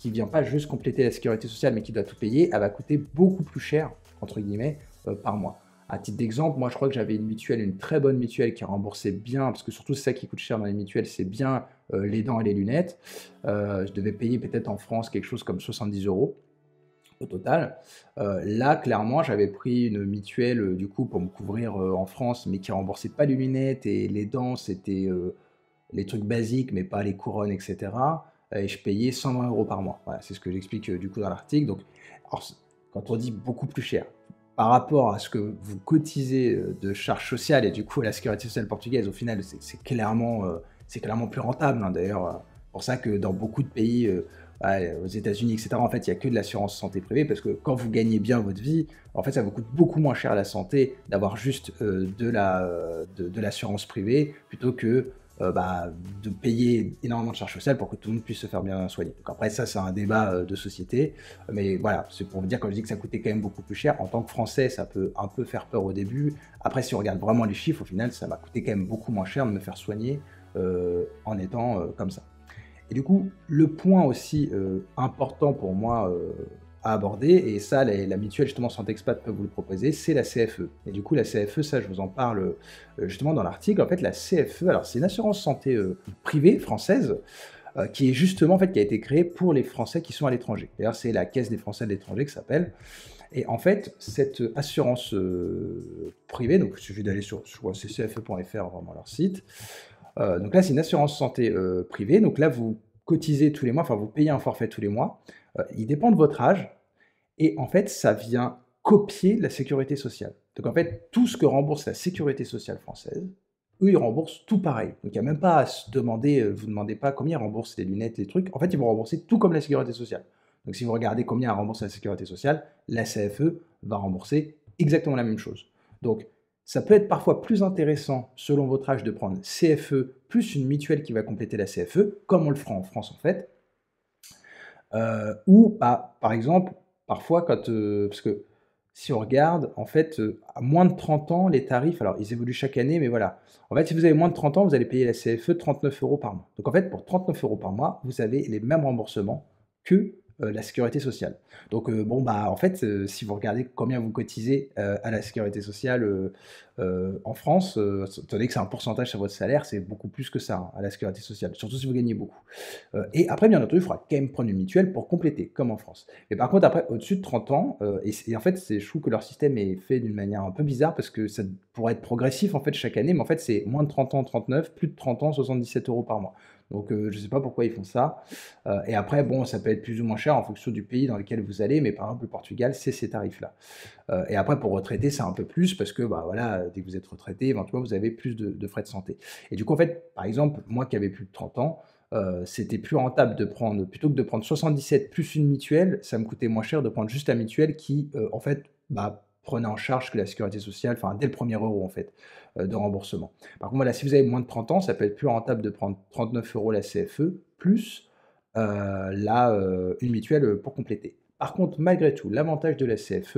vient pas juste compléter la sécurité sociale, mais qui doit tout payer, elle va coûter beaucoup plus cher, entre guillemets, par mois. À titre d'exemple, moi je crois que j'avais une mutuelle, une très bonne mutuelle qui remboursait bien, parce que surtout c'est ça qui coûte cher dans les mutuelles, c'est bien les dents et les lunettes. Je devais payer peut-être en France quelque chose comme 70 €. au total. Là, clairement, j'avais pris une mutuelle, du coup, pour me couvrir, en France, mais qui remboursait pas les lunettes et les dents, c'était, les trucs basiques, mais pas les couronnes et cetera, et je payais 120 € par mois. Voilà, c'est ce que j'explique, du coup, dans l'article. Donc alors quand on dit beaucoup plus cher, par rapport à ce que vous cotisez, de charges sociales et du coup à la sécurité sociale portugaise, au final, c'est clairement plus rentable, hein. D'ailleurs, pour ça que dans beaucoup de pays, ouais, aux États-Unis et cetera, en fait, il y a que de l'assurance santé privée parce que quand vous gagnez bien votre vie, en fait, ça vous coûte beaucoup moins cher la santé d'avoir juste, de l'assurance privée plutôt que, bah, de payer énormément de charges sociales pour que tout le monde puisse se faire bien soigner. Donc après ça, c'est un débat, de société, mais voilà, c'est pour vous dire, quand je dis que ça coûtait quand même beaucoup plus cher, en tant que Français, ça peut un peu faire peur au début. Après, si on regarde vraiment les chiffres, au final, ça m'a coûté quand même beaucoup moins cher de me faire soigner, en étant, comme ça. Et du coup, le point aussi, important pour moi, à aborder, et ça la mutuelle justement Santé Expat peut vous le proposer, c'est la CFE. Et du coup la CFE, ça je vous en parle, justement dans l'article. En fait la CFE, alors c'est une assurance santé, privée française, qui est justement en fait qui a été créée pour les Français qui sont à l'étranger. D'ailleurs c'est la Caisse des Français de l'étranger que ça s'appelle, et en fait cette assurance, privée, donc il suffit d'aller sur ccfe.fr, vraiment leur site. Donc là, c'est une assurance santé, privée. Donc là, vous cotisez tous les mois, enfin vous payez un forfait tous les mois. Il dépend de votre âge et en fait, ça vient copier la sécurité sociale. Donc en fait, tout ce que rembourse la sécurité sociale française, eux, ils remboursent tout pareil. Donc il y a même pas à se demander, vous demandez pas combien ils remboursent les lunettes, les trucs. En fait, ils vont rembourser tout comme la sécurité sociale. Donc si vous regardez combien elle rembourse la sécurité sociale, la CFE va rembourser exactement la même chose. Donc ça peut être parfois plus intéressant, selon votre âge, de prendre CFE plus une mutuelle qui va compléter la CFE, comme on le fera en France en fait. Ou bah, par exemple, parfois quand, parce que si on regarde, en fait, à moins de 30 ans, les tarifs, alors ils évoluent chaque année, mais voilà. En fait, si vous avez moins de 30 ans, vous allez payer la CFE 39 € par mois. Donc en fait, pour 39 € par mois, vous avez les mêmes remboursements que, la sécurité sociale. Donc bon, bah, en fait, si vous regardez combien vous cotisez, à la sécurité sociale, en France, étant donné que c'est un pourcentage sur votre salaire, c'est beaucoup plus que ça, hein, à la sécurité sociale, surtout si vous gagnez beaucoup. Et après, bien entendu, il faudra quand même prendre une mutuelle pour compléter, comme en France. Mais par contre, après, au-dessus de 30 ans, et en fait, je trouve que leur système est fait d'une manière un peu bizarre parce que ça pourrait être progressif en fait chaque année, mais en fait, c'est moins de 30 ans, 39, plus de 30 ans, 77 € par mois. Donc, je ne sais pas pourquoi ils font ça. Et après, bon, ça peut être plus ou moins cher en fonction du pays dans lequel vous allez, mais par exemple, le Portugal, c'est ces tarifs-là. Et après, pour retraiter, c'est un peu plus parce que, bah voilà, dès que vous êtes retraité, éventuellement, vous avez plus de frais de santé. Et du coup, en fait, par exemple, moi qui avais plus de 30 ans, c'était plus rentable de prendre, plutôt que de prendre 77 plus une mutuelle, ça me coûtait moins cher de prendre juste la mutuelle qui, en fait, bah, prenait en charge que la sécurité sociale, enfin dès le premier euro en fait, de remboursement. Par contre, voilà, si vous avez moins de 30 ans, ça peut être plus rentable de prendre 39 € la CFE plus, une mutuelle, pour compléter. Par contre, malgré tout, l'avantage de la CFE,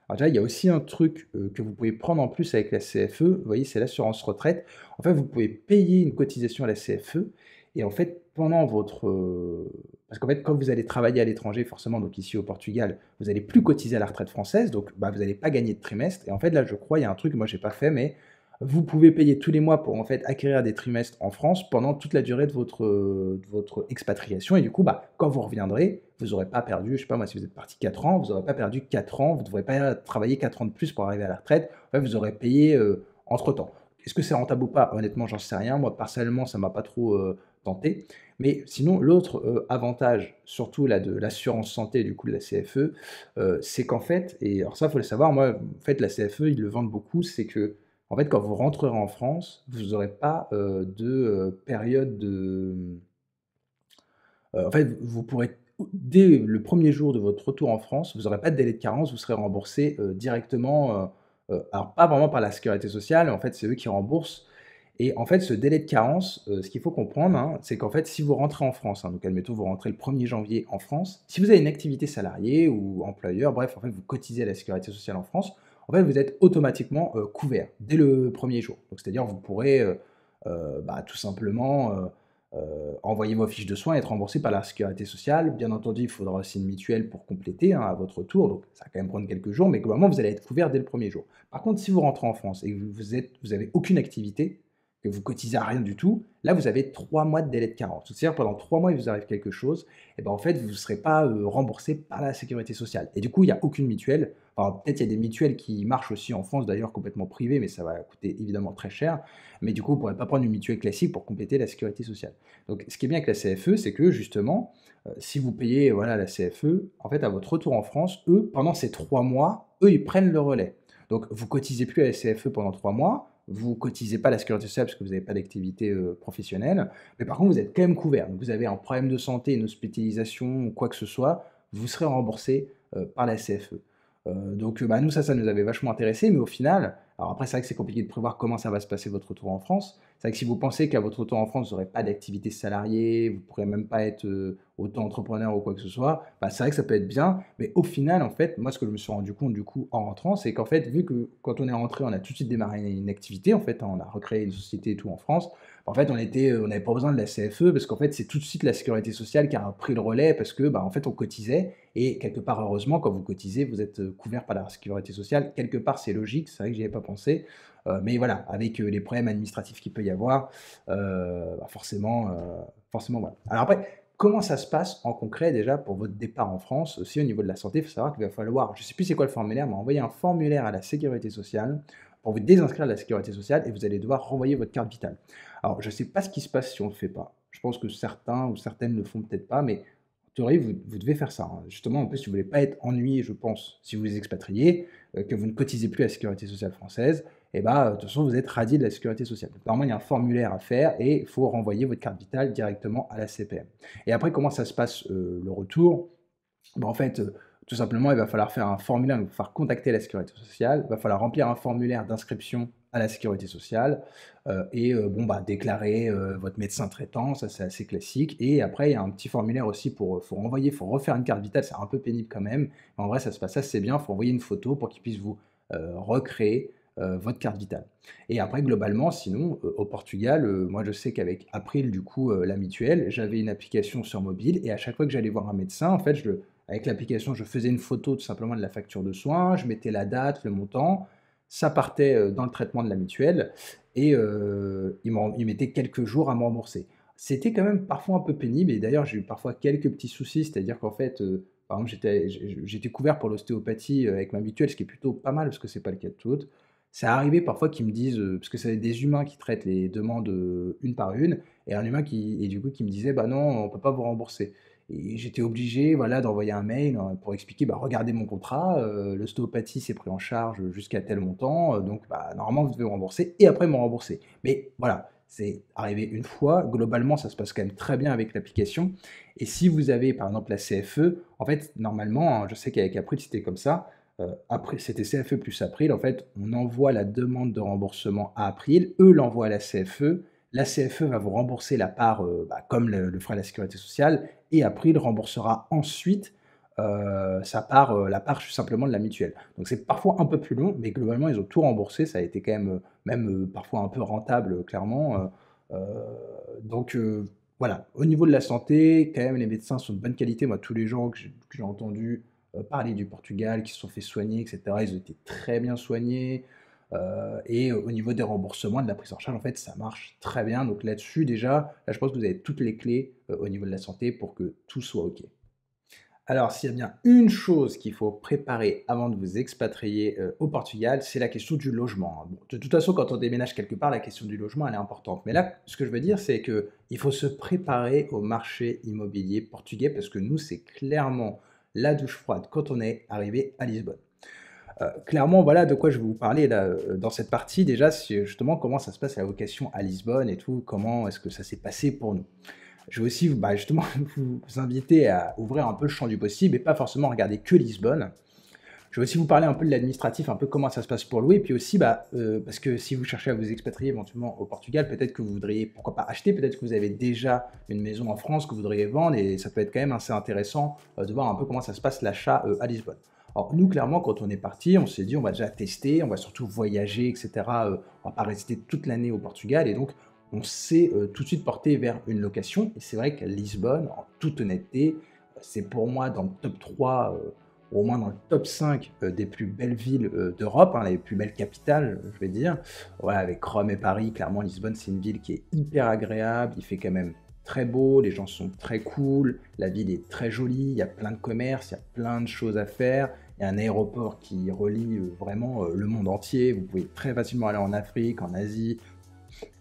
alors déjà, il y a aussi un truc, que vous pouvez prendre en plus avec la CFE, vous voyez, c'est l'assurance retraite. En fait, vous pouvez payer une cotisation à la CFE et en fait, pendant votre, parce qu'en fait, quand vous allez travailler à l'étranger, forcément, donc ici au Portugal, vous allez plus cotiser à la retraite française, donc bah, vous n'allez pas gagner de trimestre. Et en fait, là, je crois, il y a un truc que moi j'ai pas fait, mais vous pouvez payer tous les mois pour en fait acquérir des trimestres en France pendant toute la durée de votre expatriation. Et du coup, bah, quand vous reviendrez, vous n'aurez pas perdu, je sais pas moi, si vous êtes parti 4 ans, vous n'aurez pas perdu 4 ans, vous ne devrez pas travailler 4 ans de plus pour arriver à la retraite. En fait, vous aurez payé entre-temps. Est-ce que c'est rentable ou pas? Honnêtement, j'en sais rien. Moi, personnellement, ça m'a pas trop tenté. Mais sinon, l'autre avantage, surtout là, de l'assurance santé, du coup, de la CFE, c'est qu'en fait, et alors ça, il faut le savoir, moi, en fait, la CFE, ils le vendent beaucoup, c'est que, en fait, quand vous rentrerez en France, vous n'aurez pas de période de. En fait, vous pourrez, dès le premier jour de votre retour en France, vous n'aurez pas de délai de carence, vous serez remboursé directement, alors pas vraiment par la sécurité sociale, en fait, c'est eux qui remboursent. Et en fait, ce délai de carence, ce qu'il faut comprendre, hein, c'est qu'en fait, si vous rentrez en France, hein, donc admettons, vous rentrez le 1er janvier en France, si vous avez une activité salariée ou employeur, bref, en fait, vous cotisez à la sécurité sociale en France, en fait, vous êtes automatiquement couvert dès le premier jour. Donc, c'est-à-dire, vous pourrez bah, tout simplement envoyer vos fiches de soins et être remboursé par la sécurité sociale. Bien entendu, il faudra aussi une mutuelle pour compléter, hein, à votre tour, donc ça va quand même prendre quelques jours, mais globalement, vous allez être couvert dès le premier jour. Par contre, si vous rentrez en France et que vous avez aucune activité, que vous cotisez à rien du tout, là, vous avez 3 mois de délai de carence. C'est-à-dire pendant 3 mois, il vous arrive quelque chose, et ben, en fait, vous ne serez pas, remboursé par la sécurité sociale et du coup, il y a aucune mutuelle. Alors peut-être il y a des mutuelles qui marchent aussi en France d'ailleurs complètement privées, mais ça va coûter évidemment très cher. Mais du coup, vous ne pourrez pas prendre une mutuelle classique pour compléter la sécurité sociale. Donc ce qui est bien avec la CFE, c'est que justement, si vous payez, voilà, la CFE, en fait, à votre retour en France, eux, pendant ces 3 mois, eux, ils prennent le relais. Donc vous cotisez plus à la CFE pendant 3 mois, vous cotisez pas à la sécurité sociale parce que vous n'avez pas d'activité, professionnelle, mais par contre vous êtes quand même couvert. Donc vous avez un problème de santé, une hospitalisation ou quoi que ce soit, vous serez remboursé, par la CFE. Donc bah, nous ça nous avait vachement intéressé, mais au final alors après c'est vrai que c'est compliqué de prévoir comment ça va se passer votre retour en France. C'est vrai que si vous pensez qu'à votre retour en France, vous n'aurez pas d'activité salariée, vous ne pourrez même pas être, auto-entrepreneur ou quoi que ce soit, bah, c'est vrai que ça peut être bien, mais au final, en fait, moi, ce que je me suis rendu compte, du coup, en rentrant, c'est qu'en fait, vu que quand on est rentré, on a tout de suite démarré une activité, en fait, hein, on a recréé une société et tout en France. En fait, on n'avait pas besoin de la CFE parce qu'en fait, c'est tout de suite la sécurité sociale qui a pris le relais parce que, bah, en fait, on cotisait et quelque part, heureusement, quand vous cotisez, vous êtes, couvert par la sécurité sociale. Quelque part, c'est logique, c'est vrai que j'y avais pas pensé, mais voilà, avec, les problèmes administratifs qu'il peut y avoir, bah, forcément, voilà. Alors après, comment ça se passe en concret déjà pour votre départ en France? Aussi au niveau de la santé, il faut savoir qu'il va falloir, je ne sais plus c'est quoi le formulaire, mais envoyer un formulaire à la sécurité sociale pour vous désinscrire de la sécurité sociale et vous allez devoir renvoyer votre carte vitale. Alors je ne sais pas ce qui se passe si on ne le fait pas. Je pense que certains ou certaines ne le font peut-être pas, mais en théorie, vous devez faire ça, hein. Justement, en plus, si vous voulez pas être ennuyé, je pense, si vous vous expatriez, que vous ne cotisez plus à la sécurité sociale française, et bah, de toute façon, vous êtes radié de la sécurité sociale. Donc, normalement, il y a un formulaire à faire et il faut renvoyer votre carte vitale directement à la CPM. Et après, comment ça se passe, le retour? Bah, en fait, tout simplement, il va falloir faire un formulaire, il va falloir contacter la sécurité sociale, il va falloir remplir un formulaire d'inscription à la sécurité sociale, et bon, bah, déclarer, votre médecin traitant, ça c'est assez classique et après il y a un petit formulaire aussi pour, faut renvoyer, faut refaire une carte vitale, c'est un peu pénible quand même. Mais en vrai, ça se passe assez bien, il faut envoyer une photo pour qu'ils puissent vous, recréer, votre carte vitale. Et après globalement sinon, au Portugal, moi je sais qu'avec April du coup, la mutuelle, j'avais une application sur mobile et à chaque fois que j'allais voir un médecin, en fait, avec l'application, je faisais une photo tout simplement de la facture de soins, je mettais la date, le montant, ça partait, dans le traitement de la mutuelle et ils mettaient quelques jours à me rembourser. C'était quand même parfois un peu pénible et d'ailleurs j'ai eu parfois quelques petits soucis, c'est-à-dire qu'en fait, par exemple j'étais couvert pour l'ostéopathie, avec ma mutuelle, ce qui est plutôt pas mal parce que c'est pas le cas de toutes. Ça arrivait parfois qu'ils me disent, parce que c'est des humains qui traitent les demandes, une par une et un humain qui et du coup qui me disait: «Bah non, on peut pas vous rembourser». Et j'étais obligé, voilà, d'envoyer un mail, pour expliquer: «Bah, regardez mon contrat, l'ostéopathie, c'est pris en charge jusqu'à tel montant, donc bah, normalement, vous devez me rembourser» et après ils m'ont remboursé. Mais voilà, c'est arrivé une fois. Globalement, ça se passe quand même très bien avec l'application et si vous avez, par exemple, la CFE, en fait, normalement, hein, je sais qu'avec April, c'était comme ça, après c'était CFE plus April, en fait, on envoie la demande de remboursement à April, eux l'envoient à la CFE va vous rembourser la part, bah, comme le ferait la sécurité sociale et April remboursera ensuite, sa part, la part simplement de la mutuelle. Donc c'est parfois un peu plus long, mais globalement, ils ont tout remboursé. Ça a été quand même, même, parfois un peu rentable, clairement, donc voilà. Au niveau de la santé, quand même, les médecins sont de bonne qualité. Moi, tous les gens que j'ai entendus, parler du Portugal, qui se sont fait soigner et cetera, ils ont été très bien soignés, et au niveau des remboursements, de la prise en charge, en fait, ça marche très bien. Donc là-dessus, déjà, là, je pense que vous avez toutes les clés, au niveau de la santé pour que tout soit OK. Alors, s'il y a bien une chose qu'il faut préparer avant de vous expatrier, au Portugal, c'est la question du logement, hein. Bon, de toute façon, quand on déménage quelque part, la question du logement, elle est importante. Mais là, ce que je veux dire, c'est qu'il faut se préparer au marché immobilier portugais parce que nous, c'est clairement la douche froide quand on est arrivé à Lisbonne. Clairement, voilà de quoi je vais vous parler là, dans cette partie. Déjà, c'est justement comment ça se passe la location à Lisbonne et tout, comment est-ce que ça s'est passé pour nous. Je vais aussi, bah, justement vous inviter à ouvrir un peu le champ du possible et pas forcément regarder que Lisbonne. Je vais aussi vous parler un peu de l'administratif, un peu comment ça se passe pour louer, et puis aussi, bah, parce que si vous cherchez à vous expatrier éventuellement au Portugal, peut-être que vous voudriez, pourquoi pas acheter, peut-être que vous avez déjà une maison en France que vous voudriez vendre, et ça peut être quand même assez intéressant de voir un peu comment ça se passe l'achat à Lisbonne. Alors nous, clairement, quand on est parti, on s'est dit, on va déjà tester, on va surtout voyager, etc. On va pas rester toute l'année au Portugal, et donc on s'est tout de suite porté vers une location, et c'est vrai qu'à Lisbonne, en toute honnêteté, c'est pour moi dans le top 3 au moins dans le top 5 des plus belles villes d'Europe, hein, les plus belles capitales, je vais dire. Voilà, avec Rome et Paris, clairement, Lisbonne, c'est une ville qui est hyper agréable. Il fait quand même très beau, les gens sont très cool, la ville est très jolie, il y a plein de commerces, il y a plein de choses à faire. Il y a un aéroport qui relie vraiment le monde entier. Vous pouvez très facilement aller en Afrique, en Asie,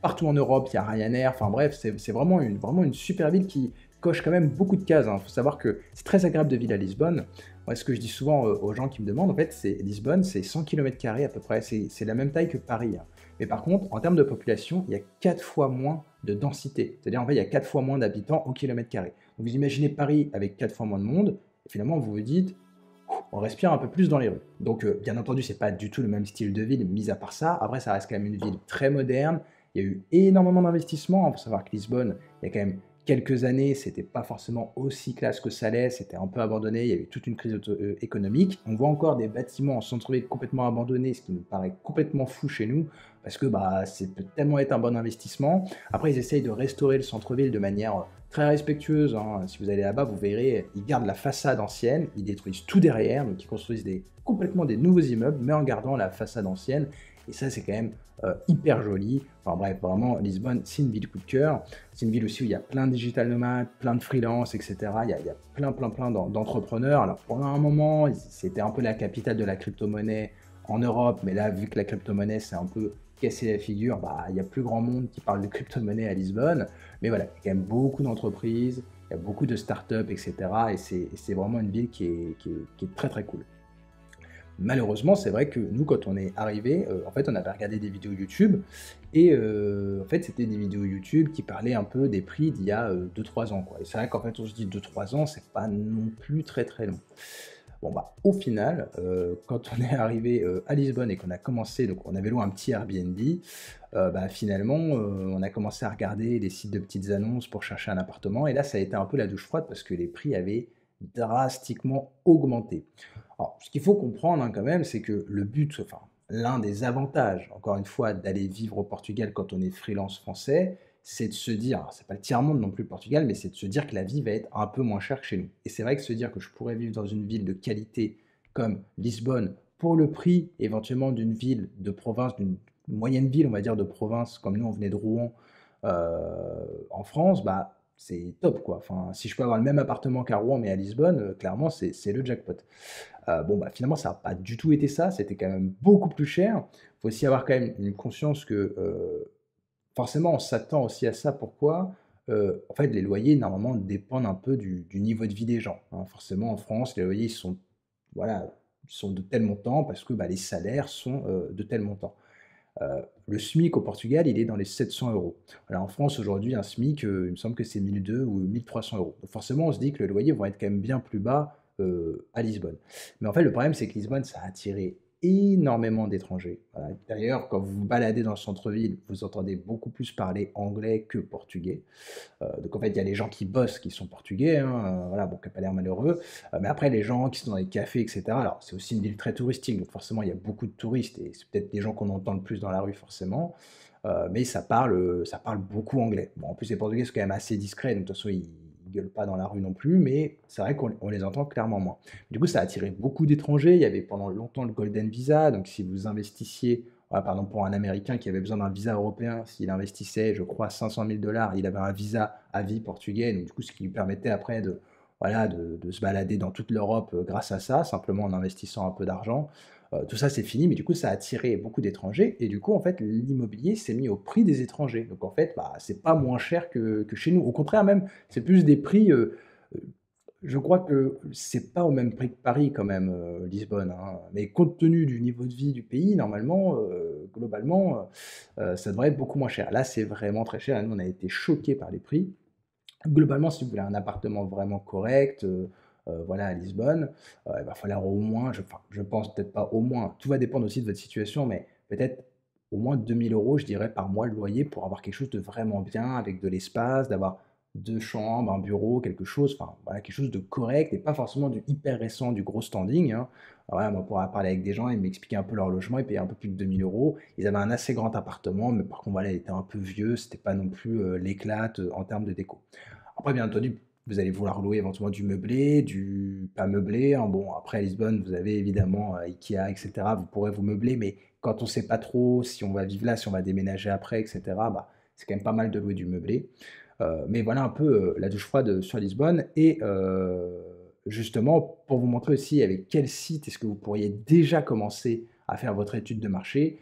partout en Europe, il y a Ryanair. Enfin bref, c'est vraiment une super ville qui coche quand même beaucoup de cases, hein. Il faut savoir que c'est très agréable de vivre à Lisbonne. Moi, ce que je dis souvent aux gens qui me demandent, en fait, c'est Lisbonne, c'est 100 km² à peu près. C'est la même taille que Paris, hein. Mais par contre, en termes de population, il y a 4 fois moins de densité. C'est-à-dire, en fait, il y a 4 fois moins d'habitants au kilomètre carré. Donc, vous imaginez Paris avec 4 fois moins de monde, et finalement, vous vous dites, on respire un peu plus dans les rues. Donc, bien entendu, c'est pas du tout le même style de ville, mis à part ça. Après, ça reste quand même une ville très moderne. Il y a eu énormément d'investissements. Il faut savoir que Lisbonne, il y a quand même quelques années, c'était pas forcément aussi classe que ça l'est. C'était un peu abandonné. Il y a eu toute une crise économique. On voit encore des bâtiments en centre-ville complètement abandonnés, ce qui nous paraît complètement fou chez nous, parce que bah, c'est peut tellement être un bon investissement. Après, ils essayent de restaurer le centre-ville de manière très respectueuse, hein. Si vous allez là-bas, vous verrez, ils gardent la façade ancienne, ils détruisent tout derrière, donc ils construisent complètement des nouveaux immeubles, mais en gardant la façade ancienne. Et ça, c'est quand même hyper joli. Enfin bref, vraiment, Lisbonne, c'est une ville coup de cœur. C'est une ville aussi où il y a plein de digital nomades, plein de freelance, etc. Il y a plein d'entrepreneurs. Alors pendant un moment, c'était un peu la capitale de la crypto-monnaie en Europe, mais là, vu que la crypto-monnaie, c'est un peu cassé la figure, bah, il y a plus grand monde qui parle de crypto-monnaie à Lisbonne. Mais voilà, il y a quand même beaucoup d'entreprises, il y a beaucoup de startups, etc. Et c'est vraiment une ville qui est très très cool. Malheureusement, c'est vrai que nous, quand on est arrivé, en fait, on avait regardé des vidéos YouTube et en fait, c'était des vidéos YouTube qui parlaient un peu des prix d'il y a 2-3 ans, quoi. Et c'est vrai qu'en fait, on se dit 2-3 ans, c'est pas non plus très très long. Bon, bah, au final, quand on est arrivé à Lisbonne et qu'on a commencé, donc on avait loué un petit Airbnb, bah, finalement, on a commencé à regarder les sites de petites annonces pour chercher un appartement. Et là, ça a été un peu la douche froide parce que les prix avaient drastiquement augmenté. Alors, ce qu'il faut comprendre, hein, quand même, c'est que le but, enfin, l'un des avantages, encore une fois, d'aller vivre au Portugal quand on est freelance français, c'est de se dire, alors, c'est pas le tiers-monde non plus le Portugal, mais c'est de se dire que la vie va être un peu moins chère que chez nous. Et c'est vrai que se dire que je pourrais vivre dans une ville de qualité comme Lisbonne pour le prix éventuellement d'une ville de province, d'une moyenne ville, on va dire, de province, comme nous on venait de Rouen en France, bah c'est top quoi. Enfin, si je peux avoir le même appartement qu'à Rouen mais à Lisbonne, clairement c'est le jackpot. Bon bah finalement ça n'a pas du tout été ça, c'était quand même beaucoup plus cher. Il faut aussi avoir quand même une conscience que forcément on s'attend aussi à ça. Pourquoi? En fait les loyers normalement dépendent un peu du niveau de vie des gens, hein. Forcément en France les loyers ils sont, voilà, ils sont de tel montant parce que bah, les salaires sont de tel montant. Le SMIC au Portugal, il est dans les 700 euros. Alors en France, aujourd'hui, un SMIC, il me semble que c'est 1 200 ou 1 300 euros. Donc forcément, on se dit que les loyers vont être quand même bien plus bas à Lisbonne. Mais en fait, le problème, c'est que Lisbonne, ça a attiré énormément d'étrangers. Voilà. D'ailleurs, quand vous vous baladez dans le centre-ville, vous entendez beaucoup plus parler anglais que portugais. Donc en fait, il y a les gens qui bossent qui sont portugais, hein, voilà, bon, qui n'a pas l'air malheureux. Mais après, les gens qui sont dans les cafés, etc. Alors, c'est aussi une ville très touristique, donc forcément, il y a beaucoup de touristes et c'est peut-être des gens qu'on entend le plus dans la rue, forcément. Mais ça parle beaucoup anglais. Bon, en plus, les Portugais sont quand même assez discrets, donc de toute façon, ils gueulent pas dans la rue non plus, mais c'est vrai qu'on les entend clairement moins. Du coup, ça a attiré beaucoup d'étrangers. Il y avait pendant longtemps le Golden Visa, donc si vous investissiez, voilà, par exemple, pour un Américain qui avait besoin d'un visa européen, s'il investissait, je crois, 500 000 dollars, il avait un visa à vie portugais, donc du coup, ce qui lui permettait après de, voilà, de se balader dans toute l'Europe grâce à ça, simplement en investissant un peu d'argent. Tout ça, c'est fini, mais du coup, ça a attiré beaucoup d'étrangers, et du coup, en fait, l'immobilier s'est mis au prix des étrangers. Donc, en fait, bah, c'est pas moins cher que chez nous. Au contraire, même, c'est plus des prix. Je crois que c'est pas au même prix que Paris quand même, Lisbonne, hein. Mais compte tenu du niveau de vie du pays, normalement, globalement, ça devrait être beaucoup moins cher. Là, c'est vraiment très cher et nous, on a été choqués par les prix. Globalement, si vous voulez un appartement vraiment correct, voilà, à Lisbonne, il va falloir au moins, je pense peut-être pas au moins, tout va dépendre aussi de votre situation, mais peut-être au moins 2 000 € je dirais par mois le loyer pour avoir quelque chose de vraiment bien avec de l'espace, d'avoir 2 chambres, un bureau, quelque chose, enfin voilà, quelque chose de correct et pas forcément du hyper récent, du gros standing, hein. Voilà, moi pour avoir parlé avec des gens, ils m'expliquaient un peu leur logement, ils payaient un peu plus de 2 000 €. Ils avaient un assez grand appartement, mais par contre voilà, il était un peu vieux, c'était pas non plus, l'éclate, en termes de déco. Après, bien entendu, vous allez vouloir louer éventuellement du meublé, du pas meublé, hein. Bon, après à Lisbonne, vous avez évidemment, IKEA et cetera. Vous pourrez vous meubler, mais quand on sait pas trop si on va vivre là, si on va déménager après et cetera, bah, c'est quand même pas mal de louer du meublé. Mais voilà un peu, la douche froide, sur Lisbonne et justement pour vous montrer aussi avec quel site est-ce que vous pourriez déjà commencer à faire votre étude de marché,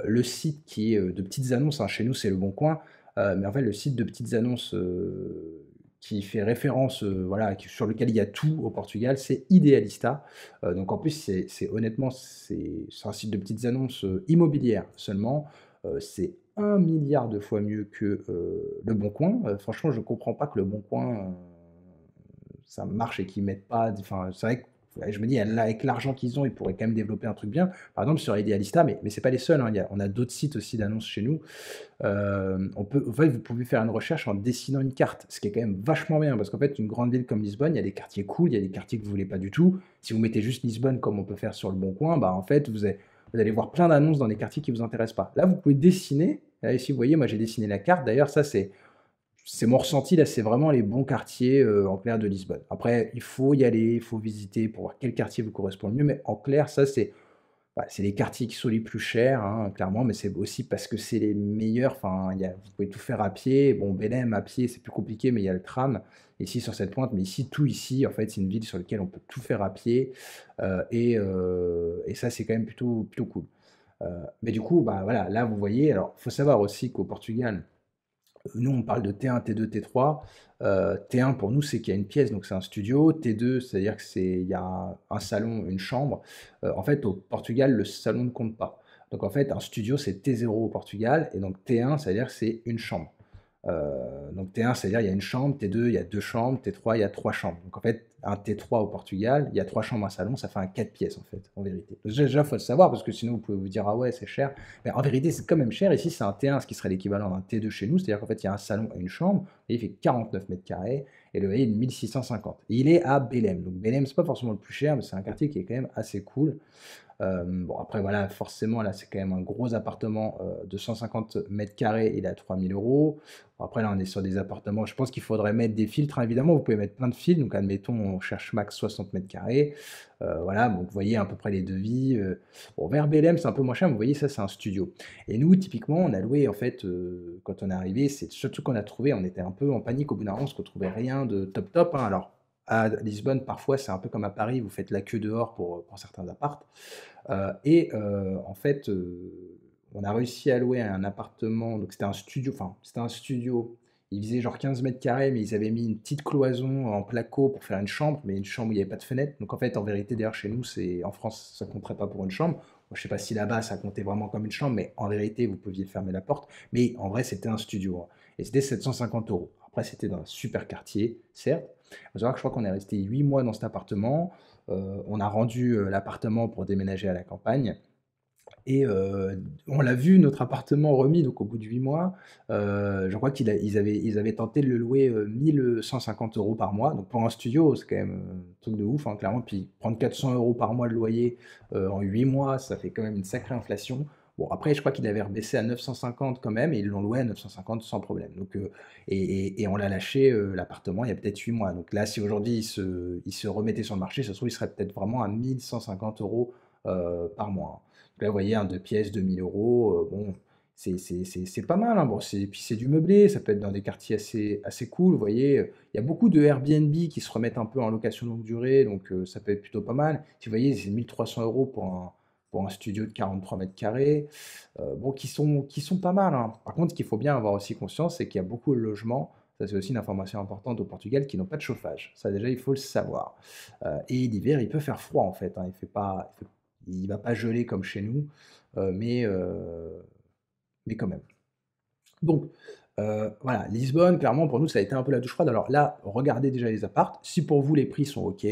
le site qui est, de petites annonces, hein, chez nous c'est Le Bon Coin, mais en fait le site de petites annonces, qui fait référence, voilà, sur lequel il y a tout au Portugal, c'est Idealista. Donc en plus c'est honnêtement c'est un site de petites annonces, immobilières seulement, c'est 1 milliard de fois mieux que, Le Bon Coin. Franchement, je ne comprends pas que Le Bon Coin, ça marche et qu'ils mettent pas enfin, c'est vrai que ouais, je me dis, là, avec l'argent qu'ils ont, ils pourraient quand même développer un truc bien. Par exemple, sur Idealista, mais c'est pas les seuls, hein, on a d'autres sites aussi d'annonces chez nous. En fait, vous pouvez faire une recherche en dessinant une carte, ce qui est quand même vachement bien, parce qu'en fait, une grande ville comme Lisbonne, il y a des quartiers cool, il y a des quartiers que vous voulez pas du tout. Si vous mettez juste Lisbonne comme on peut faire sur Le Bon Coin, bah, en fait, vous allez voir plein d'annonces dans des quartiers qui vous intéressent pas. Là, vous pouvez dessiner. Là, ici, vous voyez, moi, j'ai dessiné la carte. D'ailleurs, ça, c'est mon ressenti, là, c'est vraiment les bons quartiers, en clair de Lisbonne. Après, il faut y aller, il faut visiter pour voir quel quartier vous correspond le mieux, mais en clair, ça, c'est les quartiers qui sont les plus chers, hein, clairement, mais c'est aussi parce que c'est les meilleurs. Enfin, vous pouvez tout faire à pied. Bon, Belém, à pied, c'est plus compliqué, mais il y a le tram ici sur cette pointe. Mais ici, tout ici, en fait, c'est une ville sur laquelle on peut tout faire à pied. Et ça, c'est quand même plutôt cool. Mais du coup, bah voilà, là, vous voyez, alors, il faut savoir aussi qu'au Portugal, nous, on parle de T1, T2, T3. T1 pour nous, c'est qu'il y a une pièce, donc c'est un studio. T2, c'est-à-dire il y a un salon, une chambre. En fait, au Portugal, le salon ne compte pas. Donc en fait, un studio, c'est T0 au Portugal, et donc T1, c'est-à-dire que c'est une chambre. Donc T1, c'est-à-dire il y a une chambre, T2, il y a deux chambres, T3, il y a trois chambres. Donc en fait, un T3 au Portugal, il y a trois chambres, un salon, ça fait un 4 pièces en fait, en vérité. Donc déjà, il faut le savoir, parce que sinon vous pouvez vous dire, ah ouais, c'est cher. Mais en vérité, c'est quand même cher. Ici, c'est un T1, ce qui serait l'équivalent d'un T2 chez nous, c'est-à-dire qu'en fait, il y a un salon et une chambre, et il fait 49 mètres carrés, et le loyer est de 1650. Et il est à Belém. Donc Belém, c'est pas forcément le plus cher, mais c'est un quartier qui est quand même assez cool. Bon, après, voilà, forcément, là, c'est quand même un gros appartement de 150 mètres carrés, il est à 3 000 euros. Bon, après, là, on est sur des appartements, je pense qu'il faudrait mettre des filtres, hein, évidemment, vous pouvez mettre plein de filtres, donc admettons, on cherche max 60 mètres carrés. Voilà, donc vous voyez à peu près les devis. Bon, vers Belém, c'est un peu moins cher, mais vous voyez, ça, c'est un studio. Et nous, typiquement, on a loué, en fait, quand on est arrivé, c'est surtout qu'on a trouvé, on était un peu en panique au bout d'un moment, parce qu'on trouvait rien de top top, hein. Alors, à Lisbonne, parfois, c'est un peu comme à Paris, vous faites la queue dehors pour certains apparts. En fait, on a réussi à louer un appartement, donc c'était un studio, il faisait genre 15 mètres carrés, mais ils avaient mis une petite cloison en placo pour faire une chambre, mais une chambre où il n'y avait pas de fenêtre. Donc en fait, en vérité, d'ailleurs, chez nous, en France, ça ne compterait pas pour une chambre. Moi, je sais pas si là-bas, ça comptait vraiment comme une chambre, mais en vérité, vous pouviez fermer la porte. Mais en vrai, c'était un studio, hein. Et c'était 750 euros. Après, c'était dans un super quartier, certes. Il faut savoir que je crois qu'on est resté 8 mois dans cet appartement. On a rendu l'appartement pour déménager à la campagne. Et on l'a vu, notre appartement remis, donc au bout de 8 mois. Je crois ils avaient tenté de le louer 1150 euros par mois. Donc pour un studio, c'est quand même un truc de ouf, hein, clairement. Puis prendre 400 euros par mois de loyer en 8 mois, ça fait quand même une sacrée inflation. Bon, après, je crois qu'il avait rebaissé à 950 quand même, et ils l'ont loué à 950 sans problème. Donc, et on l'a lâché, l'appartement, il y a peut-être 8 mois. Donc là, si aujourd'hui il se remettait sur le marché, ça se trouve, il serait peut-être vraiment à 1150 euros par mois, hein. Donc là, vous voyez, un 2 pièces, 2 000 euros, bon, c'est pas mal, hein. Bon, puis c'est du meublé, ça peut être dans des quartiers assez cool, vous voyez. Il y a beaucoup de Airbnb qui se remettent un peu en location longue durée, donc ça peut être plutôt pas mal. Si vous voyez, c'est 1300 euros pour un studio de 43 mètres carrés, bon, qui sont pas mal, hein. Par contre, ce qu'il faut bien avoir aussi conscience, c'est qu'il y a beaucoup de logements, ça c'est aussi une information importante au Portugal, qui n'ont pas de chauffage. Ça déjà, il faut le savoir. Et l'hiver, il peut faire froid en fait, hein. Il va pas geler comme chez nous, mais quand même. Donc, voilà, Lisbonne, clairement, pour nous, ça a été un peu la douche froide. Alors là, regardez déjà les apparts. Si pour vous, les prix sont OK,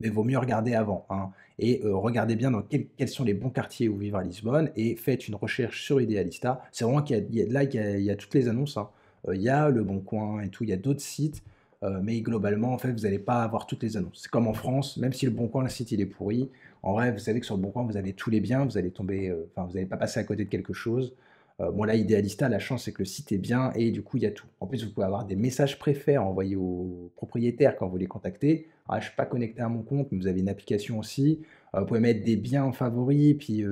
mais vaut mieux regarder avant, hein. Et regardez bien dans quels sont les bons quartiers où vivre à Lisbonne, et faites une recherche sur Idealista. C'est vraiment qu'il y a toutes les annonces, hein. Il y a Le Bon Coin et tout, il y a d'autres sites, mais globalement, en fait, vous n'allez pas avoir toutes les annonces. C'est comme en France, même si Le Bon Coin, le site, il est pourri, en vrai, vous savez que sur Le Bon Coin, vous avez tous les biens, vous allez tomber, enfin, vous n'allez pas passer à côté de quelque chose. Bon là, Idealista, la chance, c'est que le site est bien et du coup, il y a tout. En plus, vous pouvez avoir des messages préfets envoyés aux propriétaires quand vous les contactez. Ah, je ne suis pas connecté à mon compte, mais vous avez une application aussi. Vous pouvez mettre des biens en favoris, puis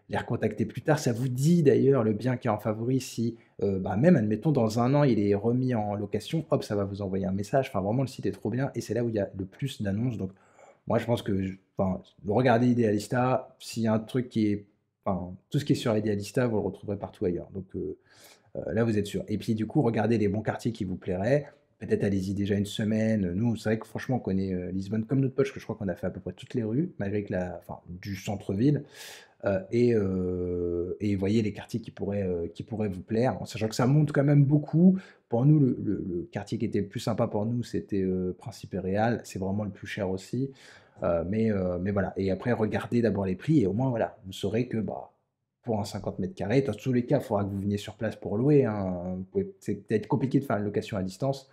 les recontacter plus tard. Ça vous dit d'ailleurs le bien qui est en favori si, bah, même admettons dans un an, il est remis en location, hop, ça va vous envoyer un message. Enfin, vraiment, le site est trop bien et c'est là où il y a le plus d'annonces. Donc, moi, je pense que, enfin, regardez Idealista. S'il y a un truc qui est, enfin, tout ce qui est sur Idealista, vous le retrouverez partout ailleurs. Donc, là, vous êtes sûr. Et puis, du coup, regardez les bons quartiers qui vous plairaient. Peut-être allez-y déjà une semaine. Nous, c'est vrai que franchement, on connaît Lisbonne comme notre poche, que je crois qu'on a fait à peu près toutes les rues, malgré que enfin, du centre-ville. Et voyez les quartiers qui pourraient vous plaire, en sachant que ça monte quand même beaucoup. Pour nous, le quartier qui était le plus sympa pour nous, c'était Principe et Réal. C'est vraiment le plus cher aussi. Mais voilà. Et après, regardez d'abord les prix et au moins, voilà, vous saurez que bah, pour un 50 mètres carrés, dans tous les cas, il faudra que vous veniez sur place pour louer, hein. C'est peut-être compliqué de faire une location à distance,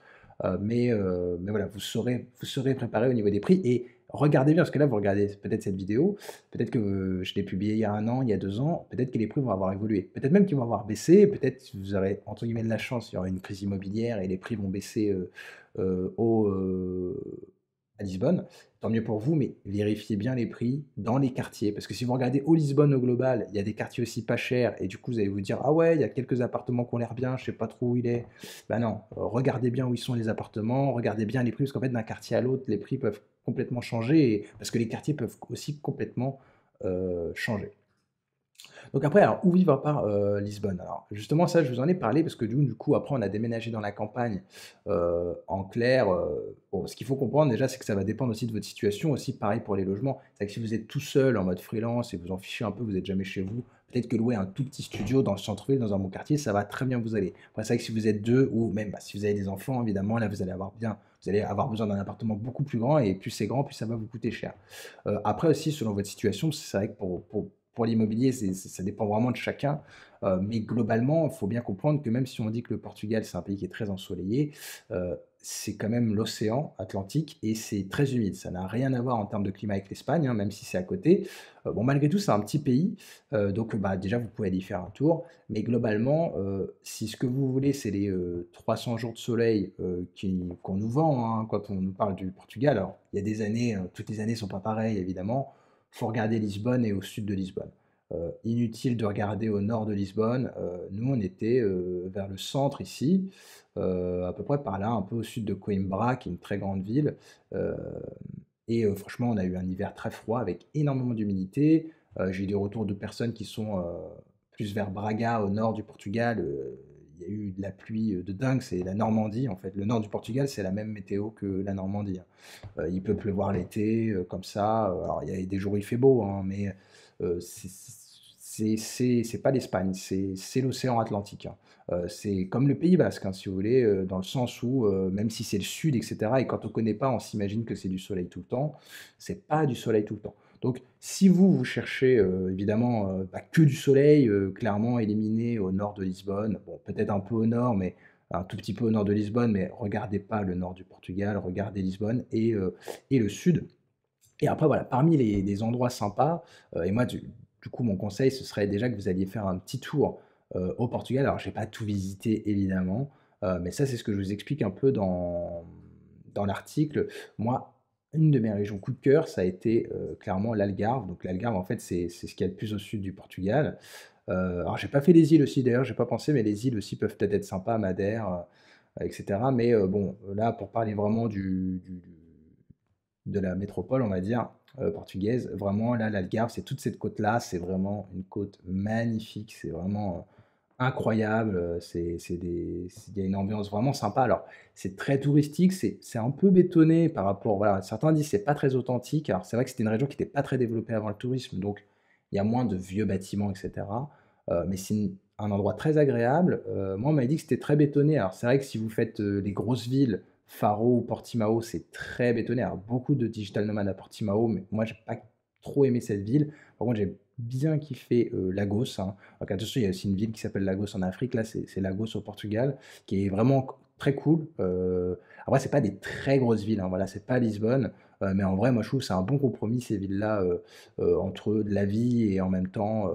mais voilà, vous serez préparé au niveau des prix. Et regardez bien, parce que là, vous regardez peut-être cette vidéo, peut-être que je l'ai publiée il y a un an, il y a 2 ans, peut-être que les prix vont avoir évolué. Peut-être même qu'ils vont avoir baissé, peut-être que vous aurez, entre guillemets, de la chance, il y aura une crise immobilière et les prix vont baisser à Lisbonne. Tant mieux pour vous, mais vérifiez bien les prix dans les quartiers. Parce que si vous regardez au Lisbonne au global, il y a des quartiers aussi pas chers, et du coup, vous allez vous dire, ah ouais, il y a quelques appartements qui ont l'air bien, je sais pas trop où il est. Ben non, regardez bien où ils sont les appartements, regardez bien les prix, parce qu'en fait, d'un quartier à l'autre, les prix peuvent complètement changer, parce que les quartiers peuvent aussi complètement changer. Donc après, alors où vivre à part Lisbonne? Alors justement, ça, je vous en ai parlé parce que du coup, après, on a déménagé dans la campagne en clair. Bon, ce qu'il faut comprendre déjà, c'est que ça va dépendre aussi de votre situation, aussi pareil pour les logements. C'est que si vous êtes tout seul en mode freelance et vous en fichez un peu, vous n'êtes jamais chez vous, peut-être que louer un tout petit studio dans le centre-ville, dans un bon quartier, ça va très bien vous aller. Après, c'est vrai que si vous êtes deux ou même bah, si vous avez des enfants, évidemment, là, vous allez avoir besoin d'un appartement beaucoup plus grand et plus c'est grand, plus ça va vous coûter cher. Après aussi, selon votre situation, c'est vrai que pour l'immobilier, ça dépend vraiment de chacun. Mais globalement, il faut bien comprendre que même si on dit que le Portugal, c'est un pays qui est très ensoleillé, c'est quand même l'océan Atlantique et c'est très humide. Ça n'a rien à voir en termes de climat avec l'Espagne, hein, même si c'est à côté. Bon, malgré tout, c'est un petit pays. Donc, bah, déjà, vous pouvez aller y faire un tour. Mais globalement, si ce que vous voulez, c'est les 300 jours de soleil qu'on nous vend hein, quand on nous parle du Portugal. Alors, il y a des années, toutes les années ne sont pas pareilles, évidemment. Faut regarder Lisbonne et au sud de Lisbonne. Inutile de regarder au nord de Lisbonne. Nous, on était vers le centre ici, à peu près par là, un peu au sud de Coimbra, qui est une très grande ville. Euh, et franchement, on a eu un hiver très froid avec énormément d'humidité. J'ai eu des retours de personnes qui sont plus vers Braga, au nord du Portugal. Il y a eu de la pluie de dingue, c'est la Normandie en fait. Le nord du Portugal, c'est la même météo que la Normandie, hein. Il peut pleuvoir l'été, comme ça. Alors, il y a des jours où il fait beau, hein, mais c'est pas l'Espagne, c'est l'océan Atlantique, hein. C'est comme le Pays Basque, hein, si vous voulez, dans le sens où, même si c'est le sud, etc., et quand on connaît pas, on s'imagine que c'est du soleil tout le temps. C'est pas du soleil tout le temps. Donc, si vous cherchez évidemment bah, que du soleil, clairement éliminé au nord de Lisbonne, bon, peut-être un peu au nord, mais un tout petit peu au nord de Lisbonne, mais regardez pas le nord du Portugal, regardez Lisbonne et le sud. Et après, voilà, parmi les endroits sympas, et moi, du coup, mon conseil, ce serait déjà que vous alliez faire un petit tour au Portugal. Alors, j'ai pas tout visité, évidemment, mais ça, c'est ce que je vous explique un peu dans l'article. Moi, une de mes régions coup de cœur, ça a été clairement l'Algarve. Donc, l'Algarve, en fait, c'est ce qu'il y a de plus au sud du Portugal. Alors, j'ai pas fait les îles aussi, d'ailleurs, j'ai pas pensé, mais les îles aussi peuvent peut-être être sympas, Madère, etc. Mais bon, là, pour parler vraiment de la métropole, on va dire, portugaise. Vraiment, là, l'Algarve, c'est toute cette côte-là, c'est vraiment une côte magnifique, c'est vraiment incroyable. Il y a une ambiance vraiment sympa. Alors, c'est très touristique, c'est un peu bétonné par rapport. Voilà, certains disent que c'est pas très authentique. Alors, c'est vrai que c'était une région qui n'était pas très développée avant le tourisme, donc il y a moins de vieux bâtiments, etc. Mais c'est un endroit très agréable. Moi, on m'a dit que c'était très bétonné. Alors, c'est vrai que si vous faites les grosses villes, Faro ou Portimao, c'est très bétonné. Alors, beaucoup de digital nomades à Portimao, mais moi, j'ai pas trop aimé cette ville. Par contre, j'ai bien kiffé Lagos, hein. Donc, attention, il y a aussi une ville qui s'appelle Lagos en Afrique. Là, c'est Lagos au Portugal, qui est vraiment très cool. Après, c'est pas des très grosses villes, hein. Voilà, c'est pas Lisbonne. mais en vrai, moi, je trouve que c'est un bon compromis ces villes-là, entre de la vie et en même temps,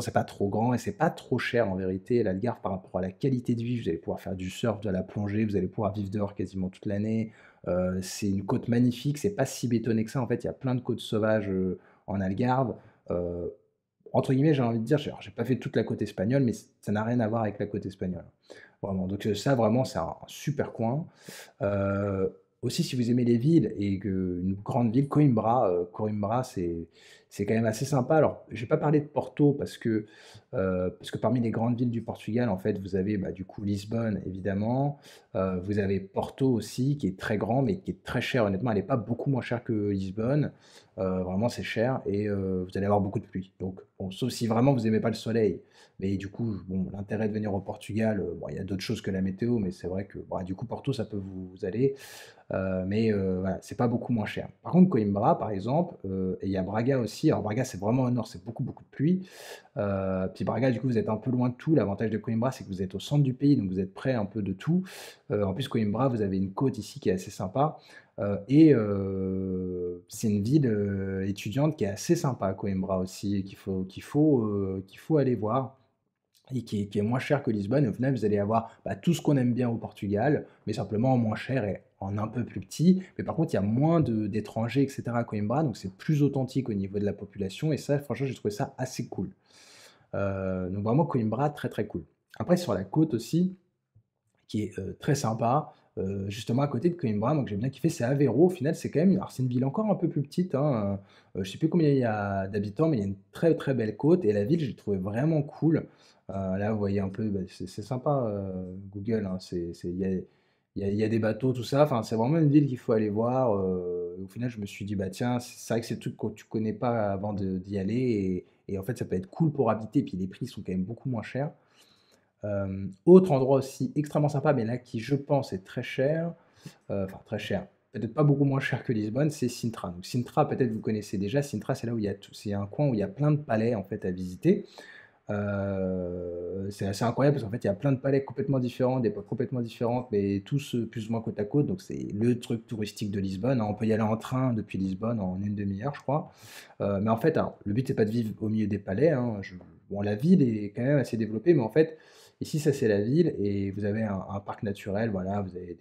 c'est pas trop grand et c'est pas trop cher en vérité. L'Algarve par rapport à la qualité de vie, vous allez pouvoir faire du surf, de la plongée, vous allez pouvoir vivre dehors quasiment toute l'année. C'est une côte magnifique, c'est pas si bétonné que ça. En fait, il y a plein de côtes sauvages, en Algarve. Heu, Entre guillemets, j'ai envie de dire, j'ai pas fait toute la côte espagnole, mais ça n'a rien à voir avec la côte espagnole. Vraiment, donc ça vraiment, c'est un super coin. Aussi, si vous aimez les villes et que une grande ville, Coimbra, c'est quand même assez sympa. Alors, je vais pas parler de Porto parce que parmi les grandes villes du Portugal, en fait, vous avez, bah, du coup, Lisbonne, évidemment. Vous avez Porto aussi, qui est très grand, mais qui est très cher. Honnêtement, elle est pas beaucoup moins chère que Lisbonne. Vraiment, c'est cher et vous allez avoir beaucoup de pluie. Donc, bon, sauf si vraiment vous aimez pas le soleil. Mais du coup, bon, l'intérêt de venir au Portugal, bon, il y a d'autres choses que la météo, mais c'est vrai que, bah, du coup, Porto, ça peut vous aller. Mais voilà, c'est pas beaucoup moins cher. Par contre, Coimbra, par exemple, et il y a Braga aussi. Alors Braga, c'est vraiment au nord, c'est beaucoup, beaucoup de pluie. Puis Braga, du coup, vous êtes un peu loin de tout. L'avantage de Coimbra, c'est que vous êtes au centre du pays, donc vous êtes près un peu de tout. En plus, Coimbra, vous avez une côte ici qui est assez sympa. C'est une ville étudiante qui est assez sympa, Coimbra aussi, et qu'il faut aller voir et qui est moins cher que Lisbonne. Et au final, vous allez avoir bah, tout ce qu'on aime bien au Portugal, mais simplement en moins cher et en un peu plus petit. Mais par contre, il y a moins d'étrangers, etc. à Coimbra, donc c'est plus authentique au niveau de la population. Et ça, franchement, j'ai trouvé ça assez cool. Donc vraiment, Coimbra, très très cool. Après, sur la côte aussi, qui est très sympa, justement à côté de Coimbra, moi que j'ai bien kiffé, c'est Aveiro. Au final, c'est quand même alors c'est une ville encore un peu plus petite, hein, je sais plus combien il y a d'habitants, mais il y a une très, très belle côte et la ville, j'ai trouvé vraiment cool. Là, vous voyez un peu, bah, c'est sympa, Google, hein, il y a des bateaux, tout ça, enfin, c'est vraiment une ville qu'il faut aller voir, au final, je me suis dit: «Bah, tiens, c'est vrai que c'est des trucs que tu connais pas avant d'y aller et en fait, ça peut être cool pour habiter». Puis les prix sont quand même beaucoup moins chers. Autre endroit aussi extrêmement sympa, mais là qui je pense est très cher, enfin très cher, peut-être pas beaucoup moins cher que Lisbonne, c'est Sintra. Donc Sintra, peut-être vous connaissez déjà. Sintra, c'est là où il y a tout c'est un coin où il y a plein de palais en fait à visiter. C'est assez incroyable parce qu'en fait, il y a plein de palais complètement différents, d'époques complètement différentes, mais tous, plus ou moins côte à côte. Donc c'est le truc touristique de Lisbonne, hein. On peut y aller en train depuis Lisbonne en une demi heure, je crois. Mais en fait, alors le but c'est pas de vivre au milieu des palais, hein. Je Bon, la ville est quand même assez développée, mais en fait, ici, ça c'est la ville et vous avez un parc naturel, voilà, vous avez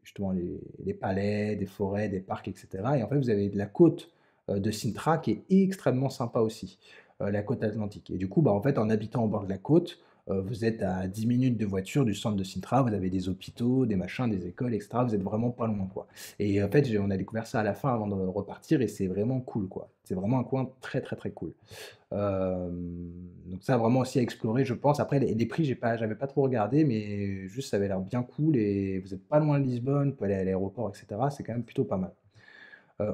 justement les palais, des forêts, des parcs et cetera et en fait, vous avez de la côte, de Sintra qui est extrêmement sympa aussi, la côte atlantique et du coup, bah, en fait, en habitant au bord de la côte, vous êtes à 10 minutes de voiture du centre de Sintra, vous avez des hôpitaux, des machins, des écoles et cetera, vous êtes vraiment pas loin, quoi et en fait, on a découvert ça à la fin avant de repartir et c'est vraiment cool, quoi. C'est vraiment un coin très, très, très cool. Donc ça vraiment aussi à explorer, je pense. Après les prix, j'avais pas trop regardé, mais juste ça avait l'air bien cool et vous êtes pas loin de Lisbonne, vous pouvez aller à l'aéroport et cetera, c'est quand même plutôt pas mal.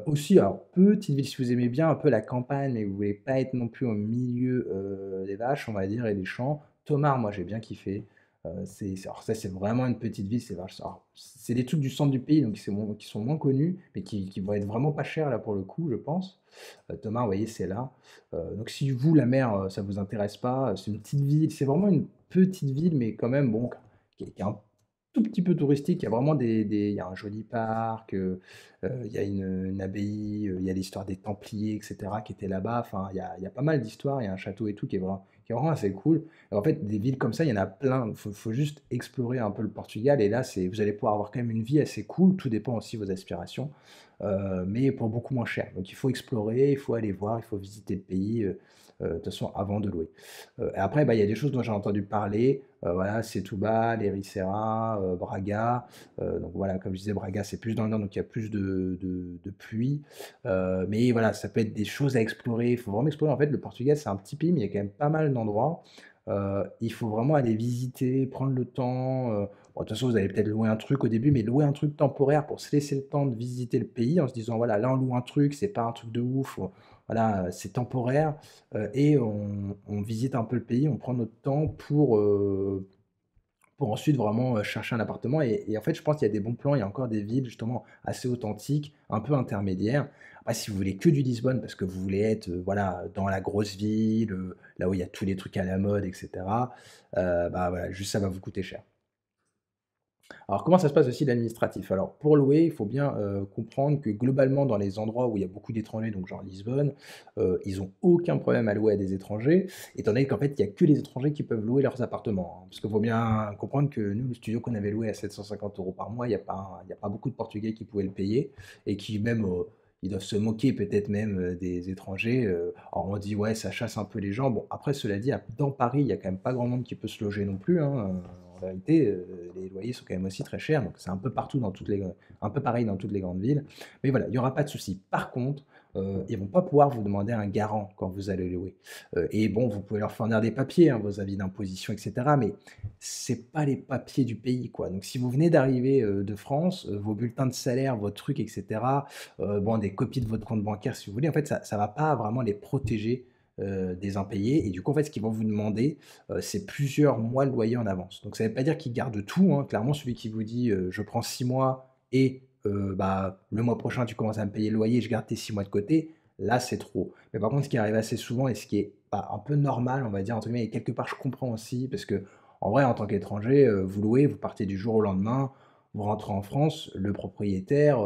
Aussi, alors petite ville si vous aimez bien un peu la campagne, mais vous voulez pas être non plus au milieu, des vaches, on va dire et des champs, Tomar, moi j'ai bien kiffé. Alors ça, c'est vraiment une petite ville, c'est des trucs du centre du pays, donc qui sont moins connus, mais qui vont être vraiment pas chers là pour le coup, je pense. Tomar, vous voyez, c'est là. Donc si vous, la mer, ça vous intéresse pas, c'est une petite ville, c'est vraiment une petite ville, mais quand même bon, qui est un tout petit peu touristique. Il y a vraiment il y a un joli parc, il y a une abbaye, il y a l'histoire des Templiers et cetera qui étaient là-bas. Enfin, il y a pas mal d'histoires, il y a un château et tout qui est vraiment assez cool. Et en fait, des villes comme ça, il y en a plein. Faut juste explorer un peu le Portugal et là, vous allez pouvoir avoir quand même une vie assez cool. Tout dépend aussi de vos aspirations, mais pour beaucoup moins cher. Donc il faut explorer, il faut aller voir, il faut visiter le pays, de toute façon avant de louer. Et après, bah, il y a des choses dont j'ai entendu parler, voilà, Setúbal, Ericeira, Braga. Donc voilà, comme je disais, Braga, c'est plus dans le nord, donc il y a plus de pluie. Mais voilà, ça peut être des choses à explorer. Il faut vraiment explorer. En fait, le Portugal, c'est un petit pays, mais il y a quand même pas mal d'endroits. Il faut vraiment aller visiter, prendre le temps. Bon, de toute façon, vous allez peut-être louer un truc au début, mais louer un truc temporaire pour se laisser le temps de visiter le pays en se disant, voilà, là, on loue un truc, c'est pas un truc de ouf. Voilà, c'est temporaire et on visite un peu le pays, on prend notre temps pour ensuite vraiment, chercher un appartement et en fait, je pense qu'il y a des bons plans. Il y a encore des villes justement assez authentiques, un peu intermédiaires. Après, si vous voulez que du Lisbonne parce que vous voulez être, voilà, dans la grosse ville, là où il y a tous les trucs à la mode et cetera, bah, voilà, juste ça va vous coûter cher. Alors comment ça se passe aussi l'administratif? Alors pour louer, il faut bien, comprendre que globalement dans les endroits où il y a beaucoup d'étrangers, donc genre Lisbonne, ils ont aucun problème à louer à des étrangers, étant donné qu'en fait, il y a que les étrangers qui peuvent louer leurs appartements, hein. Parce qu'il faut bien comprendre que nous, le studio qu'on avait loué à 750 € par mois, il y a pas beaucoup de Portugais qui pouvaient le payer et qui même, ils doivent se moquer peut-être même, des étrangers, alors on dit: «Ouais, ça chasse un peu les gens». Bon après cela dit, dans Paris, il y a quand même pas grand monde qui peut se loger non plus, hein, en réalité, les loyers sont quand même aussi très chers, donc c'est un peu partout dans toutes les un peu pareil dans toutes les grandes villes. Mais voilà, il y aura pas de souci. Par contre, ils vont pas pouvoir vous demander un garant quand vous allez louer. Et bon, vous pouvez leur fournir des papiers, hein, vos avis d'imposition et cetera, mais c'est pas les papiers du pays, quoi. Donc si vous venez d'arriver, de France, vos bulletins de salaire, vos trucs et cetera, bon, des copies de votre compte bancaire si vous voulez, en fait, ça va pas vraiment les protéger, des impayés et du coup, en fait, ce qu'ils vont vous demander, c'est plusieurs mois de loyer en avance. Donc ça veut pas dire qu'ils gardent tout, hein. Clairement, celui qui vous dit, «Je prends 6 mois et bah, le mois prochain, tu commences à me payer le loyer, je garde tes 6 mois de côté», là, c'est trop. Mais par contre, ce qui arrive assez souvent et ce qui est, bah, un peu «normal», on va dire, entre guillemets et quelque part, je comprends aussi parce que en vrai, en tant qu'étranger, vous louez, vous partez du jour au lendemain, vous rentrez en France, le propriétaire,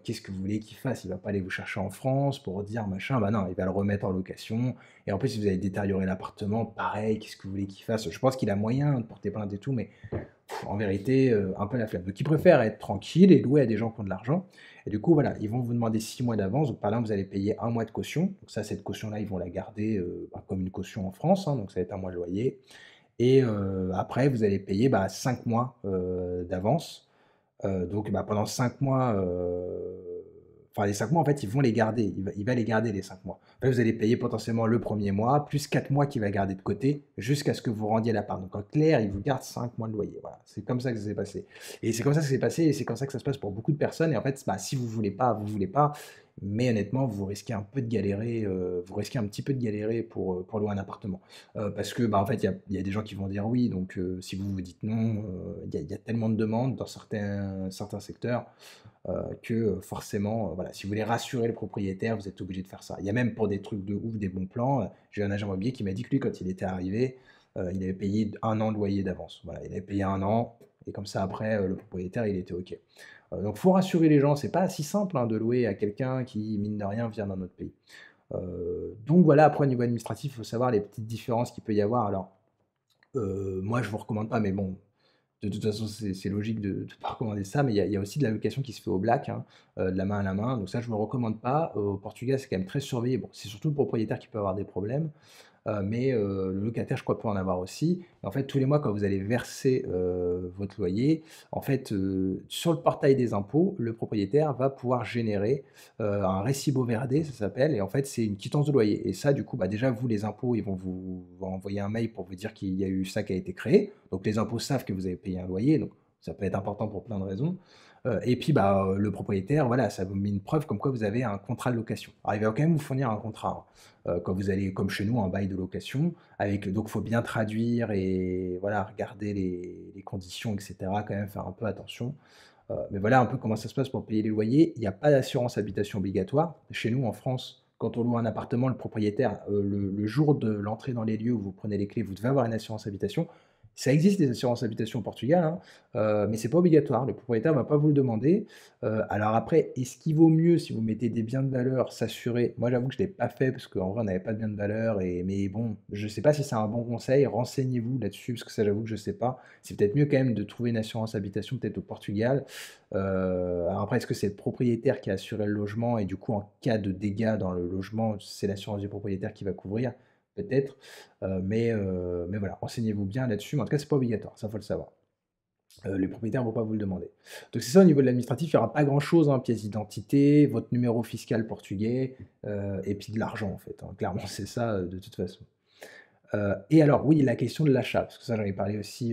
qu'est-ce que vous voulez qu'il fasse? Il va pas aller vous chercher en France pour dire machin, bah non, il va le remettre en location et en plus, si vous avez détérioré l'appartement, pareil, qu'est-ce que vous voulez qu'il fasse? Je pense qu'il a moyen de porter plainte et tout, mais en vérité, un peu la flemme. Donc ils préfèrent être tranquilles et louer à des gens qui ont de l'argent et du coup, voilà, ils vont vous demander 6 mois d'avance. Donc par exemple, vous allez payer un mois de caution. Donc ça, cette caution-là, ils vont la garder, bah, comme une caution en France, hein, donc ça va être un mois de loyer et après vous allez payer, bah, 5 mois, d'avance. Donc bah, pendant 5 mois, enfin les 5 mois en fait, ils vont les garder. Il va les garder les 5 mois. En fait, vous allez payer potentiellement le premier mois, plus 4 mois qu'il va garder de côté, jusqu'à ce que vous rendiez l'appart. Donc en clair, il vous garde 5 mois de loyer. Voilà, c'est comme ça que ça s'est passé. Et c'est comme ça que ça s'est passé et c'est comme ça que ça se passe pour beaucoup de personnes et en fait, bah, si vous voulez pas, vous voulez pas. Mais honnêtement, vous risquez un peu de galérer, vous risquez un petit peu de galérer pour louer un appartement. Parce que, bah, en fait, il y a des gens qui vont dire oui, donc si vous vous dites non, il y a tellement de demandes dans certains secteurs, que, forcément, voilà, si vous voulez rassurer le propriétaire, vous êtes obligé de faire ça. Il y a même pour des trucs de ouf, des bons plans, j'ai un agent immobilier qui m'a dit que lui, quand il était arrivé, il avait payé 1 an de loyer d'avance. Voilà, il avait payé 1 an et comme ça après, le propriétaire, il était OK. Donc faut rassurer les gens, c'est pas si simple, hein, de louer à quelqu'un qui, mine de rien, vient d'un autre pays. Donc voilà, après au niveau administratif, il faut savoir les petites différences qu'il peut y avoir. Alors, moi je vous recommande pas, mais bon, de toute façon c'est logique de ne pas recommander ça, mais il y a aussi de la location qui se fait au black, hein, de la main à la main, donc ça je ne le recommande pas. Au Portugal, c'est quand même très surveillé. Bon, c'est surtout le propriétaire qui peut avoir des problèmes, mais le locataire, je crois, peut en avoir aussi. En fait, tous les mois, quand vous allez verser, votre loyer, en fait, sur le portail des impôts, le propriétaire va pouvoir générer, un Recibo Verde, ça s'appelle et en fait, c'est une quittance de loyer et ça, du coup, bah, déjà, vous, les impôts, ils vont vous envoyer un mail pour vous dire qu'il y a eu ça qui a été créé. Donc les impôts savent que vous avez payé un loyer, donc ça peut être important pour plein de raisons. Et puis, bah, le propriétaire, voilà, ça vous met une preuve comme quoi vous avez un contrat de location. Alors il va quand même vous fournir un contrat, hein, quand vous allez, comme chez nous, en bail de location, avec donc faut bien traduire et voilà, regarder les conditions et cetera, quand même faire un peu attention. Mais voilà un peu comment ça se passe pour payer les loyers. Il n'y a pas d'assurance habitation obligatoire. Chez nous, en France, quand on loue un appartement, le propriétaire, le jour de l'entrée dans les lieux où vous prenez les clés, vous devez avoir une assurance habitation. Ça existe des assurances habitation au Portugal, hein, mais c'est pas obligatoire. Le propriétaire va pas vous le demander. Alors après, est-ce qu'il vaut mieux si vous mettez des biens de valeur, s'assurer? Moi, j'avoue que je l'ai pas fait parce qu'en vrai, on n'avait pas de biens de valeur et mais bon, je sais pas si c'est un bon conseil. Renseignez-vous là-dessus parce que ça, j'avoue que je sais pas. C'est peut-être mieux quand même de trouver une assurance habitation peut-être au Portugal. Alors après, est-ce que c'est le propriétaire qui a assuré le logement et du coup, en cas de dégâts dans le logement, c'est l'assurance du propriétaire qui va couvrir? Peut-être, mais voilà, renseignez-vous bien là-dessus, mais en tout cas, c'est pas obligatoire, ça, faut le savoir. Les propriétaires vont pas vous le demander. Donc c'est ça au niveau de l'administratif, il y aura pas grand-chose, hein, pièce d'identité, votre numéro fiscal portugais, et puis de l'argent, en fait, hein. Clairement, c'est ça, de toute façon. Et alors oui, la question de l'achat, parce que ça, j'en ai parlé aussi,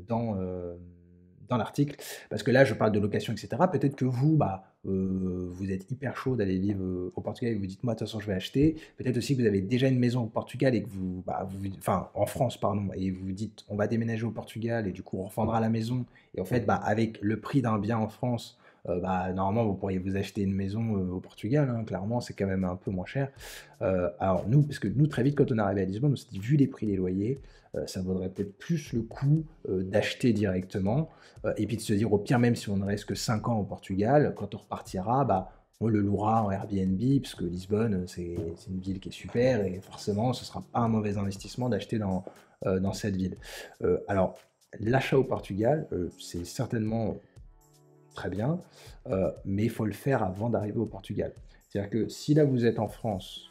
dans l'article, parce que là, je parle de location et cetera. Peut-être que vous, bah, vous êtes hyper chaud d'aller vivre, au Portugal et vous dites: «Moi, de toute façon, je vais acheter». Peut-être aussi que vous avez déjà une maison au Portugal et que vous, bah, enfin, en France, pardon et vous vous dites: «On va déménager au Portugal et du coup, on revendra la maison» et en fait, bah, avec le prix d'un bien en France, bah, normalement, vous pourriez vous acheter une maison, au Portugal, hein, clairement, c'est quand même un peu moins cher. Alors nous, parce que nous, très vite, quand on est arrivé à Lisbonne, on s'est dit: «Vu les prix des loyers, ça vaudrait peut-être plus le coup, d'acheter directement, et puis de se dire, au pire, même si on ne reste que 5 ans au Portugal, quand on repartira, bah, on le louera en Airbnb», parce que Lisbonne, c'est une ville qui est super et forcément, ce sera pas un mauvais investissement d'acheter dans cette ville. Alors, l'achat au Portugal, c'est certainement très bien, mais il faut le faire avant d'arriver au Portugal. C'est-à-dire que si là vous êtes en France,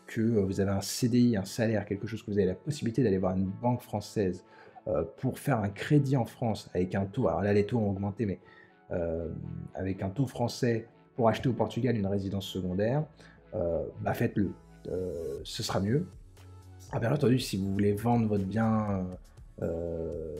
que vous avez un CDI, un salaire, quelque chose que vous avez la possibilité d'aller voir une banque française pour faire un crédit en France avec un taux, alors là les taux ont augmenté, mais avec un taux français pour acheter au Portugal une résidence secondaire, bah faites-le. Ce sera mieux. Ah bien entendu, si vous voulez vendre votre bien,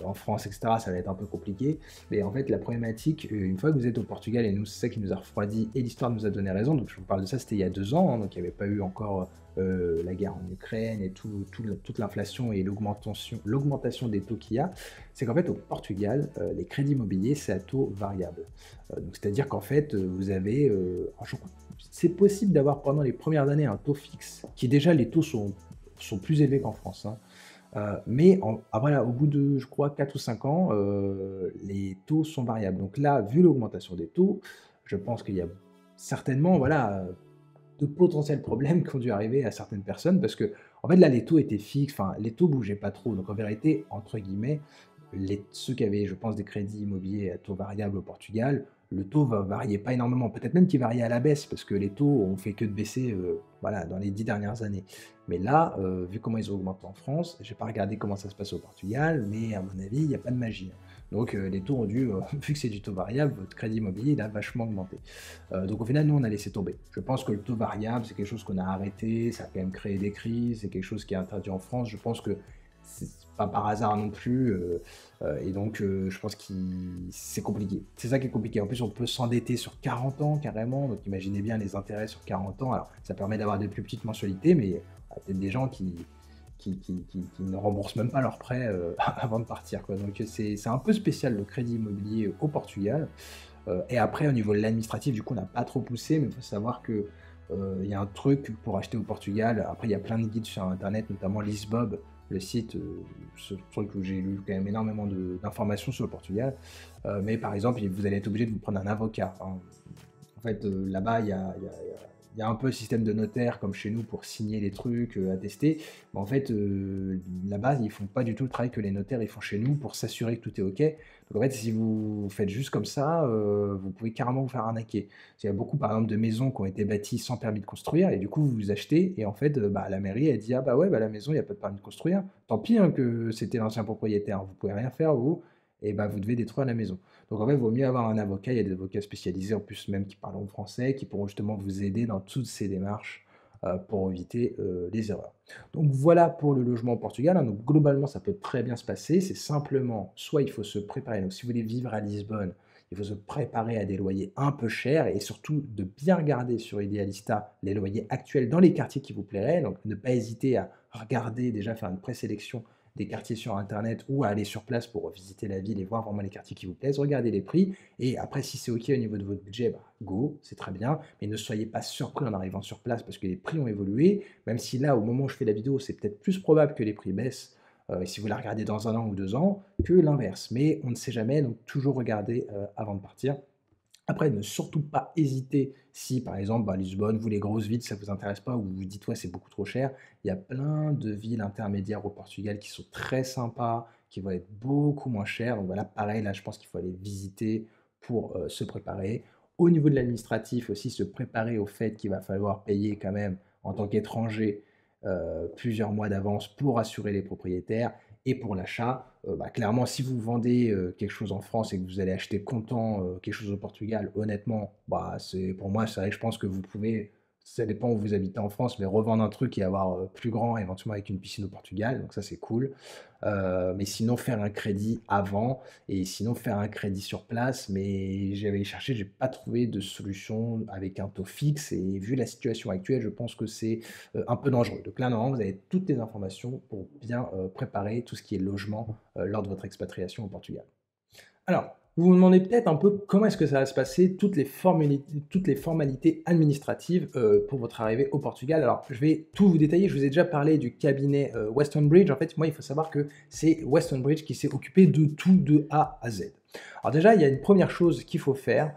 en France et cetera, ça va être un peu compliqué. Mais en fait, la problématique, une fois que vous êtes au Portugal et nous, c'est ça qui nous a refroidi et l'histoire nous a donné raison, donc je vous parle de ça, c'était il y a 2 ans, hein, donc il n'y avait pas eu encore, la guerre en Ukraine et toute l'inflation et l'augmentation des taux qu'il y a. C'est qu'en fait, au Portugal, les crédits immobiliers, c'est à taux variable. Donc c'est-à-dire qu'en fait, vous avez, alors je crois c'est possible d'avoir pendant les premières années un taux fixe, qui déjà les taux sont plus élevés qu'en France, hein. Mais voilà, au bout de, je crois, 4 ou 5 ans, les taux sont variables. Donc là, vu l'augmentation des taux, je pense qu'il y a certainement, voilà, de potentiels problèmes qui ont dû arriver à certaines personnes parce que, en fait, là, les taux étaient fixes, enfin, les taux bougeaient pas trop. Donc en vérité, entre guillemets, ceux qui avaient, je pense, des crédits immobiliers à taux variable au Portugal, le taux va varier pas énormément. Peut-être même qu'il variait à la baisse parce que les taux ont fait que de baisser, voilà, dans les 10 dernières années. Mais là, vu comment ils ont augmenté en France, j'ai pas regardé comment ça se passe au Portugal, mais à mon avis, il n'y a pas de magie, hein. Donc les taux ont dû, vu que c'est du taux variable, votre crédit immobilier, il a vachement augmenté. Donc au final, nous, on a laissé tomber. Je pense que le taux variable, c'est quelque chose qu'on a arrêté, ça a quand même créé des crises, c'est quelque chose qui est interdit en France. Je pense que c'est pas par hasard non plus, et donc je pense que c'est compliqué. C'est ça qui est compliqué. En plus, on peut s'endetter sur 40 ans carrément, donc imaginez bien les intérêts sur 40 ans. Alors, ça permet d'avoir des plus petites mensualités, mais il y a peut-être des gens qui ne remboursent même pas leurs prêts avant de partir, quoi. Donc c'est un peu spécial le crédit immobilier au Portugal. Et après, au niveau de l'administratif, du coup, on n'a pas trop poussé, mais il faut savoir que il y a un truc pour acheter au Portugal. Après, il y a plein de guides sur Internet, notamment Lisbob, le site, ce truc où j'ai lu quand même énormément d'informations sur le Portugal. Mais par exemple, vous allez être obligé de vous prendre un avocat, hein. En fait, là-bas, il y a un peu le système de notaire comme chez nous pour signer les trucs, attester. Mais en fait, là-bas, ils font pas du tout le travail que les notaires ils font chez nous pour s'assurer que tout est OK. Donc en fait, si vous faites juste comme ça, vous pouvez carrément vous faire arnaquer. Il y a beaucoup, par exemple, de maisons qui ont été bâties sans permis de construire et du coup, vous achetez et en fait, bah, la mairie, elle dit: «Ah bah ouais, bah, la maison, il y a pas de permis de construire. Tant pis, hein, que c'était l'ancien propriétaire, vous pouvez rien faire vous et bah, vous devez détruire la maison». Donc en fait, il vaut mieux avoir un avocat. Il y a des avocats spécialisés, en plus même qui parlent français, qui pourront justement vous aider dans toutes ces démarches pour éviter les erreurs. Donc voilà pour le logement au Portugal, hein. Donc globalement, ça peut très bien se passer. C'est simplement, soit il faut se préparer. Donc si vous voulez vivre à Lisbonne, il faut se préparer à des loyers un peu chers et surtout de bien regarder sur Idealista les loyers actuels dans les quartiers qui vous plairaient. Donc ne pas hésiter à regarder, déjà faire une présélection des quartiers sur internet ou à aller sur place pour visiter la ville et voir vraiment les quartiers qui vous plaisent, regardez les prix et après si c'est OK au niveau de votre budget, bah, go, c'est très bien, mais ne soyez pas surpris en arrivant sur place parce que les prix ont évolué, même si là, au moment où je fais la vidéo, c'est peut-être plus probable que les prix baissent, si vous la regardez dans 1 an ou 2 ans, que l'inverse. Mais on ne sait jamais, donc toujours regarder avant de partir. Après, ne surtout pas hésiter si, par exemple, bah, Lisbonne, vous, les grosses villes, ça ne vous intéresse pas ou vous vous dites: «Ouais, c'est beaucoup trop cher». Il y a plein de villes intermédiaires au Portugal qui sont très sympas, qui vont être beaucoup moins chères. Donc voilà, pareil, là, je pense qu'il faut aller visiter pour, se préparer. Au niveau de l'administratif aussi, se préparer au fait qu'il va falloir payer quand même, en tant qu'étranger, plusieurs mois d'avance pour assurer les propriétaires et pour l'achat, bah, clairement, si vous vendez, quelque chose en France et que vous allez acheter comptant, quelque chose au Portugal, honnêtement, bah, c'est pour moi, c'est vrai que je pense que vous pouvez, ça dépend où vous habitez en France, mais revendre un truc et avoir, plus grand, éventuellement avec une piscine au Portugal, donc ça, c'est cool. Mais sinon faire un crédit avant et sinon faire un crédit sur place, mais j'avais cherché, j'ai pas trouvé de solution avec un taux fixe et vu la situation actuelle, je pense que c'est, un peu dangereux. Donc là, normalement, vous avez toutes les informations pour bien, préparer tout ce qui est logement, lors de votre expatriation au Portugal. Alors Vous vous demandez peut-être un peu comment est-ce que ça va se passer, toutes les formalités administratives pour votre arrivée au Portugal. Alors, je vais tout vous détailler. Je vous ai déjà parlé du cabinet Weston Bridge. En fait, moi, il faut savoir que c'est Weston Bridge qui s'est occupé de tout de A à Z. Alors déjà, il y a une première chose qu'il faut faire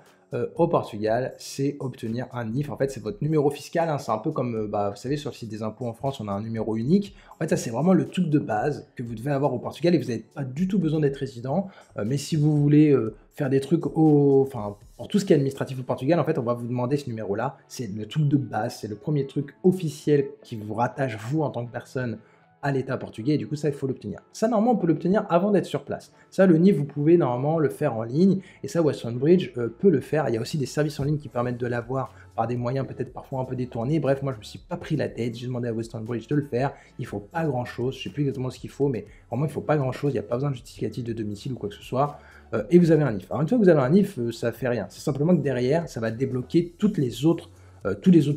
au Portugal, c'est obtenir un NIF. En fait, c'est votre numéro fiscal, hein. C'est un peu comme, vous savez, sur le site des impôts en France, on a un numéro unique. En fait, ça, c'est vraiment le truc de base que vous devez avoir au Portugal et vous n'avez pas du tout besoin d'être résident. Mais si vous voulez faire des trucs enfin, pour tout ce qui est administratif au Portugal, en fait, on va vous demander ce numéro-là. C'est le truc de base, c'est le premier truc officiel qui vous rattache, vous, en tant que personne, à l'État portugais, et du coup, ça, il faut l'obtenir. Ça, normalement, on peut l'obtenir avant d'être sur place. Ça, le NIF, vous pouvez normalement le faire en ligne, et ça, Weston Bridge peut le faire. Il y a aussi des services en ligne qui permettent de l'avoir par des moyens peut-être parfois un peu détournés. Bref, moi, je me suis pas pris la tête, j'ai demandé à Weston Bridge de le faire. Il faut pas grand-chose, je sais plus exactement ce qu'il faut, mais vraiment, il faut pas grand-chose, il n'y a pas besoin de justificatif de domicile ou quoi que ce soit. Et vous avez un NIF. Alors, une fois que vous avez un NIF, ça fait rien. C'est simplement que derrière, ça va débloquer tous les autres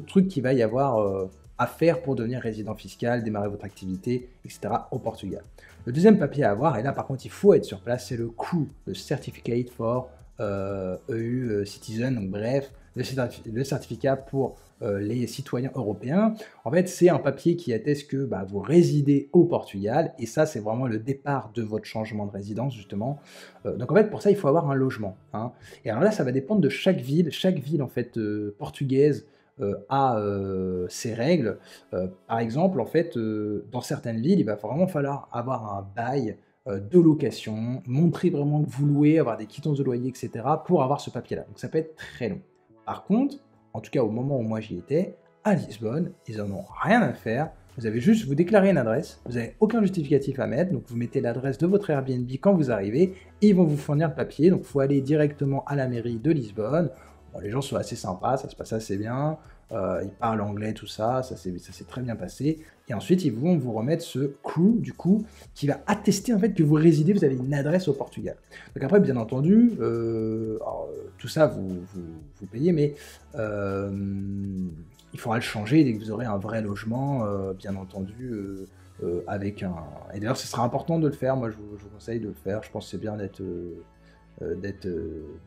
trucs qu'il va y avoir à faire pour devenir résident fiscal, démarrer votre activité, etc. au Portugal. Le deuxième papier à avoir, et là par contre il faut être sur place, c'est le CRU, le Certificate for EU Citizen, donc bref, le certificat pour les citoyens européens. En fait, c'est un papier qui atteste que vous résidez au Portugal, et ça c'est vraiment le départ de votre changement de résidence justement. Donc en fait, pour ça, il faut avoir un logement, hein. Et alors là, ça va dépendre de chaque ville. Chaque ville en fait portugaise a ses règles. Par exemple, en fait, dans certaines villes, il va vraiment falloir avoir un bail de location, montrer vraiment que vous louez, avoir des quittances de loyer, etc., pour avoir ce papier-là. Donc ça peut être très long. Par contre, en tout cas au moment où moi j'y étais, à Lisbonne, ils en ont rien à faire. Vous avez juste, vous déclarez une adresse, vous n'avez aucun justificatif à mettre, donc vous mettez l'adresse de votre Airbnb quand vous arrivez, et ils vont vous fournir le papier. Donc il faut aller directement à la mairie de Lisbonne. Bon, les gens sont assez sympas, ça se passe assez bien, ils parlent anglais, tout ça, ça s'est très bien passé. Et ensuite, ils vont vous remettre ce CRU, du coup, qui va attester en fait que vous résidez, vous avez une adresse au Portugal. Donc après, bien entendu, tout ça, vous payez, mais il faudra le changer dès que vous aurez un vrai logement, bien entendu, avec un... Et d'ailleurs, ce sera important de le faire, moi je vous conseille de le faire, je pense que c'est bien d'être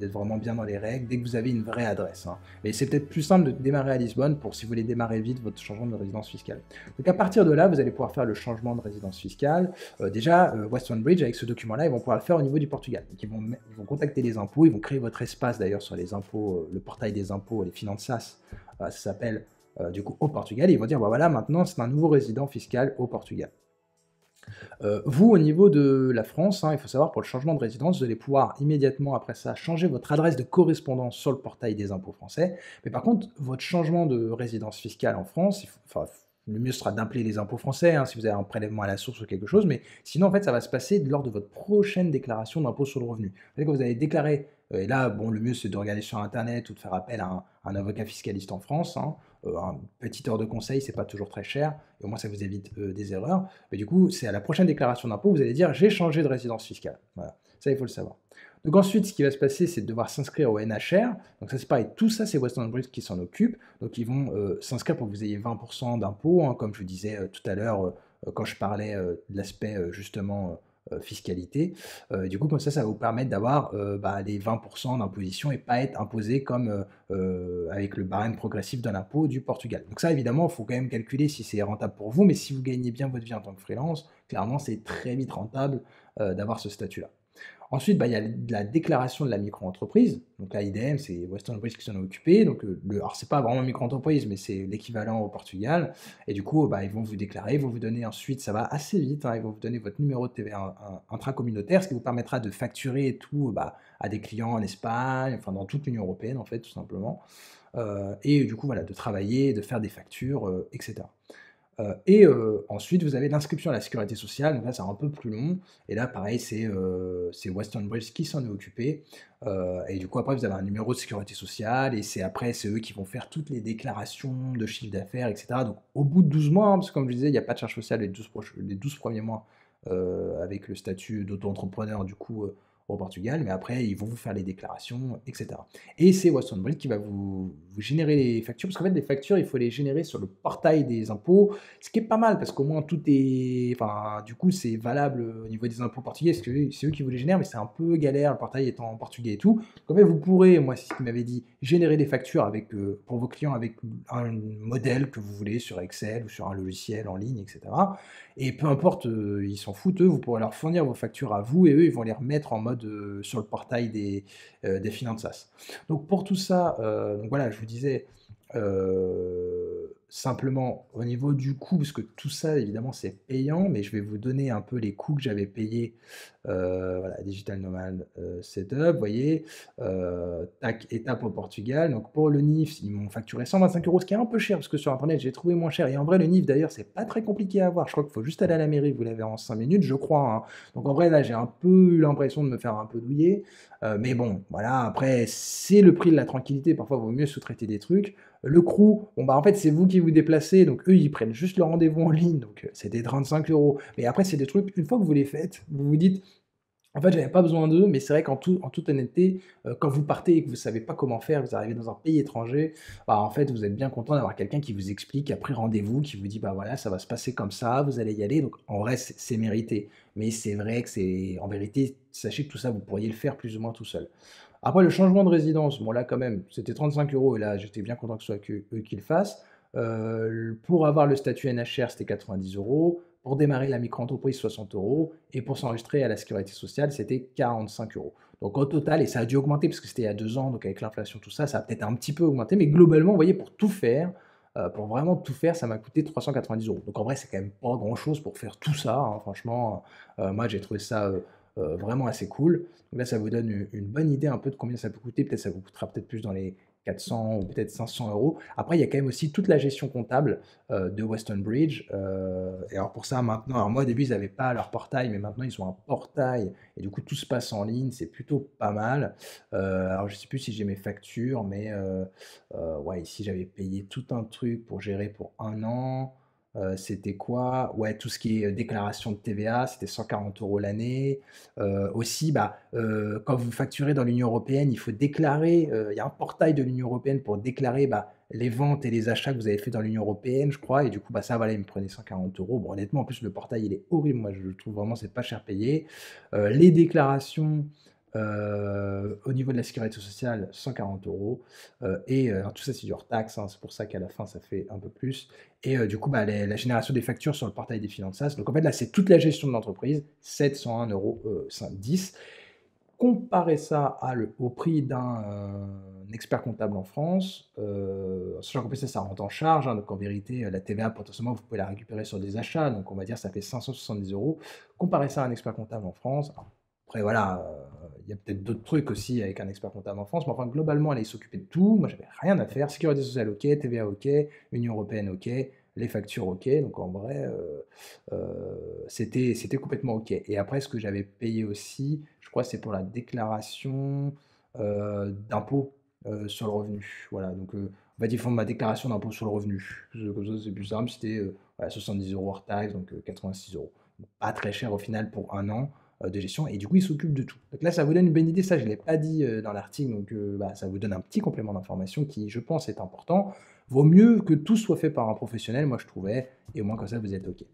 vraiment bien dans les règles dès que vous avez une vraie adresse, hein. Mais c'est peut-être plus simple de démarrer à Lisbonne pour si vous voulez démarrer vite votre changement de résidence fiscale. Donc à partir de là, vous allez pouvoir faire le changement de résidence fiscale. Déjà, Weston Bridge, avec ce document-là, ils vont pouvoir le faire au niveau du Portugal. Donc ils vont contacter les impôts, ils vont créer votre espace d'ailleurs sur les impôts, le portail des impôts, les Finanças, ça s'appelle du coup au Portugal, et ils vont dire voilà, maintenant c'est un nouveau résident fiscal au Portugal. Vous, au niveau de la France, hein, il faut savoir, pour le changement de résidence, vous allez pouvoir immédiatement après ça changer votre adresse de correspondance sur le portail des impôts français. Mais par contre, votre changement de résidence fiscale en France, le mieux sera d'appeler les impôts français, hein, si vous avez un prélèvement à la source ou quelque chose, mais sinon, en fait, ça va se passer lors de votre prochaine déclaration d'impôt sur le revenu. Quand vous allez déclarer, et là, bon, le mieux, c'est de regarder sur Internet ou de faire appel à un avocat fiscaliste en France, hein. Un petit heure de conseil, c'est pas toujours très cher, et au moins ça vous évite des erreurs. Mais du coup, c'est à la prochaine déclaration d'impôt, vous allez dire j'ai changé de résidence fiscale. Voilà, ça il faut le savoir. Donc ensuite, ce qui va se passer, c'est de devoir s'inscrire au NHR. Donc ça c'est pareil, tout ça c'est Weston Bridge qui s'en occupe. Donc ils vont s'inscrire pour que vous ayez 20% d'impôt, hein, comme je vous disais tout à l'heure quand je parlais de l'aspect justement fiscalité. Du coup, comme ça va vous permettre d'avoir les 20% d'imposition et pas être imposé comme avec le barème progressif de l'impôt du Portugal. Donc ça, évidemment, il faut quand même calculer si c'est rentable pour vous, mais si vous gagnez bien votre vie en tant que freelance, clairement, c'est très vite rentable d'avoir ce statut-là. Ensuite, il y a la déclaration de la micro-entreprise. Donc là, IDM, c'est Weston Bridge qui s'en est occupé. Donc, alors, c'est pas vraiment micro-entreprise, mais c'est l'équivalent au Portugal. Et du coup, ils vont vous déclarer, ils vont vous donner ensuite, ça va assez vite, hein, ils vont vous donner votre numéro de TVA intracommunautaire, ce qui vous permettra de facturer et tout à des clients en Espagne, enfin dans toute l'Union européenne, en fait, tout simplement. Et du coup, voilà, de travailler, de faire des factures, etc. Ensuite, vous avez l'inscription à la sécurité sociale, donc là c'est un peu plus long, et là pareil c'est Weston Bridge qui s'en est occupé, et du coup après vous avez un numéro de sécurité sociale, et c'est eux qui vont faire toutes les déclarations de chiffre d'affaires, etc. Donc au bout de 12 mois, hein, parce que comme je disais, il n'y a pas de charge sociale les 12 premiers mois avec le statut d'auto-entrepreneur du coup au Portugal, mais après, ils vont vous faire les déclarations, etc. Et c'est Western Bridge qui va vous générer les factures, parce qu'en fait, les factures, il faut les générer sur le portail des impôts, ce qui est pas mal, parce qu'au moins tout est... Enfin, du coup, c'est valable au niveau des impôts portugais, parce que c'est eux qui vous les génèrent, mais c'est un peu galère, le portail étant en portugais et tout. Donc en fait, vous pourrez, moi, c'est ce qu'il m'avait dit, générer des factures avec, pour vos clients avec un modèle que vous voulez sur Excel ou sur un logiciel en ligne, etc. Et peu importe, ils s'en foutent, eux, vous pourrez leur fournir vos factures à vous et eux, ils vont les remettre en mode sur le portail des Finanzas. Donc pour tout ça, donc voilà, je vous disais, simplement au niveau du coût, parce que tout ça évidemment c'est payant, mais je vais vous donner un peu les coûts que j'avais payés, voilà, Digital Nomad Setup, vous voyez, tac, étape au Portugal. Donc pour le NIF, ils m'ont facturé 125 €, ce qui est un peu cher, parce que sur internet j'ai trouvé moins cher. Et en vrai, le NIF d'ailleurs, c'est pas très compliqué à avoir. Je crois qu'il faut juste aller à la mairie, vous l'avez en 5 minutes, je crois, hein. Donc en vrai, là, j'ai un peu eu l'impression de me faire un peu douiller. Mais bon, voilà, après, c'est le prix de la tranquillité. Parfois, il vaut mieux sous-traiter des trucs. Le crew, bon, bah en fait, c'est vous qui vous déplacez. Donc eux, ils prennent juste le rendez-vous en ligne. Donc c'était 35 €. Mais après, c'est des trucs, une fois que vous les faites, vous vous dites, en fait, j'avais pas besoin d'eux, mais c'est vrai en toute honnêteté, quand vous partez et que vous savez pas comment faire, vous arrivez dans un pays étranger, bah, en fait, vous êtes bien content d'avoir quelqu'un qui vous explique, qui a pris rendez-vous, qui vous dit: «Bah, voilà, ça va se passer comme ça, vous allez y aller». Donc en vrai, c'est mérité. Mais c'est vrai que c'est en vérité, sachez que tout ça, vous pourriez le faire plus ou moins tout seul. Après le changement de résidence, bon là quand même, c'était 35 € et là, j'étais bien content que ce soit eux qui le fassent. Pour avoir le statut NHR, c'était 90 €. Pour démarrer la micro-entreprise, 60 € et pour s'enregistrer à la sécurité sociale, c'était 45 €. Donc au total et ça a dû augmenter parce que c'était il y a 2 ans, donc avec l'inflation, tout ça, ça a peut-être un petit peu augmenté, mais globalement, vous voyez, pour tout faire, pour vraiment tout faire, ça m'a coûté 390 €. Donc en vrai, c'est quand même pas grand-chose pour faire tout ça, hein, franchement, moi j'ai trouvé ça, vraiment assez cool. Donc là, ça vous donne une bonne idée un peu de combien ça peut coûter. Peut-être ça vous coûtera peut-être plus dans les 400 ou peut-être 500 €. Après, il y a quand même aussi toute la gestion comptable de Western Bridge. Et alors pour ça, maintenant, alors moi au début, ils n'avaient pas leur portail, mais maintenant ils ont un portail et du coup tout se passe en ligne, c'est plutôt pas mal. Alors je sais plus si j'ai mes factures, mais ouais, ici j'avais payé tout un truc pour gérer pour 1 an. C'était quoi? Ouais, tout ce qui est déclaration de TVA, c'était 140 € l'année. Aussi, bah, quand vous facturez dans l'Union européenne, il faut déclarer, il y a un portail de l'Union européenne pour déclarer, bah, les ventes et les achats que vous avez fait dans l'Union européenne, je crois et du coup, bah, ça, voilà, il me prenait 140 €. Bon, honnêtement, en plus, le portail, il est horrible. Moi, je le trouve vraiment, c'est pas cher payé. Les déclarations, au niveau de la sécurité sociale, 140 €, alors tout ça, c'est du hors taxe, hein, c'est pour ça qu'à la fin, ça fait un peu plus et du coup, bah, la génération des factures sur le portail des Finanzas. Donc en fait, là, c'est toute la gestion de l'entreprise, 701 € 10. Comparez ça au prix d'un expert comptable en France, sachant qu'en plus ça rentre en charge, hein, donc en vérité, la TVA potentiellement vous pouvez la récupérer sur des achats, donc on va dire ça fait 570 €. Comparez ça à un expert comptable en France. Alors, après voilà, il y a peut-être d'autres trucs aussi avec un expert comptable en France, mais enfin globalement, allez s'occuper de tout. Moi, j'avais rien à faire. Sécurité sociale OK, TVA OK, Union européenne OK, les factures OK, donc en vrai, c'était complètement OK et après ce que j'avais payé aussi, je crois c'est pour la déclaration, d'impôt, sur le revenu. Voilà donc, en fait, ils font ma déclaration d'impôt sur le revenu. Comme ça, c'est plus simple, c'était, voilà 70 € hors taxe, donc 86 €. Donc pas très cher au final pour 1 an, de gestion et du coup, ils s'occupent de tout. Donc là, ça vous donne une bonne idée, ça je ne l'ai pas dit, dans l'article donc, bah, ça vous donne un petit complément d'information qui, je pense, est important. Vaut mieux que tout soit fait par un professionnel, moi je trouvais et au moins comme ça vous êtes OK.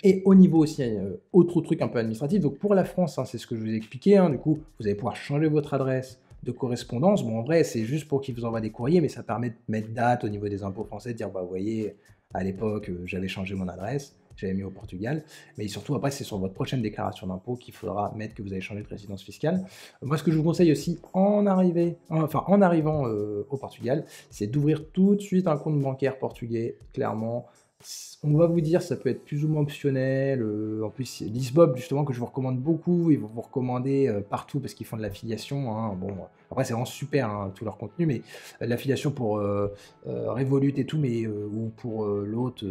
Et au niveau aussi, autre truc un peu administratif, donc pour la France, hein, c'est ce que je vous ai expliqué, hein, du coup, vous allez pouvoir changer votre adresse de correspondance. Bon, en vrai, c'est juste pour qu'ils vous envoient des courriers, mais ça permet de mettre date au niveau des impôts français, de dire, bah, vous voyez, à l'époque, j'avais changé mon adresse, j'avais mis au Portugal, mais surtout après, c'est sur votre prochaine déclaration d'impôt qu'il faudra mettre que vous avez changé de résidence fiscale. Moi, ce que je vous conseille aussi en arrivant au Portugal, c'est d'ouvrir tout de suite un compte bancaire portugais, clairement. On va vous dire, ça peut être plus ou moins optionnel. En plus, Lisbob, justement, que je vous recommande beaucoup, ils vont vous recommander partout parce qu'ils font de l'affiliation, hein. Bon, après, c'est vraiment super, hein, tout leur contenu, mais l'affiliation pour Revolut et tout, mais ou pour l'autre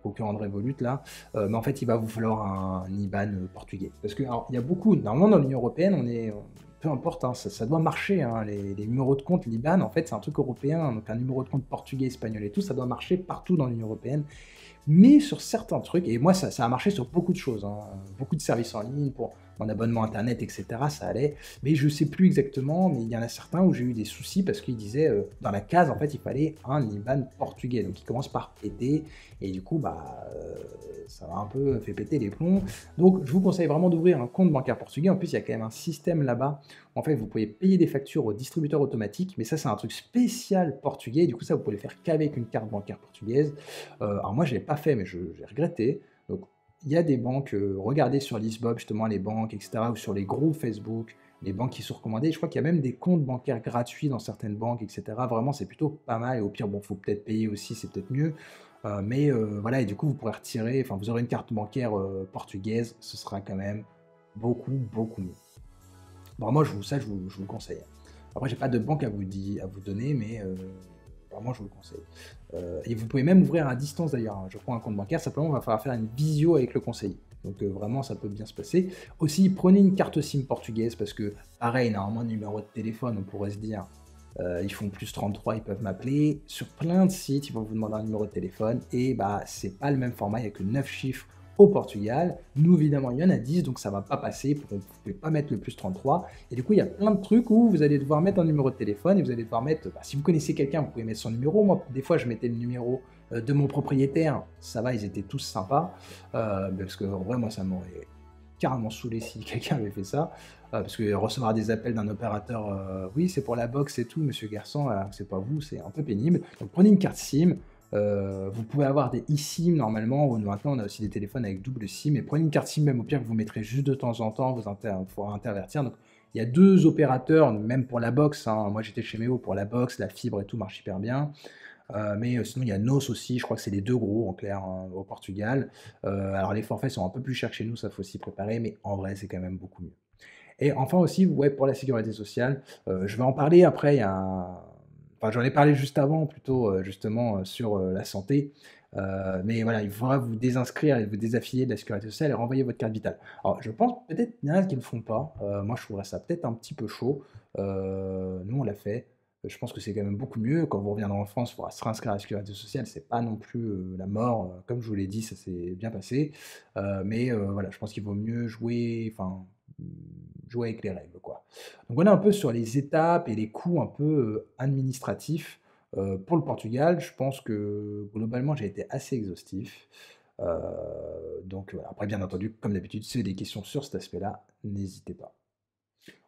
concurrent de Revolut, là, mais en fait, il va vous falloir un IBAN portugais. Parce que, alors, il y a beaucoup, normalement, dans l'Union européenne, peu importe, hein, ça doit marcher, hein, les numéros de compte, l'IBAN, en fait, c'est un truc européen, donc un numéro de compte portugais, espagnol et tout, ça doit marcher partout dans l'Union européenne. Mais sur certains trucs, et moi ça a marché sur beaucoup de choses, hein, beaucoup de services en ligne, mon abonnement internet, etc., ça allait. Mais je sais plus exactement, mais il y en a certains où j'ai eu des soucis parce qu'ils disaient dans la case, en fait, il fallait un IBAN portugais. Donc, il commence par péter. Et du coup, ça m'a un peu fait péter les plombs. Donc, je vous conseille vraiment d'ouvrir un compte bancaire portugais. En plus, il y a quand même un système là-bas. En fait, vous pouvez payer des factures au distributeur automatique. Mais ça, c'est un truc spécial portugais. Du coup, ça, vous pouvez le faire qu'avec une carte bancaire portugaise. Alors, moi, je ne l'ai pas fait, mais j'ai regretté. Donc, il y a des banques, regardez sur Lisbob, justement, les banques, etc., ou sur les groupes Facebook, les banques qui sont recommandées. Je crois qu'il y a même des comptes bancaires gratuits dans certaines banques, etc. Vraiment, c'est plutôt pas mal. Et au pire, bon, faut peut-être payer aussi, c'est peut-être mieux. Voilà, et du coup, vous pourrez retirer, enfin, vous aurez une carte bancaire portugaise, ce sera quand même beaucoup, beaucoup mieux. Bon, moi, je vous le conseille. Après, j'ai pas de banque à vous donner, mais vraiment, je vous le conseille. Et vous pouvez même ouvrir à distance d'ailleurs, hein. Je prends un compte bancaire, simplement, il va falloir faire une visio avec le conseiller. Donc vraiment, ça peut bien se passer. Aussi, prenez une carte SIM portugaise parce que, pareil, normalement, numéro de téléphone, on pourrait se dire, ils font plus 33, ils peuvent m'appeler. Sur plein de sites, ils vont vous demander un numéro de téléphone et c'est pas le même format, il n'y a que 9 chiffres au Portugal. Nous, évidemment, il y en a 10, donc ça va pas passer. Vous ne pouvez pas mettre le plus 33. Et du coup, il y a plein de trucs où vous allez devoir mettre un numéro de téléphone et vous allez devoir mettre, si vous connaissez quelqu'un, vous pouvez mettre son numéro. Moi, des fois, je mettais le numéro de mon propriétaire. Ça va, ils étaient tous sympas. Parce que, en vrai, moi, ça m'aurait carrément saoulé si quelqu'un avait fait ça. Parce que recevoir des appels d'un opérateur, oui, c'est pour la box et tout, monsieur Garçon, c'est pas vous, c'est un peu pénible. Donc, prenez une carte SIM. Vous pouvez avoir des eSIM normalement, ou maintenant on a aussi des téléphones avec double SIM, et prenez une carte SIM même au pire que vous mettrez juste de temps en temps, pour intervertir. Donc il y a deux opérateurs, même pour la box, hein. Moi j'étais chez Méo pour la box, la fibre et tout marche hyper bien. Sinon il y a NOS aussi, je crois que c'est les deux gros en clair, hein, au Portugal. Alors les forfaits sont un peu plus chers que chez nous, ça faut s'y préparer, mais en vrai c'est quand même beaucoup mieux. Et enfin aussi, ouais, pour la sécurité sociale, je vais en parler après, il y a enfin, j'en ai parlé juste avant plutôt, justement, sur, la santé, mais voilà, il faudra vous désinscrire et vous désaffilier de la sécurité sociale et renvoyer votre carte vitale. Alors je pense peut-être il y en a qui ne le font pas, moi je trouverais ça peut-être un petit peu chaud, nous on l'a fait, je pense que c'est quand même beaucoup mieux. Quand vous reviendrez en France, il faudra se réinscrire à la sécurité sociale, c'est pas non plus, la mort, comme je vous l'ai dit, ça s'est bien passé, voilà, je pense qu'il vaut mieux jouer, enfin, mmh, jouer avec les règles, quoi. Donc voilà un peu sur les étapes et les coûts un peu administratifs pour le Portugal. Je pense que globalement j'ai été assez exhaustif. Euh, donc voilà. Après, bien entendu, comme d'habitude, si vous avez des questions sur cet aspect-là, n'hésitez pas.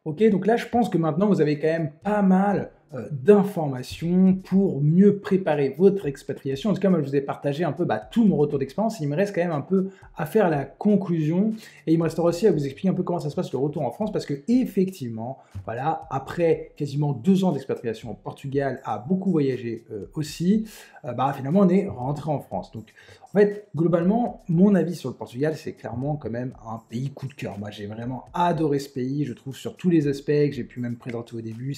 Ok, donc là, je pense que maintenant, vous avez quand même pas mal d'informations pour mieux préparer votre expatriation. En tout cas, moi, je vous ai partagé un peu tout mon retour d'expérience. Il me reste quand même un peu à faire la conclusion. Et il me restera aussi à vous expliquer un peu comment ça se passe le retour en France. Parce que effectivement, voilà, après quasiment 2 ans d'expatriation au Portugal, à beaucoup voyager aussi, finalement, on est rentré en France. Donc, en fait, globalement, mon avis sur le Portugal, c'est clairement quand même un pays coup de cœur. Moi, j'ai vraiment adoré ce pays, je trouve, sur tous les aspects que j'ai pu même présenter au début.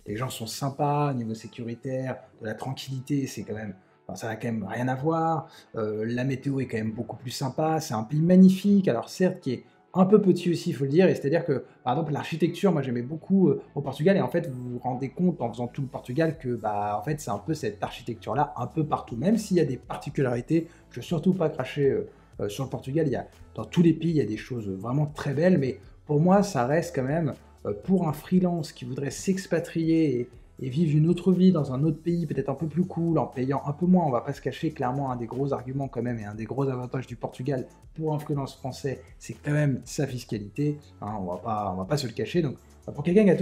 Les gens sont sympas au niveau sécuritaire, de la tranquillité, c'est quand même, enfin, ça n'a quand même rien à voir. La météo est quand même beaucoup plus sympa. C'est un pays magnifique, alors certes, qui est un peu petit aussi, il faut le dire, et c'est-à-dire que, par exemple, l'architecture, moi j'aimais beaucoup au Portugal, et en fait, vous vous rendez compte en faisant tout le Portugal que, en fait, c'est un peu cette architecture-là, un peu partout, même s'il y a des particularités, je ne veux surtout pas cracher sur le Portugal, dans tous les pays, il y a des choses vraiment très belles, mais pour moi, ça reste quand même, pour un freelance qui voudrait s'expatrier et vivre une autre vie dans un autre pays, peut-être un peu plus cool, en payant un peu moins, on va pas se cacher, clairement, un des gros arguments quand même, et un des gros avantages du Portugal pour un freelance français, c'est quand même sa fiscalité, hein, on va pas se le cacher, donc pour quelqu'un qui a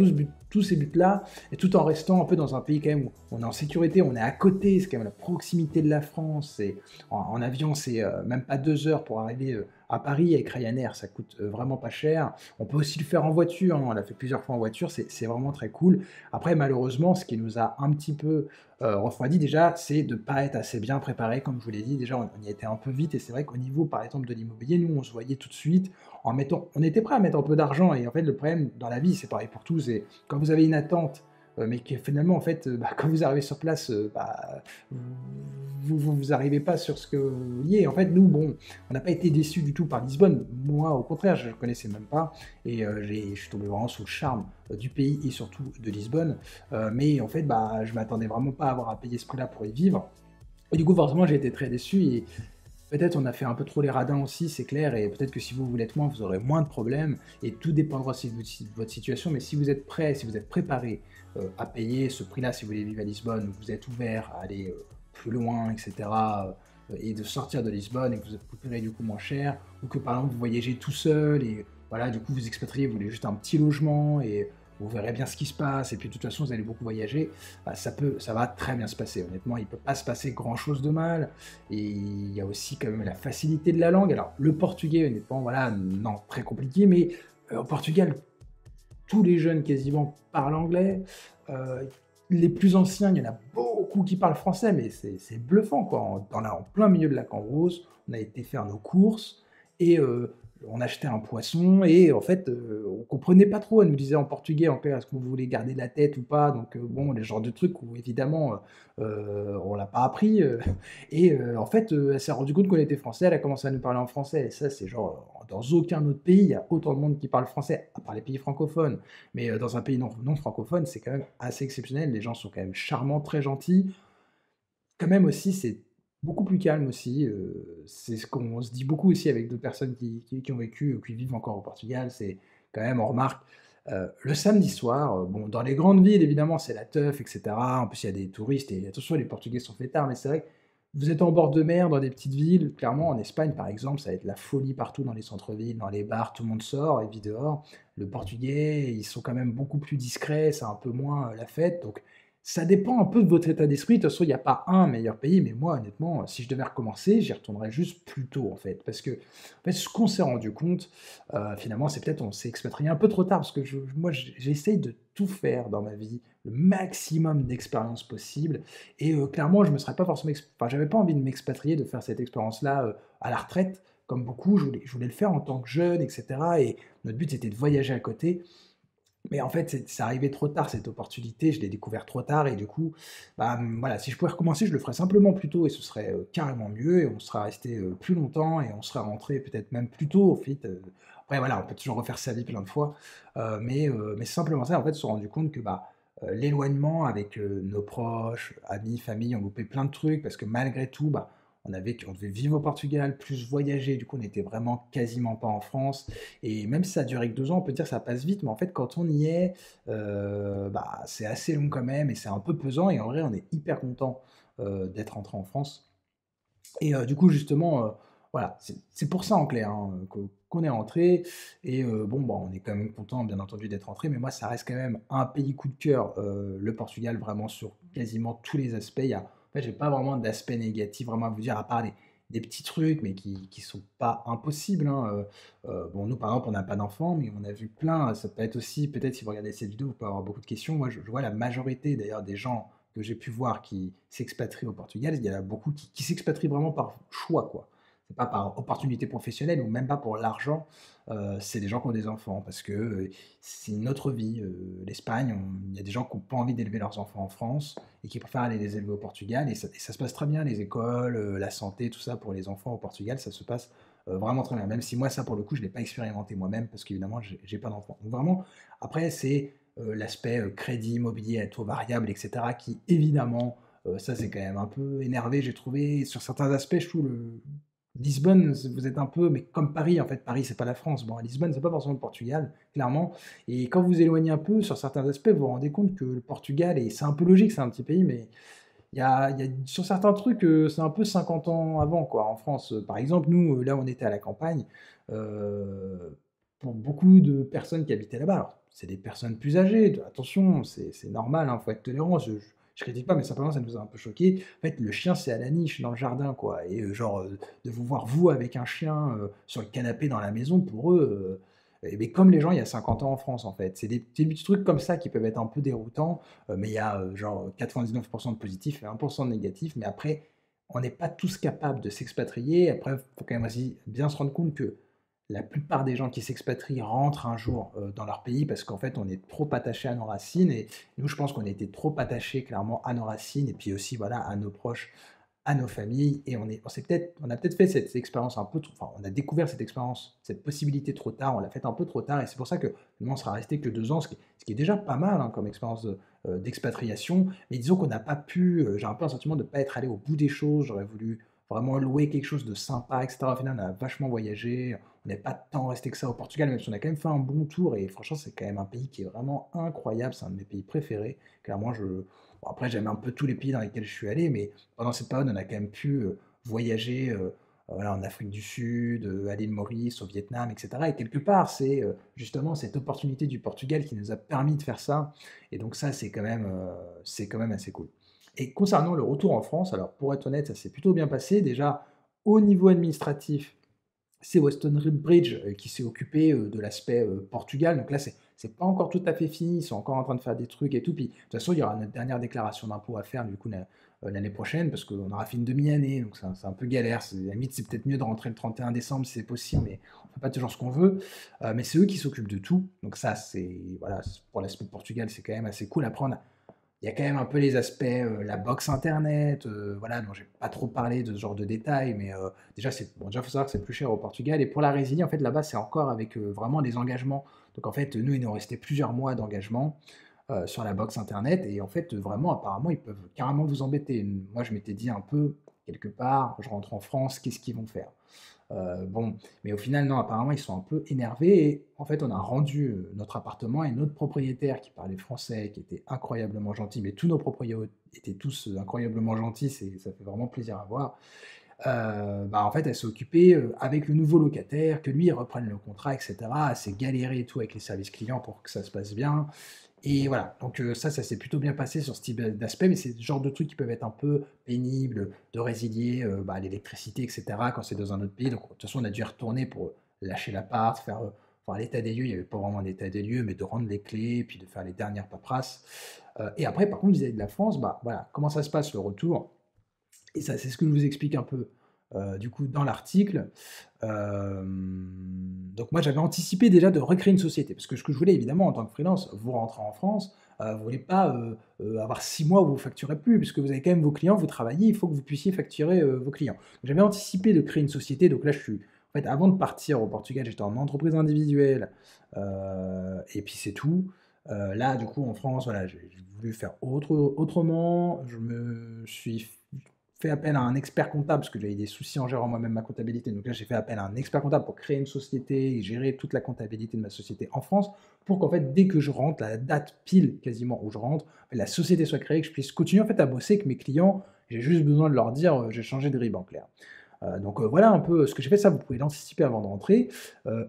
tous ces buts-là, et tout en restant un peu dans un pays quand même où on est en sécurité, on est à côté, c'est quand même la proximité de la France, et en avion c'est même pas 2 heures pour arriver à Paris avec Ryanair, ça coûte vraiment pas cher. On peut aussi le faire en voiture, hein, on l'a fait plusieurs fois en voiture, c'est vraiment très cool. Après, malheureusement, ce qui nous a un petit peu refroidi déjà, c'est de ne pas être assez bien préparé, comme je vous l'ai dit. Déjà, on y a été un peu vite, et c'est vrai qu'au niveau, par exemple, de l'immobilier, nous, on se voyait tout de suite on était prêt à mettre un peu d'argent, et en fait, le problème dans la vie, c'est pareil pour tous, c'est quand vous avez une attente, mais que finalement, en fait, quand vous arrivez sur place, vous arrivez pas sur ce que vous vouliez. En fait, nous, bon, on n'a pas été déçus du tout par Lisbonne. Moi, au contraire, je ne connaissais même pas, et je suis tombé vraiment sous le charme du pays et surtout de Lisbonne. Mais en fait, je m'attendais vraiment pas à avoir à payer ce prix-là pour y vivre. Et du coup, forcément, j'ai été très déçu. Peut-être on a fait un peu trop les radins aussi, c'est clair, et peut-être que si vous voulez être moins, vous aurez moins de problèmes, et tout dépendra aussi de votre situation. Mais si vous êtes prêt, si vous êtes préparé à payer ce prix-là, si vous voulez vivre à Lisbonne, vous êtes ouvert à aller plus loin, etc., et de sortir de Lisbonne, et que vous êtes préparé du coup moins cher, ou que par exemple vous voyagez tout seul, et voilà, du coup vous expatriez, vous voulez juste un petit logement, et vous verrez bien ce qui se passe, et puis de toute façon vous allez beaucoup voyager, bah, ça va très bien se passer. Honnêtement, il ne peut pas se passer grand-chose de mal. Et il y a aussi quand même la facilité de la langue. Alors, le portugais, honnêtement, voilà, non, très compliqué, mais au Portugal, tous les jeunes quasiment parlent anglais. Euh, les plus anciens, il y en a beaucoup qui parlent français, mais c'est bluffant, quoi. En plein milieu de la Cambrousse, on a été faire nos courses et on achetait un poisson et en fait, on comprenait pas trop. Elle nous disait en portugais, en clair, est-ce que vous voulez garder la tête ou pas? Donc bon, les genres de trucs où évidemment, on l'a pas appris. Et en fait, elle s'est rendue compte qu'on était français, elle a commencé à nous parler en français. Et ça, c'est genre, dans aucun autre pays, il y a autant de monde qui parle français, à part les pays francophones. Mais dans un pays non francophone, c'est quand même assez exceptionnel. Les gens sont quand même charmants, très gentils. Quand même aussi, c'est beaucoup plus calme aussi. C'est ce qu'on se dit beaucoup aussi avec d'autres personnes qui ont vécu ou qui vivent encore au Portugal. C'est quand même, on remarque, le samedi soir, bon, dans les grandes villes, évidemment, c'est la teuf, etc. En plus, il y a des touristes et attention, les Portugais sont fêtards, mais c'est vrai que vous êtes en bord de mer, dans des petites villes. Clairement, en Espagne, par exemple, ça va être la folie partout dans les centres-villes, dans les bars, tout le monde sort et vit dehors. Le Portugais, ils sont quand même beaucoup plus discrets, c'est un peu moins la fête. Donc, ça dépend un peu de votre état d'esprit. De toute façon, il n'y a pas un meilleur pays, mais moi, honnêtement, si je devais recommencer, j'y retournerais juste plus tôt, en fait. Parce que, en fait, ce qu'on s'est rendu compte, finalement, c'est peut-être on s'est expatrié un peu trop tard, parce que moi, j'essaye de tout faire dans ma vie, le maximum d'expériences possible. Et clairement, je me serais pas forcément, enfin, j'avais pas envie de m'expatrier, de faire cette expérience-là à la retraite, comme beaucoup. Je voulais le faire en tant que jeune, etc. Et notre but, c'était de voyager à côté. Mais en fait, c'est arrivé trop tard cette opportunité, je l'ai découvert trop tard et du coup, bah, voilà, si je pouvais recommencer, je le ferais simplement plus tôt et ce serait, carrément mieux et on serait resté, plus longtemps et on serait rentré peut-être même plus tôt, au fait, après voilà, on peut toujours refaire sa vie plein de fois, mais c'est simplement ça, en fait, se sont rendu compte que, bah, l'éloignement avec, nos proches, amis, famille, on loupait plein de trucs parce que malgré tout, bah, on devait vivre au Portugal, plus voyager, du coup, on était vraiment quasiment pas en France et même si ça a duré que 2 ans, on peut dire que ça passe vite, mais en fait, quand on y est, bah, c'est assez long quand même et c'est un peu pesant et en vrai, on est hyper content d'être rentré en France. Et du coup, justement, voilà, c'est pour ça en clair hein, qu'on est rentré. Et bon, bah, on est quand même content, bien entendu, d'être rentré. Mais moi, ça reste quand même un pays coup de cœur, le Portugal, vraiment sur quasiment tous les aspects. En fait, j'ai pas vraiment d'aspect négatif vraiment à vous dire, à part des petits trucs, mais qui sont pas impossibles, hein. Bon, nous, par exemple, on n'a pas d'enfants, mais on a vu plein. Ça peut être aussi, peut-être si vous regardez cette vidéo, vous pouvez avoir beaucoup de questions. Moi, je vois la majorité d'ailleurs des gens que j'ai pu voir qui s'expatrient au Portugal, il y en a beaucoup qui s'expatrient vraiment par choix, quoi. C'est pas par opportunité professionnelle ou même pas pour l'argent, c'est des gens qui ont des enfants parce que, c'est une autre vie, l'Espagne, il y a des gens qui ont pas envie d'élever leurs enfants en France et qui préfèrent aller les élever au Portugal et ça se passe très bien, les écoles, la santé, tout ça pour les enfants au Portugal, ça se passe, vraiment très bien. Même si moi ça pour le coup je l'ai pas expérimenté moi-même parce qu'évidemment j'ai pas d'enfant. Donc vraiment, après c'est l'aspect crédit immobilier à taux variable, etc., qui évidemment, ça c'est quand même un peu énervé, j'ai trouvé. Sur certains aspects, je trouve Lisbonne, vous êtes un peu, mais comme Paris, en fait, Paris c'est pas la France. Bon, Lisbonne c'est pas forcément le Portugal, clairement. Et quand vous éloignez un peu sur certains aspects, vous vous rendez compte que le Portugal, et c'est un peu logique, c'est un petit pays, mais sur certains trucs, c'est un peu 50 ans avant, quoi, en France. Par exemple, nous, là, on était à la campagne. euh, pour beaucoup de personnes qui habitaient là-bas, alors, c'est des personnes plus âgées. Attention, c'est normal, il faut être tolérant. Je critique pas, mais simplement, ça nous a un peu choqué. En fait, le chien, c'est à la niche dans le jardin, quoi. Et genre, de vous voir, vous, avec un chien sur le canapé dans la maison, pour eux, mais comme les gens il y a 50 ans en France, en fait. C'est des petits trucs comme ça qui peuvent être un peu déroutants. Mais il y a genre 99% de positifs et 1% de négatifs. Mais après, on n'est pas tous capables de s'expatrier. Après, il faut quand même aussi bien se rendre compte que la plupart des gens qui s'expatrient rentrent un jour dans leur pays parce qu'en fait, on est trop attaché à nos racines. Et nous, je pense qu'on a été trop attachés clairement à nos racines et puis aussi voilà, à nos proches, à nos familles. Et on a peut-être fait cette expérience un peu trop, enfin, on a découvert cette expérience, cette possibilité trop tard, on l'a faite un peu trop tard. Et c'est pour ça que nous, on sera resté que 2 ans, ce qui est déjà pas mal hein, comme expérience d'expatriation. Mais disons qu'on n'a pas pu, j'ai un peu un sentiment de ne pas être allé au bout des choses. J'aurais voulu vraiment louer quelque chose de sympa, et cetera. Au final, on a vachement voyagé, on n'est pas tant resté que ça au Portugal, même si on a quand même fait un bon tour et franchement, c'est quand même un pays qui est vraiment incroyable, c'est un de mes pays préférés. Clairement, bon, après, j'aime un peu tous les pays dans lesquels je suis allé, mais pendant cette période, on a quand même pu voyager voilà, en Afrique du Sud, à l'île Maurice, au Vietnam, etc. Et quelque part, c'est justement cette opportunité du Portugal qui nous a permis de faire ça. Et donc ça, c'est quand même assez cool. Et concernant le retour en France, alors pour être honnête, ça s'est plutôt bien passé. Déjà, au niveau administratif, c'est Weston Bridge qui s'est occupé de l'aspect Portugal. Donc là, c'est pas encore tout à fait fini. Ils sont encore en train de faire des trucs et tout. Puis de toute façon, il y aura notre dernière déclaration d'impôt à faire du coup l'année prochaine parce qu'on aura fait une demi-année. Donc c'est un peu galère. À la limite, c'est peut-être mieux de rentrer le 31 décembre si c'est possible, mais on fait pas toujours ce qu'on veut. Mais c'est eux qui s'occupent de tout. Donc ça, c'est voilà, pour l'aspect Portugal, c'est quand même assez cool. Après, il y a quand même un peu les aspects, la box internet, voilà, dont j'ai pas trop parlé de ce genre de détails, mais déjà, déjà, faut savoir que c'est plus cher au Portugal. Et pour la résilier, en fait, là-bas, c'est encore avec vraiment des engagements. Donc, en fait, nous, il nous restait plusieurs mois d'engagement sur la box internet. Et en fait, vraiment, apparemment, ils peuvent carrément vous embêter. Moi, je m'étais dit un peu, quelque part, je rentre en France, qu'est-ce qu'ils vont faire? Bon, mais au final, non, apparemment, ils sont un peu énervés et en fait, on a rendu notre appartement à notre propriétaire qui parlait français, qui était incroyablement gentil, mais tous nos propriétaires étaient tous incroyablement gentils, ça fait vraiment plaisir à voir. Bah, en fait, elle s'est occupée avec le nouveau locataire, que lui, il reprenne le contrat, etc. Elle s'est galérée et tout avec les services clients pour que ça se passe bien. Et voilà, donc ça s'est plutôt bien passé sur ce type d'aspect, mais c'est le genre de trucs qui peuvent être un peu pénibles, de résilier bah, l'électricité, etc., quand c'est dans un autre pays. Donc de toute façon, on a dû y retourner pour lâcher l'appart, faire enfin, l'état des lieux. Il n'y avait pas vraiment d'état des lieux, mais de rendre les clés, puis de faire les dernières paperasses. Et après, par contre, vis-à-vis de la France, bah, voilà, comment ça se passe le retour? Et ça, c'est ce que je vous explique un peu du coup dans l'article. Donc moi, j'avais anticipé déjà de recréer une société, parce que ce que je voulais évidemment en tant que freelance, vous rentrez en France, vous voulez pas avoir 6 mois où vous facturez plus, puisque vous avez quand même vos clients, vous travaillez, il faut que vous puissiez facturer vos clients. Donc, j'avais anticipé de créer une société, donc là je suis, en fait, avant de partir au Portugal, j'étais en entreprise individuelle, et puis c'est tout. Là, du coup, en France, voilà, j'ai voulu faire autrement. Je me suis fait appel à un expert comptable parce que j'avais des soucis en gérant moi-même ma comptabilité. Donc là, j'ai fait appel à un expert comptable pour créer une société et gérer toute la comptabilité de ma société en France pour qu'en fait, dès que je rentre, la date pile quasiment où je rentre, la société soit créée, que je puisse continuer en fait à bosser avec mes clients. J'ai juste besoin de leur dire j'ai changé de RIB en clair. Donc voilà un peu ce que j'ai fait, ça vous pouvez l'anticiper avant de rentrer.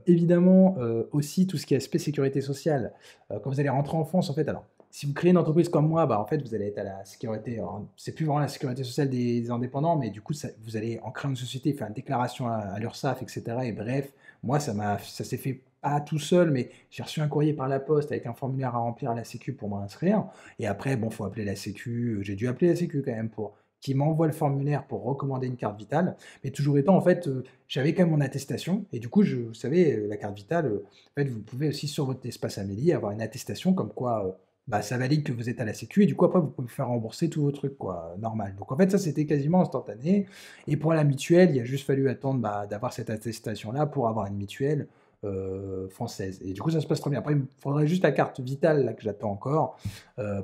Évidemment, aussi tout ce qui est aspect sécurité sociale. Quand vous allez rentrer en France, en fait, alors si vous créez une entreprise comme moi, bah, en fait, vous allez être à la sécurité. Alors, c'est plus vraiment la sécurité sociale des indépendants, mais du coup, vous allez en créant une société, faire une déclaration à l'URSSAF, etc. Et bref, moi, ça s'est fait pas tout seul, mais j'ai reçu un courrier par la poste avec un formulaire à remplir à la Sécu pour m'inscrire. Et après, bon, faut appeler la Sécu. J'ai dû appeler la Sécu quand même pour qui m'envoie le formulaire pour recommander une carte vitale. Mais toujours étant, en fait, j'avais quand même mon attestation. Et du coup, vous savez, la carte vitale, en fait, vous pouvez aussi sur votre espace Amélie avoir une attestation comme quoi bah, ça valide que vous êtes à la sécu et du coup après vous pouvez faire rembourser tous vos trucs quoi, normal. Donc en fait ça c'était quasiment instantané. Et pour la mutuelle, il a juste fallu attendre bah, d'avoir cette attestation là pour avoir une mutuelle française. Et du coup ça se passe très bien. Après il me faudrait juste la carte vitale là que j'attends encore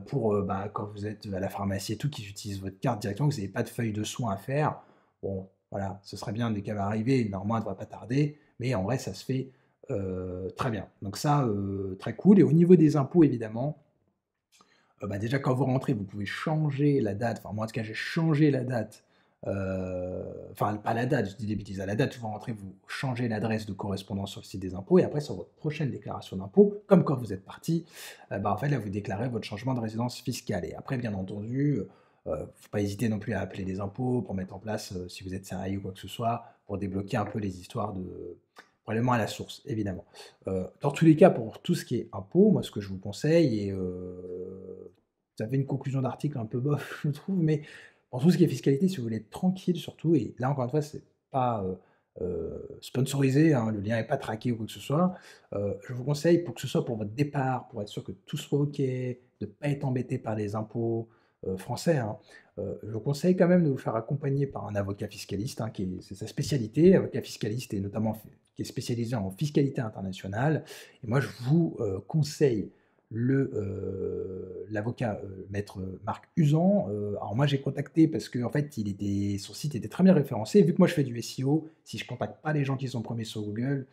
pour bah, quand vous êtes à la pharmacie et tout, qu'ils utilisent votre carte directement, que vous n'avez pas de feuille de soins à faire. Bon voilà, ce serait bien dès qu'elle va arriver, normalement elle ne devrait pas tarder, mais en vrai ça se fait très bien. Donc ça, très cool. Et au niveau des impôts, évidemment, bah, déjà quand vous rentrez, vous pouvez changer la date. Enfin, moi en tout cas, j'ai changé la date. Enfin, pas la date, je dis des bêtises. À la date où vous rentrez, vous changez l'adresse de correspondance sur le site des impôts. Et après, sur votre prochaine déclaration d'impôt, comme quand vous êtes parti, bah, en fait, là, vous déclarez votre changement de résidence fiscale. Et après, bien entendu, faut pas hésiter non plus à appeler les impôts pour mettre en place, si vous êtes salarié ou quoi que ce soit, pour débloquer un peu les histoires de prélèvement à la source, évidemment. Dans tous les cas, pour tout ce qui est impôt, moi, ce que je vous conseille, et ça fait une conclusion d'article un peu bof, je trouve, mais pour tout ce qui est fiscalité, si vous voulez être tranquille surtout, et là, encore une fois, c'est pas sponsorisé, hein, le lien n'est pas traqué ou quoi que ce soit, je vous conseille, pour que ce soit pour votre départ, pour être sûr que tout soit OK, de ne pas être embêté par les impôts français, hein, je vous conseille quand même de vous faire accompagner par un avocat fiscaliste, hein, c'est sa spécialité, avocat fiscaliste et notamment qui est spécialisé en fiscalité internationale. Et moi, je vous conseille l'avocat maître Marc Usan. Alors moi j'ai contacté parce que en fait son site était très bien référencé. Vu que moi je fais du SEO, si je contacte pas les gens qui sont premiers sur Google,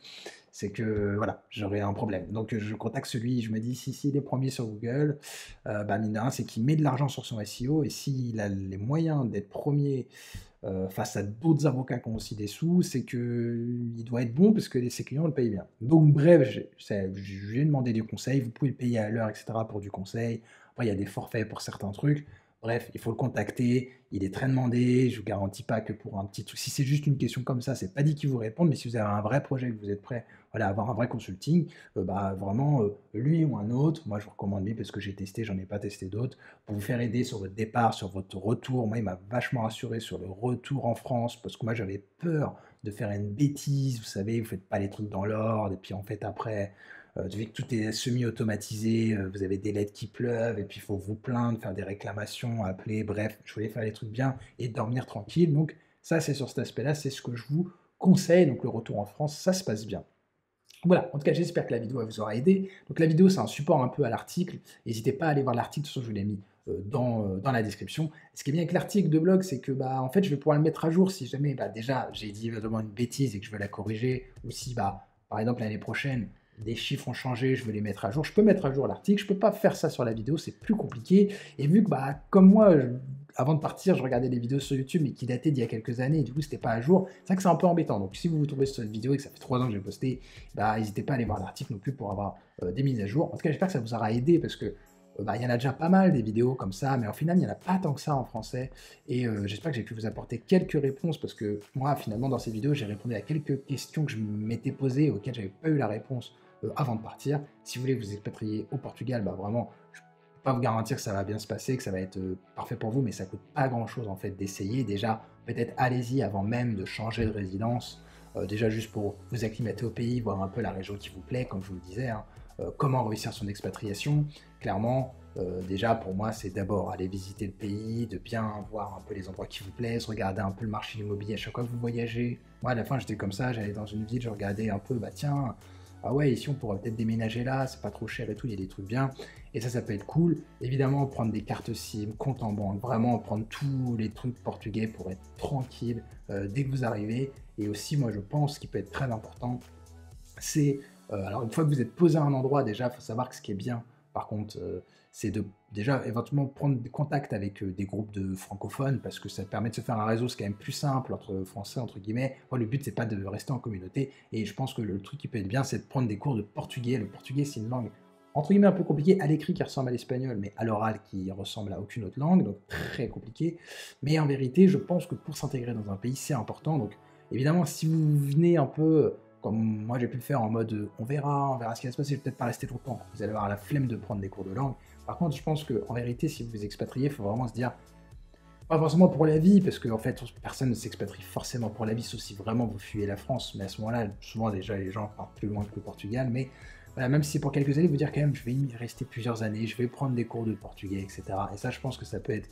c'est que voilà, j'aurais un problème. Donc je contacte celui, je me dis si il est premier sur Google, bah mine de rien, c'est qu'il met de l'argent sur son SEO et s'il a les moyens d'être premier face à d'autres avocats qui ont aussi des sous, c'est qu'il doit être bon parce que ses clients le payent bien. Donc bref, j'ai demandé du conseil, vous pouvez le payer à l'heure, etc. pour du conseil. Après, il y a des forfaits pour certains trucs. Bref, il faut le contacter, il est très demandé, je ne vous garantis pas que pour un petit truc, si c'est juste une question comme ça, c'est pas dit qu'il vous répondre, mais si vous avez un vrai projet, que vous êtes prêt voilà, à avoir un vrai consulting, bah, vraiment, lui ou un autre, moi je vous recommande lui parce que j'ai testé, j'en ai pas testé d'autres, pour vous faire aider sur votre départ, sur votre retour. Moi, il m'a vachement rassuré sur le retour en France, parce que moi j'avais peur de faire une bêtise, vous savez, vous faites pas les trucs dans l'ordre, et puis en fait après, vu que tout est semi-automatisé, vous avez des lettres qui pleuvent, et puis il faut vous plaindre, faire des réclamations, appeler, bref, je voulais faire les trucs bien et dormir tranquille. Donc ça, c'est sur cet aspect-là, c'est ce que je vous conseille. Donc le retour en France, ça se passe bien. Voilà, en tout cas, j'espère que la vidéo elle vous aura aidé. Donc la vidéo, c'est un support un peu à l'article. N'hésitez pas à aller voir l'article, de toute façon, je vous l'ai mis dans la description. Ce qui est bien avec l'article de blog, c'est que bah, en fait, je vais pouvoir le mettre à jour si jamais bah, déjà j'ai dit évidemment une bêtise et que je veux la corriger, ou si bah, par exemple l'année prochaine, des chiffres ont changé, je veux les mettre à jour. Je peux mettre à jour l'article, je peux pas faire ça sur la vidéo, c'est plus compliqué. Et vu que bah, comme moi, avant de partir, je regardais des vidéos sur YouTube, mais qui dataient d'il y a quelques années, et du coup, c'était pas à jour. C'est vrai que c'est un peu embêtant. Donc, si vous vous trouvez sur cette vidéo et que ça fait 3 ans que j'ai posté, bah, n'hésitez pas à aller voir l'article non plus pour avoir des mises à jour. En tout cas, j'espère que ça vous aura aidé parce que bah, y en a déjà pas mal des vidéos comme ça, mais au final, il n'y en a pas tant que ça en français. Et j'espère que j'ai pu vous apporter quelques réponses parce que moi, finalement, dans ces vidéos, j'ai répondu à quelques questions que je m'étais posées auxquelles j'avais pas eu la réponse avant de partir. Si vous voulez vous expatrier au Portugal, bah, vraiment, je pas vous garantir que ça va bien se passer, que ça va être parfait pour vous, mais ça coûte pas grand-chose en fait d'essayer. Déjà, peut-être allez-y avant même de changer de résidence, déjà juste pour vous acclimater au pays, voir un peu la région qui vous plaît, comme je vous le disais, hein. Comment réussir son expatriation. Clairement, déjà pour moi, c'est d'abord aller visiter le pays, de bien voir un peu les endroits qui vous plaisent, regarder un peu le marché immobilier à chaque fois que vous voyagez. Moi, à la fin, j'étais comme ça, j'allais dans une ville, je regardais un peu, bah tiens, ah ouais, ici on pourrait peut-être déménager là, c'est pas trop cher et tout, il y a des trucs bien. Et ça peut être cool. Évidemment, prendre des cartes SIM, compte en banque, vraiment prendre tous les trucs portugais pour être tranquille dès que vous arrivez. Et aussi, moi je pense qu'il peut être très important, c'est, alors une fois que vous êtes posé à un endroit, déjà, il faut savoir que ce qui est bien, par contre, c'est de déjà éventuellement prendre des contacts avec des groupes de francophones, parce que ça permet de se faire un réseau, c'est quand même plus simple entre français, entre guillemets. Moi, le but, c'est pas de rester en communauté, et je pense que le truc qui peut être bien, c'est de prendre des cours de portugais. Le portugais, c'est une langue, entre guillemets, un peu compliquée, à l'écrit qui ressemble à l'espagnol, mais à l'oral qui ressemble à aucune autre langue, donc très compliqué. Mais en vérité, je pense que pour s'intégrer dans un pays, c'est important. Donc, évidemment, si vous venez un peu comme moi j'ai pu le faire en mode on verra ce qui va se passer, je vais peut-être pas rester longtemps. Vous allez avoir la flemme de prendre des cours de langue. Par contre, je pense qu'en vérité, si vous vous expatriez, il faut vraiment se dire, pas forcément pour la vie, parce qu'en fait, personne ne s'expatrie forcément pour la vie, sauf si vraiment vous fuyez la France. Mais à ce moment-là, souvent déjà les gens partent plus loin que le Portugal. Mais voilà, même si c'est pour quelques années, vous dire quand même, je vais y rester plusieurs années, je vais prendre des cours de portugais, etc. Et ça, je pense que ça peut être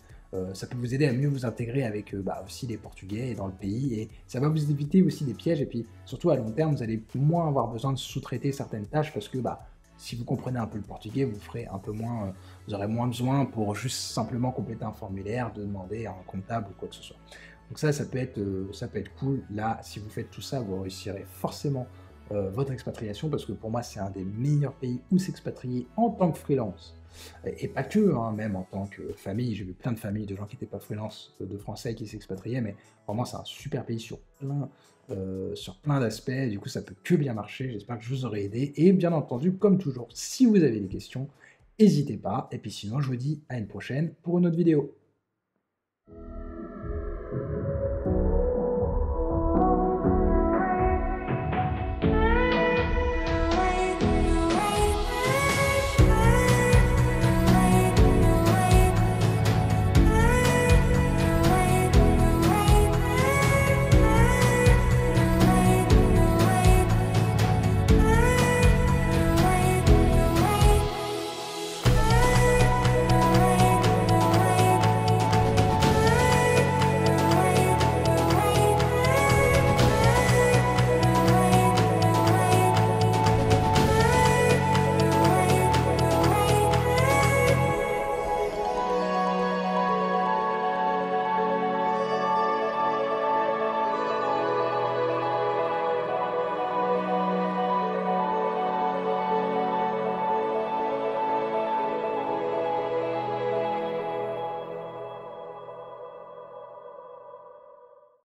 ça peut vous aider à mieux vous intégrer avec bah, aussi les Portugais dans le pays et ça va vous éviter aussi des pièges et puis surtout à long terme vous allez moins avoir besoin de sous-traiter certaines tâches parce que bah, si vous comprenez un peu le portugais vous ferez un peu moins, vous aurez moins besoin pour juste simplement compléter un formulaire, de demander à un comptable ou quoi que ce soit. Donc ça peut être cool. Là, si vous faites tout ça, vous réussirez forcément votre expatriation parce que pour moi c'est un des meilleurs pays où s'expatrier en tant que freelance et pas que, hein, même en tant que famille. J'ai vu plein de familles de gens qui n'étaient pas freelance, de Français qui s'expatriaient, mais vraiment c'est un super pays sur plein d'aspects. Du coup ça peut que bien marcher. J'espère que je vous aurai aidé et bien entendu comme toujours si vous avez des questions n'hésitez pas et puis sinon je vous dis à une prochaine pour une autre vidéo.